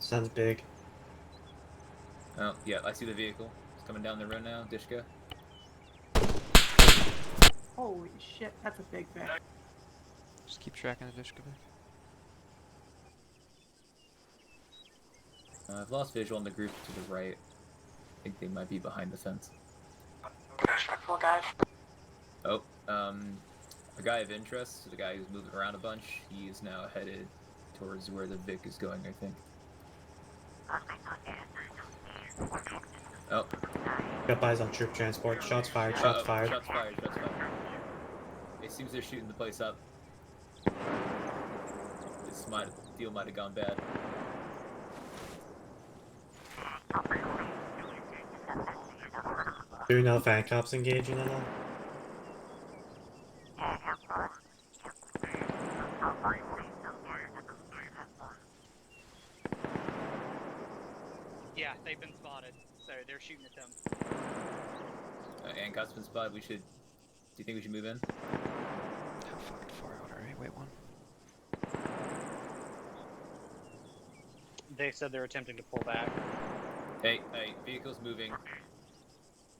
Sounds big. Oh, yeah, I see the vehicle. It's coming down the road now. Dishka. Holy shit, that's a big thing. Just keep tracking the dish, Quebec. I've lost visual on the group to the right. I think they might be behind the fence. Four guys. Oh, a guy of interest, the guy who's moving around a bunch, he is now headed towards where the Vic is going, I think. Oh. Got eyes on troop transport. Shots fired, shots fired. Shots fired, shots fired. It seems they're shooting the place up. This deal might have gone bad. Do we know if ANCOP's engaging at all? Yeah, they've been spotted, so they're shooting at them. Ancop's been spotted. Do you think we should move in? How fucking far out are we? Wait, one. They said they're attempting to pull back. Hey, vehicle's moving.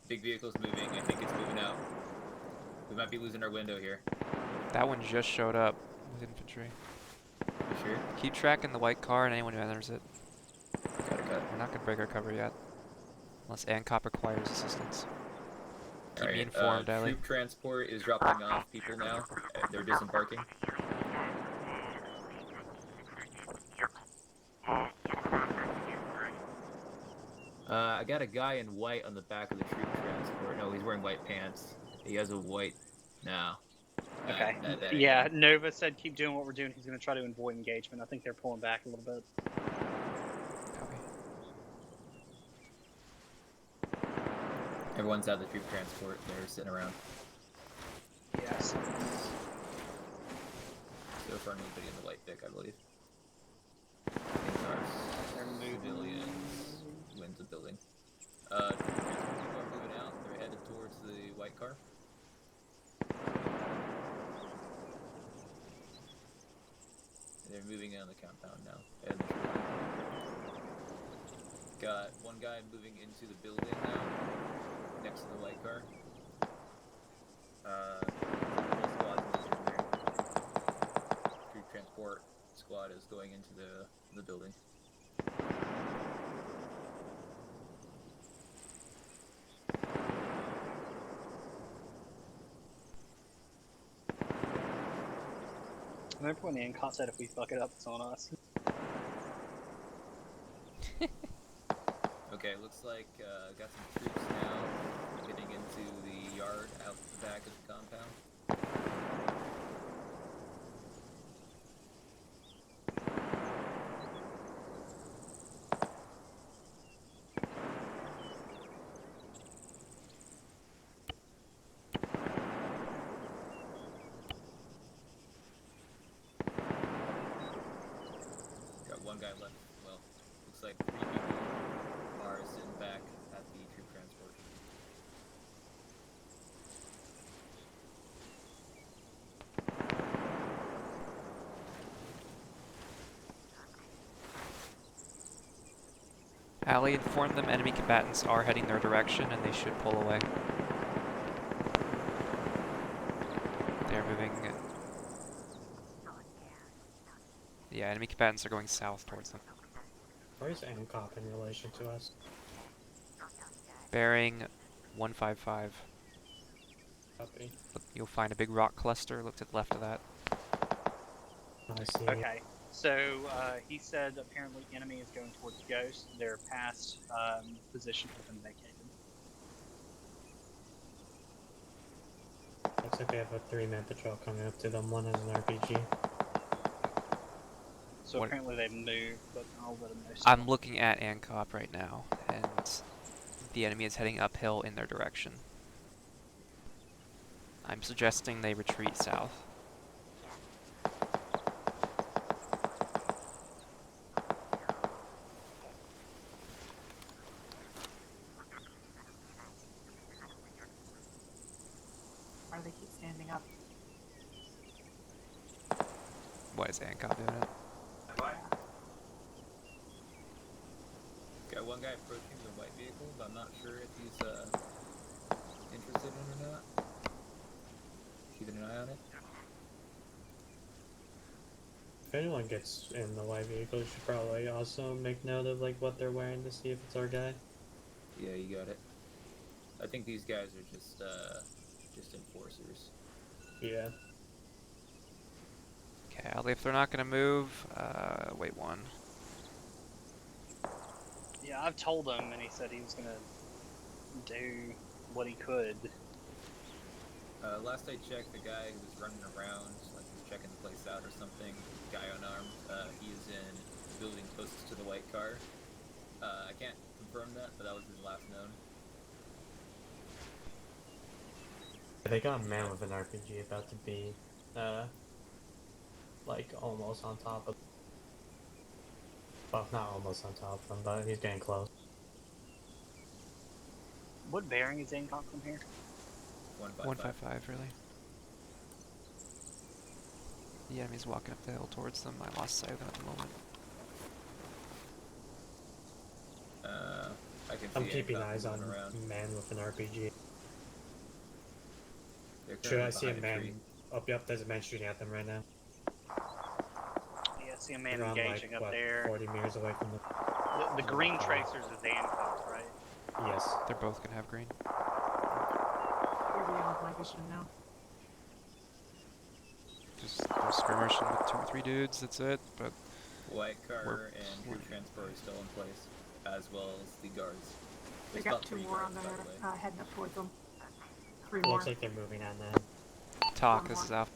Big vehicle's moving. I think it's moving out. We might be losing our window here. That one just showed up with infantry. You sure? Keep tracking the white car and anyone who enters it. Got it. We're not gonna break our cover yet. Unless ANCOP requires assistance. Keep me Alright, informed, Ellie. troop transport is dropping off people now. They're disembarking. I got a guy in white on the back of the troop transport. No, he's wearing white pants. He has a white... No. Okay. That ain't Yeah, him. Nova said keep doing what we're doing. He's going to try to avoid engagement. I think they're pulling back a little bit. Copy. Everyone's out of the troop transport. They're sitting around. Yes. So far, nobody in the white Vic, I believe. I think our civilians went to the building. Troop transport people are moving out. They're headed towards the white car. They're moving in on the compound now. And got one guy moving into the building now, next to the white car. Whole squad's moving in there. Troop transport squad is going into the building. Remember when the NCOT said if we fuck it up, it's on us? Okay, looks like got some troops now getting into the yard out the back of the compound. Got one guy left. Well, looks like 3 people are sitting back at the troop transport. Allie, inform them enemy combatants are heading their direction and they should pull away. They're moving. Yeah, enemy combatants are going south towards them. Where's AMCOP in relation to us? Bearing 155. Copy. Look, you'll find a big rock cluster. Look to the left of that. I see. Okay, so he said apparently enemy is going towards Ghost. Their past position has been vacated. Looks like they have a 3-man patrol coming up to them. One has an RPG. So What- apparently they've moved, but I'll let them know. I'm looking at ANCOP right now, and the enemy is heading uphill in their direction. I'm suggesting they retreat south. Why do they keep standing up? Why is ANCOP doing it? Got one guy approaching the white vehicle, but I'm not sure if he's interested in it or not. Keeping an eye on it. If anyone gets in the white vehicle, you should probably also make note of like what they're wearing to see if it's our guy. Yeah, you got it. I think these guys are just enforcers. Yeah. Okay, Allie, if they're not gonna move, wait one. Yeah, I've told him, and he said he was gonna do what he could. Last I checked, the guy who was running around, like he was checking the place out or something, guy unarmed, he is in the building closest to the white car. I can't confirm that, but that was his last known. They got a man with an RPG about to be, like almost on top of. Well, not almost on top of him, but he's getting close. What bearing is ANCOP from here? 155, really. The enemy's walking up the hill towards them. I lost sight of them at the moment. I can I'm see keeping ANCOP eyes on moving around. man with an RPG. They're Should I currently see a behind man? tree. Yep, there's a man shooting at them right now. Yeah, I see a man Around, engaging like, up what, there. 40 meters away from them. The green tracers is ANCOP, right? Yes. They're both gonna have green. You're beyond my vision now. Just they're skirmishing with 2 or 3 dudes, that's it, but White car We're- and troop transport is still in place, as well as the guards. They There's got about 2 3 more on guards, by the way. there, heading up towards them. 3 more. Looks like they're moving on that. talk, One this is more. Alpha.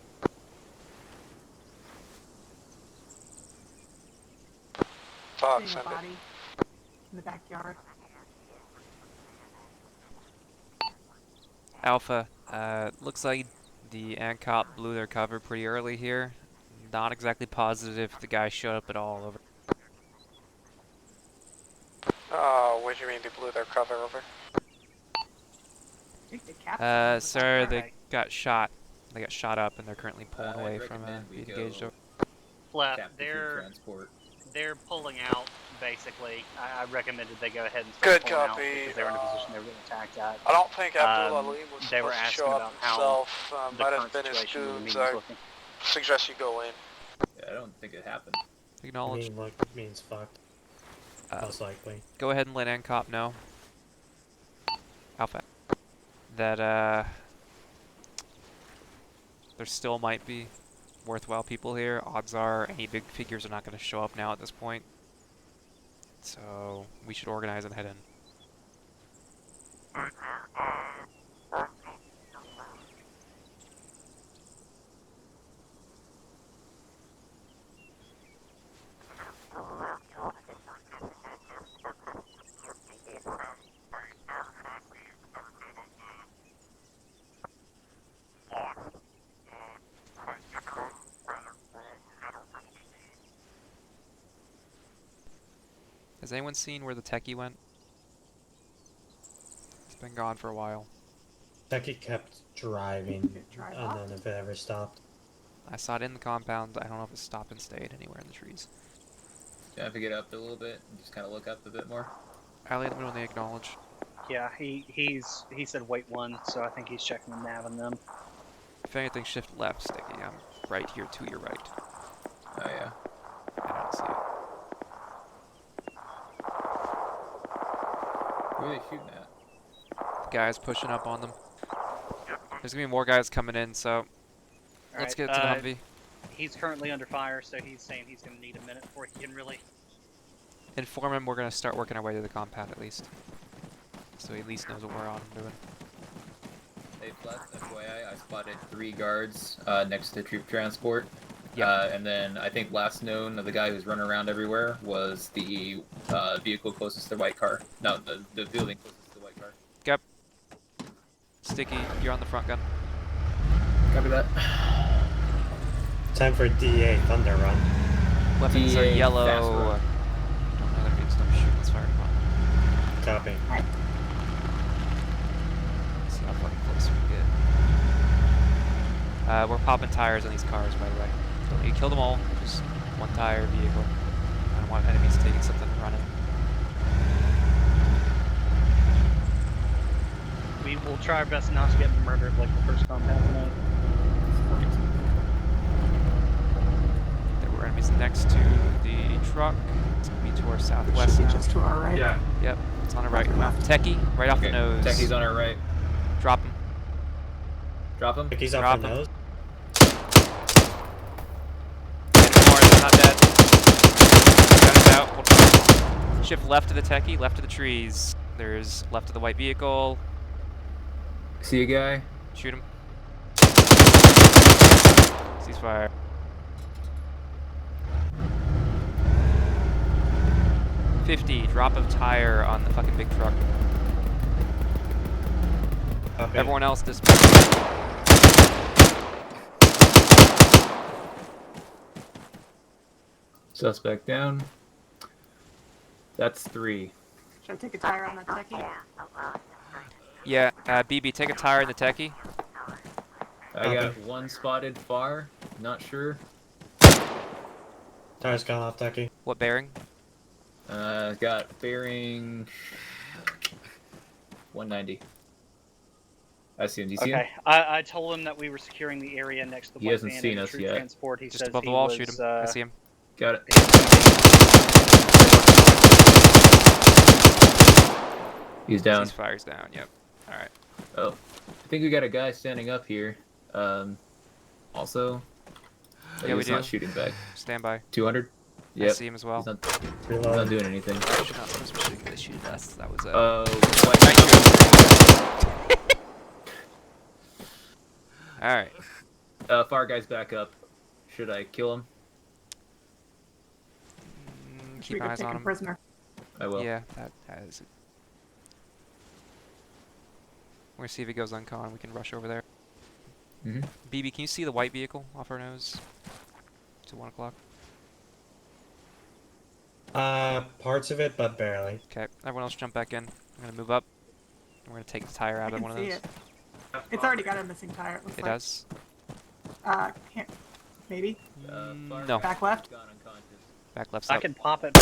Talk, Seeing a send it. body in the backyard. Alpha, looks like the ANCOP blew their cover pretty early here. Not exactly positive if the guy showed up at all over. Oh, what do you mean they blew their cover over? I think they captured them in the Sir, they backyard. got shot. They got shot up and they're currently pulling I'd away from recommend we being go engaged over. Flat, Cap the troop they're transport. pulling out. Basically, I recommended they go ahead and Good start pulling copy, out because they were in a position they were getting attacked at. I don't think Abdul Um, Ali was they were supposed to asking show up about how himself. The Might current have been his situation in the goons. meeting's I looking. suggest you go in. Yeah, I don't think it happened. Acknowledge. Means fucked. Uh, Most likely. Go ahead and let ANCOP know. Alpha. That, there still might be worthwhile people here. Odds are any big figures are not going to show up now at this point. So we should organize and head in. Has anyone seen where the techie went? It's been gone for a while. Techie kept driving, and then if it ever stopped. I saw it in the compound. I don't know if it stopped and stayed anywhere in the trees. You have to get up a little bit and just kind of look up a bit more. Allie, let me know when they acknowledge. Yeah, he said wait 1, so I think he's checking the nav and them. If anything, shift left, Sticky. I'm right here to your right. Oh yeah. I don't see it. Who are they shooting at? The guys pushing up on them. There's gonna be more guys coming in, so let's get to the Humvee. He's currently under fire, so he's saying he's going to need a minute before he can really... Inform him we're gonna start working our way to the compound at least. So he at least knows what we're on doing. Hey, Flex, FYI, I spotted 3 guards next to troop transport. Yeah. And then I think last known of the guy who's running around everywhere was the vehicle closest to the white car. No, the building closest to the white car. Yep. Sticky, you're on the front gun. Copy that. Time for DEA Thunder Run. Weapons are DEA yellow. Fast Run. Don't know that means don't shoot. Let's fire them up. Copy. See how fucking close we get. We're popping tires on these cars, by the way. Don't need to kill them all. Just one tire vehicle. I don't want enemies taking something and running. We will try our best not to get murdered like the first compound tonight. There were enemies next to the truck. It's going to be to our southwest Should be now. just to our right. Yeah. Yep, it's on our right. Techie, right off the nose. Techie's on our right. Drop him. Drop him. Techie's Drop off the him. nose. Not dead. Gun is out. Hold on. Shift left to the techie, left to the trees. There's left to the white vehicle. See a guy? Shoot him. Ceasefire. $50. Drop of tire on the fucking big truck. Copy. Everyone else disperse. Suspect down. That's 3. Should I take a tire on that techie? Yeah, BB, take a tire in the techie. I got 1 spotted far. Not sure. Tire's gone off, Techie. What bearing? Got bearing 190. I see him. Do you see him? Okay, I told him that we were securing the area next to the He white hasn't van seen and the us troop yet. transport. He Just says above the he wall, was, shoot him. I see him. Got it. He's down. Ceasefire's down, yep. Alright. Oh, I think we got a guy standing up here. Also, but Yeah, we he's not do. shooting back. Stand by. 200. I Yep. see him as well. He's not doing anything. Not supposed to be shooting. They shoot us. That was Alright. Far guy's back up. Should I kill him? Should we Keep go eyes take on him him. I prisoner? will. Yeah, that is it. We're gonna see if he goes uncon. We can rush over there. Mhm. BB, can you see the white vehicle off our nose? To 1 o'clock. Parts of it, but barely. Okay, everyone else jump back in. I'm gonna move up. We're gonna take the tire out I of can one of see those. it. It's already got a missing tire. It looks It like. does? Can't, maybe? No. Back left? Back left's I up. can pop it.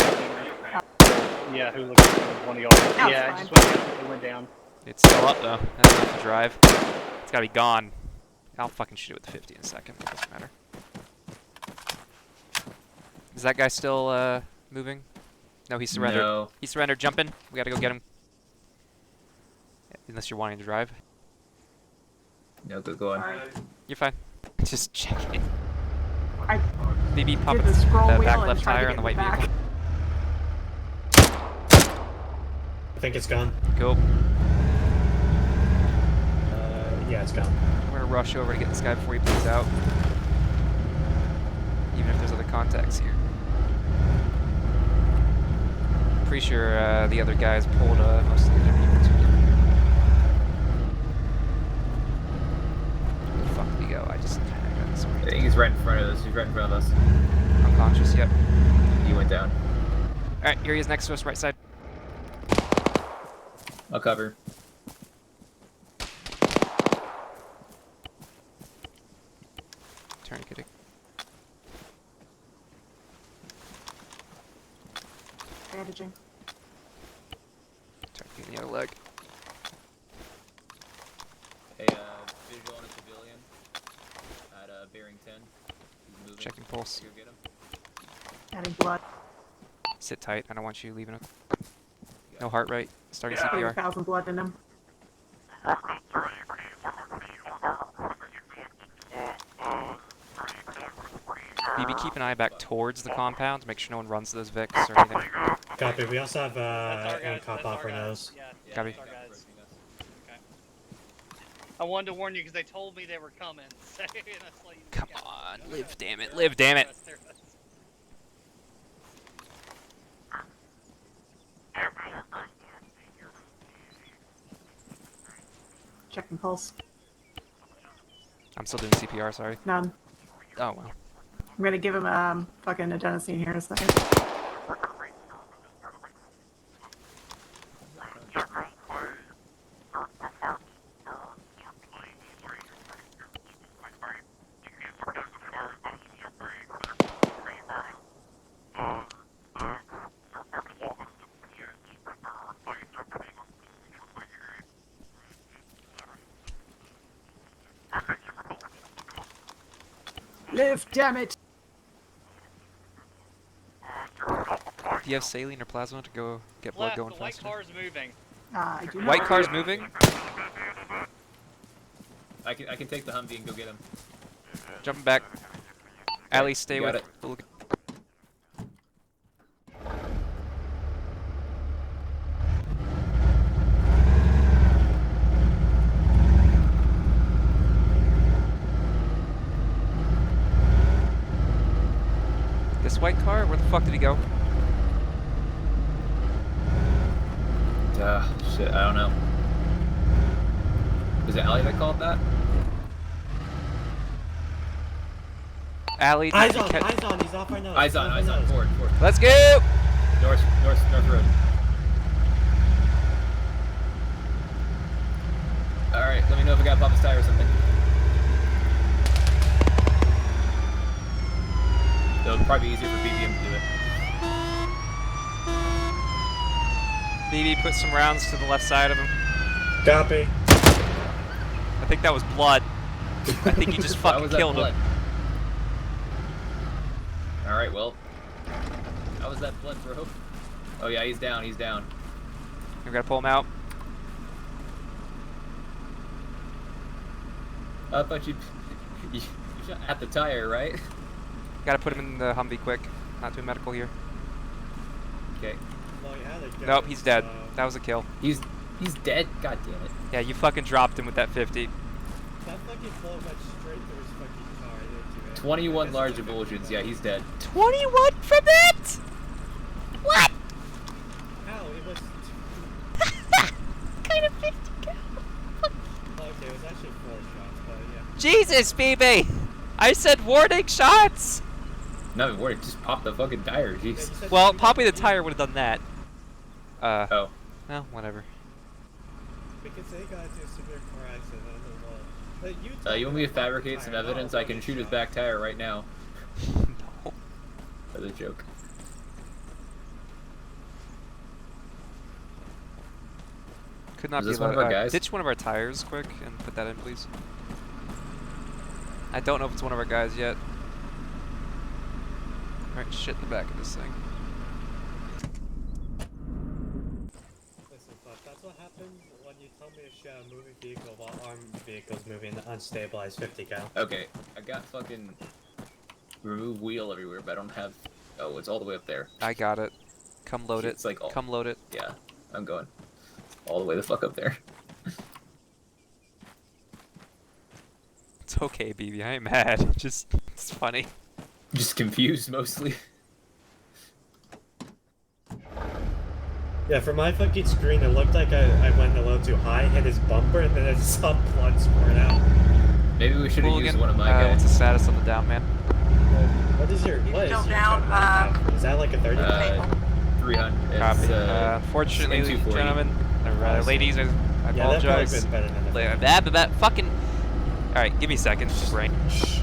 Yeah, who looks like one of y'all? Now it's Yeah, it fine. just went down. It went down. It's still up though. That's enough to drive. It's gotta be gone. I'll fucking shoot it with the 50 in a second. It doesn't matter. Is that guy still moving? No, he surrendered. No. He surrendered. Jump in. We gotta go get him. Unless you're wanting to drive. No, go on. You're fine. Just checking. BB, pop did it the scroll the wheel back and left tried to tire get on the in white back. vehicle. I think it's gone. Cool. Yeah, it's gone. I'm gonna rush over to get this guy before he bleeds out. Even if there's other contacts here. Pretty sure the other guys pulled most of the other people too. Where the fuck did he go? I just kinda got this way. I think he's right in front of us. He's right in front of us. Unconscious, yep. He went down. Alright, here he is next to us, right side. I'll cover. Tourniqueting. Bandaging. Tourniqueting the other leg. Hey, visual on a civilian at bearing 10. He's moving. Checking pulse. Go get him. Adding blood. Sit tight, I don't want you leaving him. No heart rate. Starting Putting CPR. 1,000 blood in him. BB, keep an eye back towards the compound to make sure no one runs to those Vics or anything. Copy. We also have cop off our nose. Copy. I wanted to warn you because they told me they were coming. So that's like, Come on, live, damn it, live, damn it. Checking pulse. I'm still doing CPR, sorry. None. Oh, well. I'm gonna give him fucking adenosine here in a second. Live, damn it! Do you have saline or plasma to go get blood Left, going the white faster? car's moving. I do not. White car's moving? I can take the Humvee and go get him. Jumping back. Allie, stay Got with it. the This white car? Where the fuck did he go? Shit, I don't know. Was it Allie that called that? Allie, Eyes on, he's off our nose. Eyes on, forward. Let's go! North road. Alright, let me know if I got pop his tire or something. It'll probably be easier for BBM to do it. BB, put some rounds to the left side of him. Copy. I think that was blood. I think you just fucking killed him. Alright, well. How was that blood, bro? Oh yeah, he's down. We gotta pull him out. I thought you shot at the tire, right? Gotta put him in the Humvee quick. Not doing medical here. Okay. Well, yeah, Nope, he's dead. That was a kill. He's dead? God damn it. Yeah, you fucking dropped him with that 50. That fucking bullet went straight through his fucking car. I didn't do it. 21 large emulsions. Yeah, he's dead. 21 from it? What? Ow, it was... Kind of 50 cal. Okay, it was actually 4 shots, but yeah. Jesus, BB! I said warning shots! No, warning, just pop the fucking tire, jeez. Well, popping the tire would have done that. Oh. Well, whatever. Because they got into a severe car accident, I don't know. But You want me to fabricate some evidence? I can shoot his back tire right now. No. That's a joke. Could not Is be this one of our guys? Ditch one of our tires quick and put that in, please. I don't know if it's one of our guys yet. Alright, shit in the back of this thing. Listen, fuck, that's what happens when you tell me to shoot a moving vehicle while armed vehicles moving unstabilized 50 cal. Okay, I got fucking remove wheel everywhere, but I don't have. Oh, it's all the way up there. I got it. Come load It's it. like all... Come load it. Yeah, I'm going all the way the fuck up there. It's okay, BB. I ain't mad. Just it's funny. Just confused mostly. Yeah, from my fucking screen, it looked like I went a little too high, hit his bumper, and then I saw blood squirt out. Maybe we should have used one of my guys. What's the status on the down man? What is your Still down. Is that like a 30? 300. Copy. It's, Unfortunately, it's ladies and 240. gentlemen, or ladies, I Yeah, that apologize. probably been better than That fucking. All right, give me a second. Brain.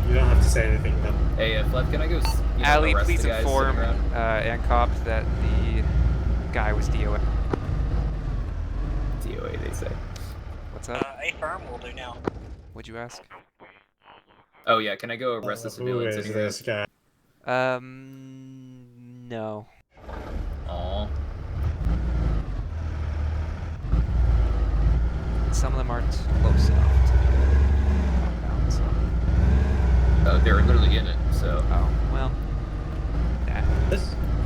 You don't have to say anything though. Hey, Flep, can I go? Ali, arrest please the guys inform sitting around? ANCOP that the guy was DOA. DOA, they say. What's up? A firm will do now. What'd you ask? Oh yeah, can I go arrest the civilians? Who is anywhere? this guy? No. Aw. Some of them aren't close enough to be found, so. Oh, they're literally in it, so. Oh, well. Nah.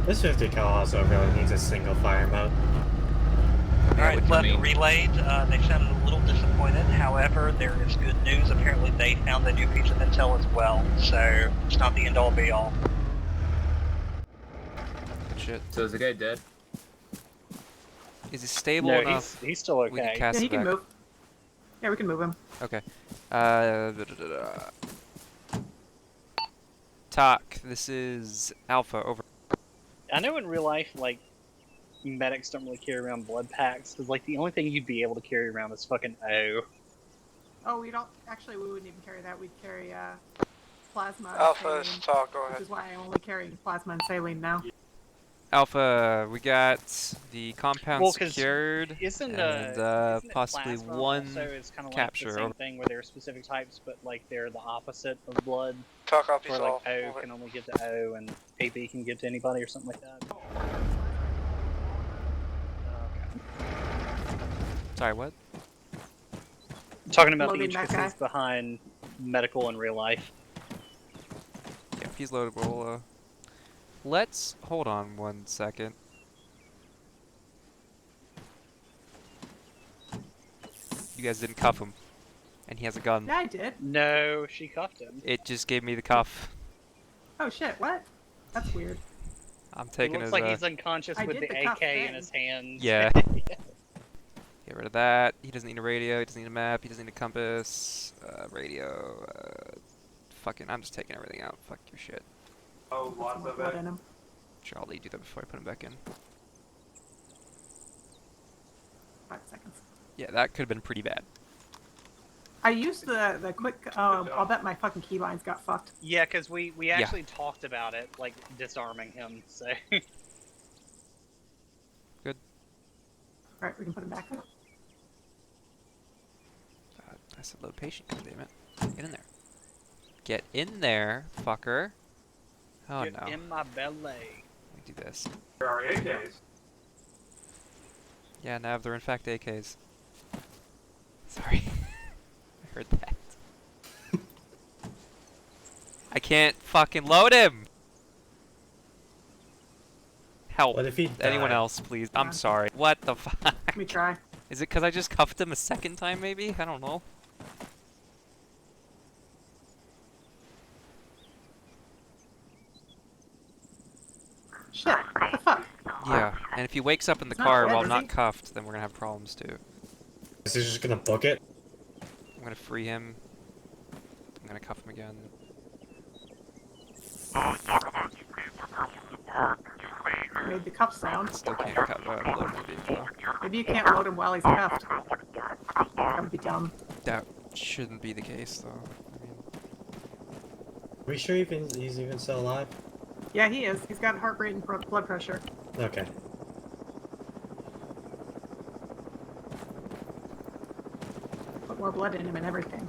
This 50 cal also really needs a single fire mode. Alright, Flip relayed. They sounded a little disappointed. However, there is good news. Apparently they found a new piece of intel as well. So, it's not the end-all be-all. Good shit. So is the guy dead? Is he stable No, enough? he's still okay. We can cast Yeah, he it can back. move. Yeah, we can move him. Okay. Talk. This is Alpha. Over. I know in real life, like, medics don't really carry around blood packs, because, like, the only thing you'd be able to carry around is fucking O. Oh, we don't. Actually, we wouldn't even carry that. We'd carry plasma. and Alpha is saline, talk, go Which ahead. is why I'm only carrying plasma and saline now. Alpha. We got the compound Well, 'cause secured Isn't and isn't it possibly plasma one also is kind of like capture. the same Over. thing where there are specific types, but like they're the opposite of blood. Talk off Where yourself. like O can only give to O and AB can give to anybody or something like that. Sorry, what? Talking about the Loading that intricacies behind medical in real life. Yeah, if he's loaded, we'll, let's hold on 1 second. You guys didn't cuff him, and he has a gun. Yeah, I did. No, she cuffed him. It just gave me the cuff. Oh shit! What? That's weird. I'm It taking looks his. like he's unconscious I with did the the cuff AK in thing. his hands. Yeah. Get rid of that. He doesn't need a radio. He doesn't need a map. He doesn't need a compass. Radio. Fucking. I'm just taking everything out. Fuck your shit. Oh, lots of blood in him. Sure, I'll do that before I put him back in. 5 seconds. Yeah, that could have been pretty bad. I used the quick. I'll bet my fucking keylines got fucked. Yeah, because we actually talked about it, like disarming him. So. Good. All right, we can put him back. I said load patient. God damn it. Get in there. Get in there, fucker. Oh Get no. in my belly. Let me do this. There are AKs. Yeah, Nav, they're in fact AKs. Sorry. I heard that. I can't fucking load him! Help. What if he Anyone died? else, please? I'm sorry. What the fuck? Let me try. Is it because I just cuffed him a second time, maybe? I don't know. Shit. What the fuck? Yeah, and if he wakes up in the He's not car dead, while is not he? cuffed, then we're gonna have problems too. Is he just gonna book it? I'm gonna free him. I'm gonna cuff him again. Made the cuff sound. Still can't load him in the vehicle. Maybe you can't load him while he's cuffed. That would be dumb. That shouldn't be the case, though. I mean, Are we sure he's even still alive? Yeah, he is. He's got heart rate and blood pressure. Okay. Put more blood in him and everything.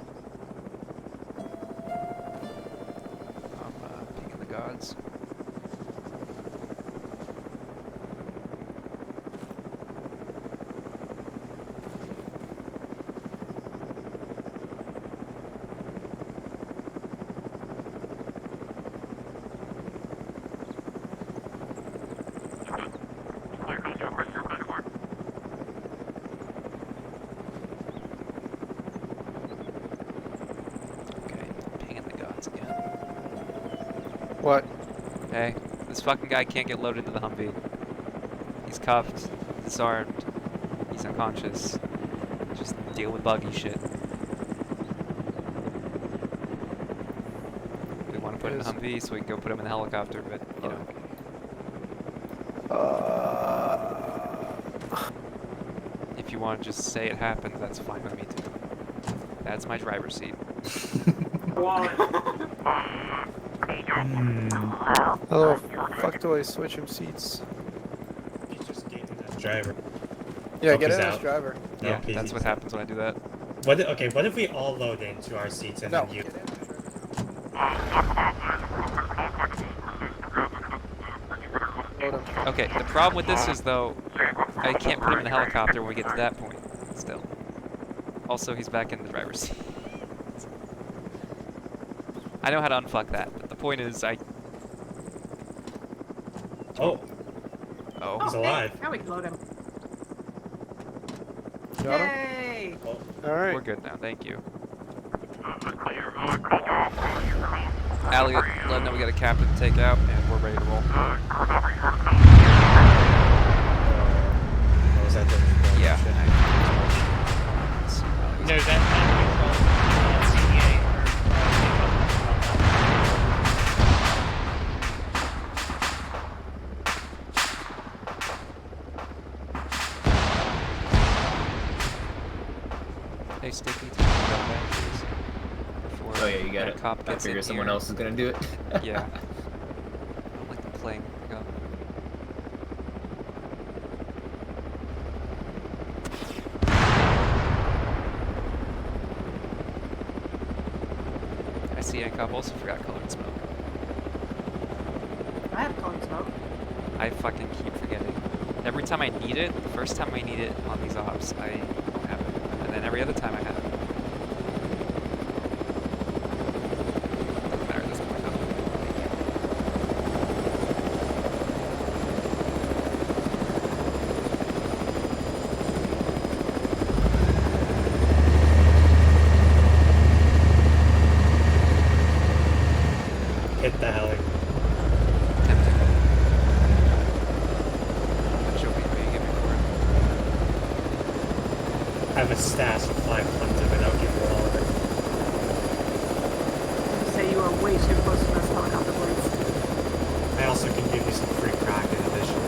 I'm pinging the gods. What? Hey, this fucking guy can't get loaded to the Humvee. He's cuffed, disarmed, he's unconscious. Just deal with buggy shit. We want to put him in the Humvee so we can go put him in the helicopter, but, you know. If you want to just say it happened, that's fine with me too. That's my driver's seat. How the fuck do I switch him seats? He's just getting that driver. Yeah, Oh, get he's in as out. driver. No, Yeah, that's what happens when I do that. What if we all load into our seats and then you... Okay, the problem with this is, though, I can't put him in the helicopter when we get to that point, still. Also, he's back in the driver's seat. I know how to unfuck that, but the point is, Oh. Oh. He's alive. Now we can load him. Got him? Yay! Alright. We're good now, thank you. Allie, let him know we got a captain to take out, and we're ready to roll. Was that the... Yeah. No, that's CDA. Hey, Sticky, take that back, please. Before Oh yeah, you got that it. cop I gets figure in someone here. else is gonna do it. Yeah. I don't like them playing the gun. I see a cop also forgot colored smoke. I have colored smoke. I fucking keep forgetting. Every time I need it, the first time I need it on these ops, I don't have it. And then every other time I have it. Doesn't matter at this point, though. Hit the heli. I have a stash of 500, but I'll give you all of it. Say you are way too close to those helicopter blades. I also can give you some free crack in addition.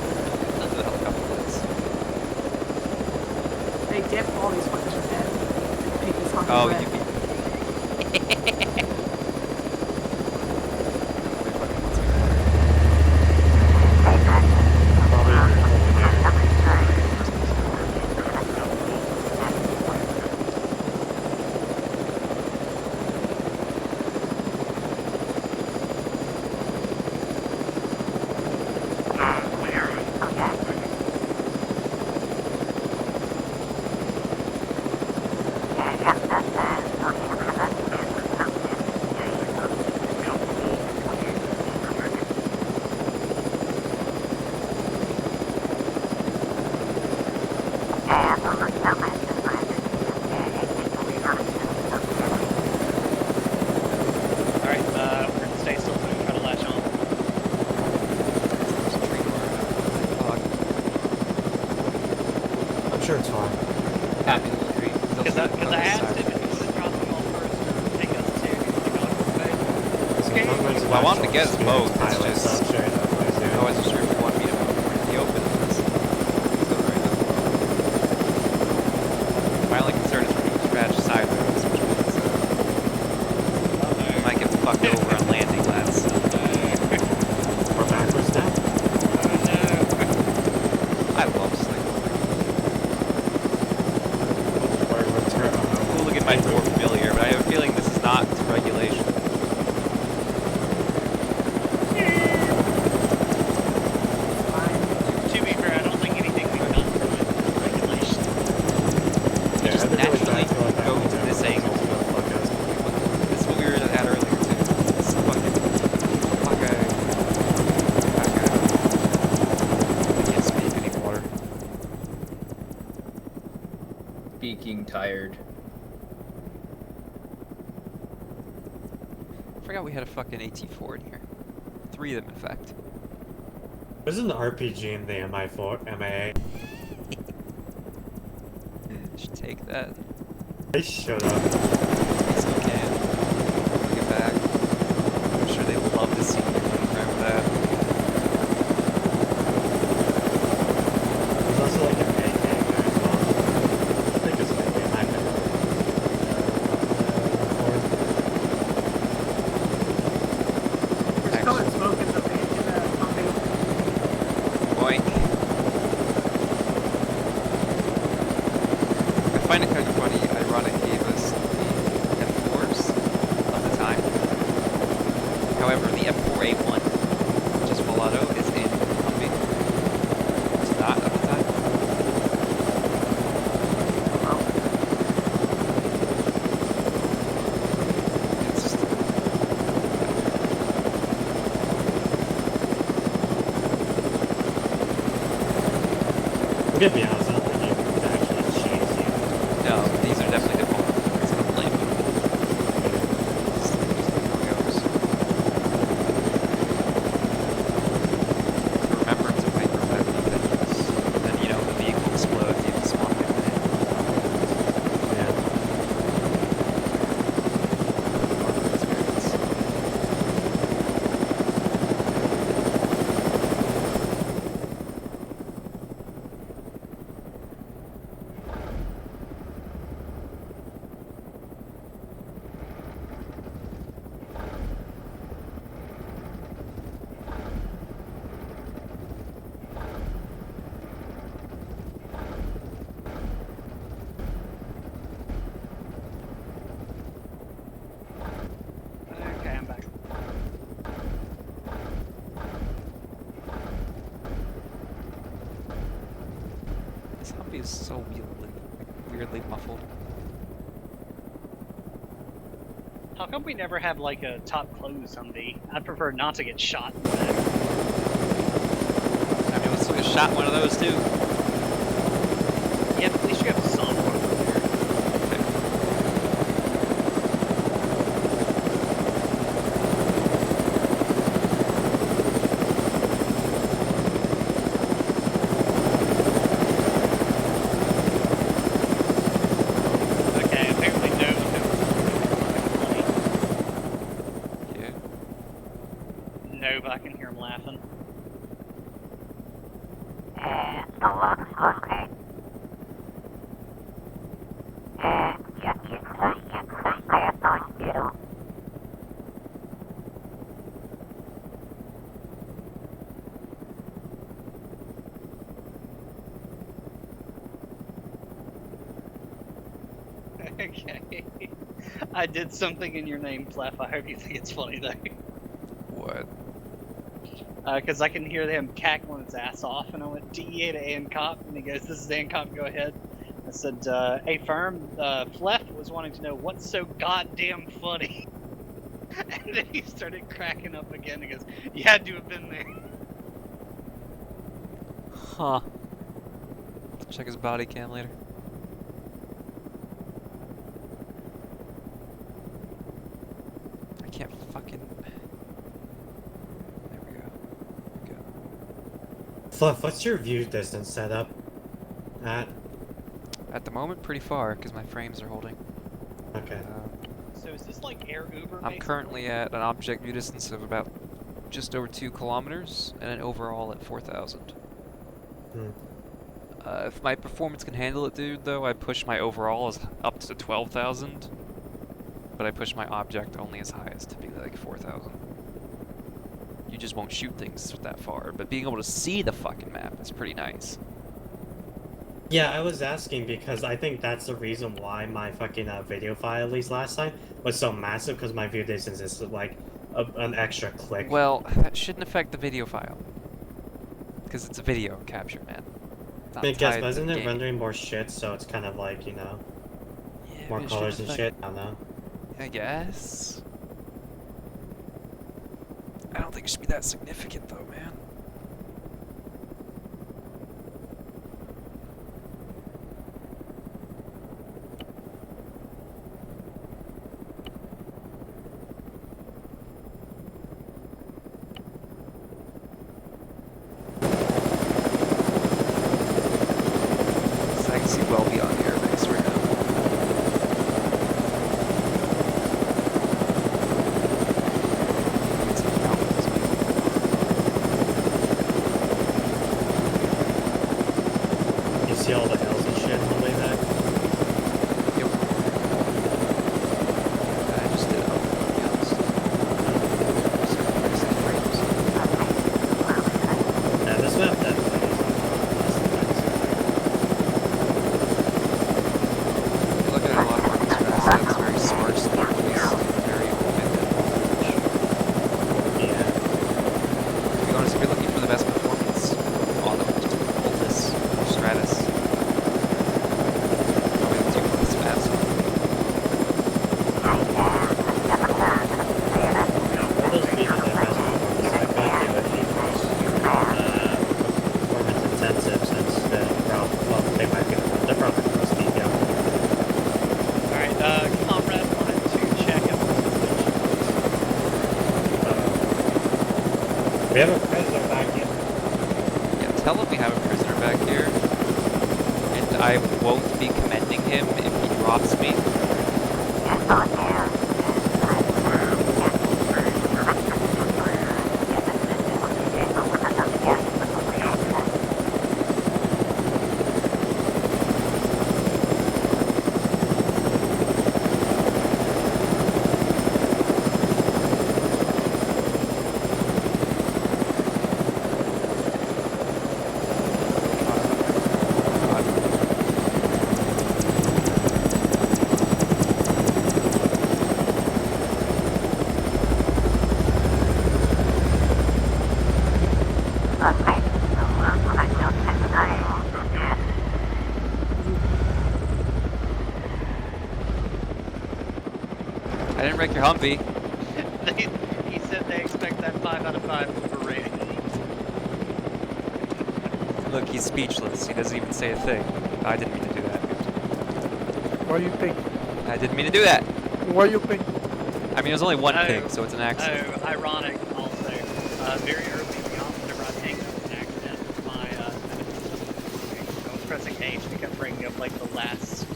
None of the helicopter blades. They dip all these fuckers are dead. Paint this fucking Oh, red. you mean... Sure, it's fine. Happy little treat. Because I asked him if he was dropping them off first or take us to the Well, I wanted to get us both. It's just I wasn't sure if you wanted me to put it in the open. My only concern is when you scratch sideways, which means I might get fucked over on landing lads. Or backwards now? I love Sling. Hooligan might be more familiar, but I have a feeling this is not to regulation. To be fair, I don't think anything we've done from regulation. We just naturally go to this angle. This is what we were at earlier too. This fucking I can't speak anymore. Speaking tired. I forgot we had a fucking AT4 in here. 3 of them, in fact. There's an RPG in the MIA. Should take that. They showed up. They still can. Bring it back. I'm sure they would love to see you running around with that. There's also like an AK there as well. I think it's an AK. I can There's colored smoke in the pumping. Boink. I find it kind of funny. Ironic gave us the M4s of the time. However, the M4A1, which is full auto, is in pumping. It's not of the time. It's just I'm gonna be honest, I don't think you can actually chase you. no. These are definitely default. It's gonna blame them. Just how it goes. The remembrance of hyperthermia that then you know the vehicle explodes. You have to swap it. Yeah. Experience. Okay, I'm back. This Humvee is so weirdly muffled. How come we never have like a top close Humvee? I'd prefer not to get shot. I mean, let's get shot one of those too. Yeah, but at least you have some armor there. Okay, apparently no one Yeah. No, but I can hear him laughing. Okay. I did something in your name, Clef. I hope you think it's funny though. What? Because I can hear him cackling his ass off, and I went DEA to ANCOP, and he goes, "This is ANCOP, go ahead." I said, "Hey, firm, Flef was wanting to know what's so goddamn funny." And then he started cracking up again. He goes, "You had to have been there." Huh. Check his body cam later. I can't fucking. There we go. Good. Fluff, what's your view distance setup at? At the moment, pretty far because my frames are holding. Okay. So is this like air Uber? I'm basically? currently at an object view distance of about just over 2 kilometers and an overall at 4,000. Hmm. If my performance can handle it, dude, though, I push my overall as up to 12,000, but I push my object only as high as to be like 4,000. You just won't shoot things that far, but being able to see the fucking map is pretty nice. Yeah, I was asking because I think that's the reason why my fucking video file, at least last time, was so massive, because my view distance is like an extra click. Well, that shouldn't affect the video file. Because it's a video capture, man. Not I guess, tied but to isn't the it game. rendering more shit, so it's kind of like, you know, Yeah, more but it colors shouldn't and affect- shit? I don't know. I guess. I don't think it should be that significant, though, man. obviously well beyond the airbase right now. It's like mountains. You see all the hills and shit on the way back? Yep. I just did it up, to be honest. Yeah, this map definitely is You look at a lot of Arma's assets, very sparse, very open. yeah. To be honest, if you're looking for the best performance on them, just Altus or Stratus. Probably the two most fast. All those pieces that best performance, I feel like they would be performance intensive since they might be they're probably the most detailed. Alright, Comrade wanted to check if We have a prisoner back here. Yeah, tell him we have a prisoner back here. And I won't be commending him if he drops me. I didn't wreck your Humvee. he said they expect that 5 out of 5 over rating. Look, he's speechless. He doesn't even say a thing. I didn't mean to do that. What do you think? I didn't mean to do that. What do you think? I mean, it was only one ping, so it's an accident. Oh, ironic also. Very early on, whenever I pinged, that was an accident. My I was pressing H to kept bringing up like the last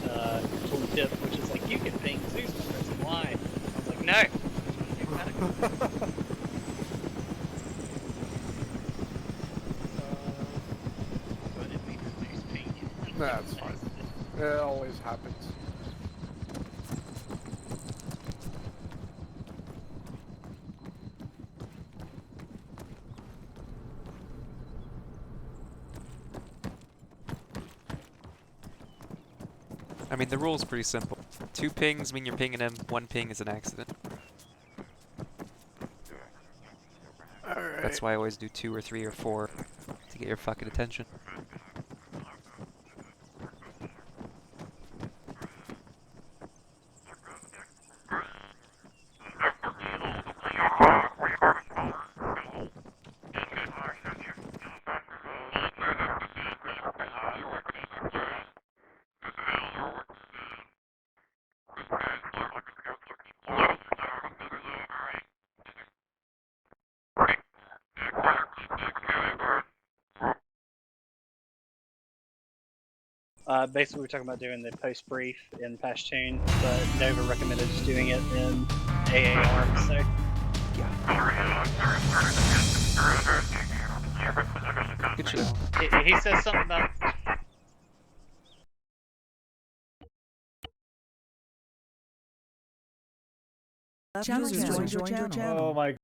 tool tip, which is like, you can ping Zeus by pressing Y. I was like, no! That's fine. It always happens. I mean, the rule's pretty simple. 2 pings mean you're pinging him, 1 ping is an accident. Alright. That's why I always do 2 or 3 or 4 to get your fucking attention. Basically, we're talking about doing the post brief in Pashtun, but Nova recommended just doing it in AAR, so. Good shit. He says something about. Oh my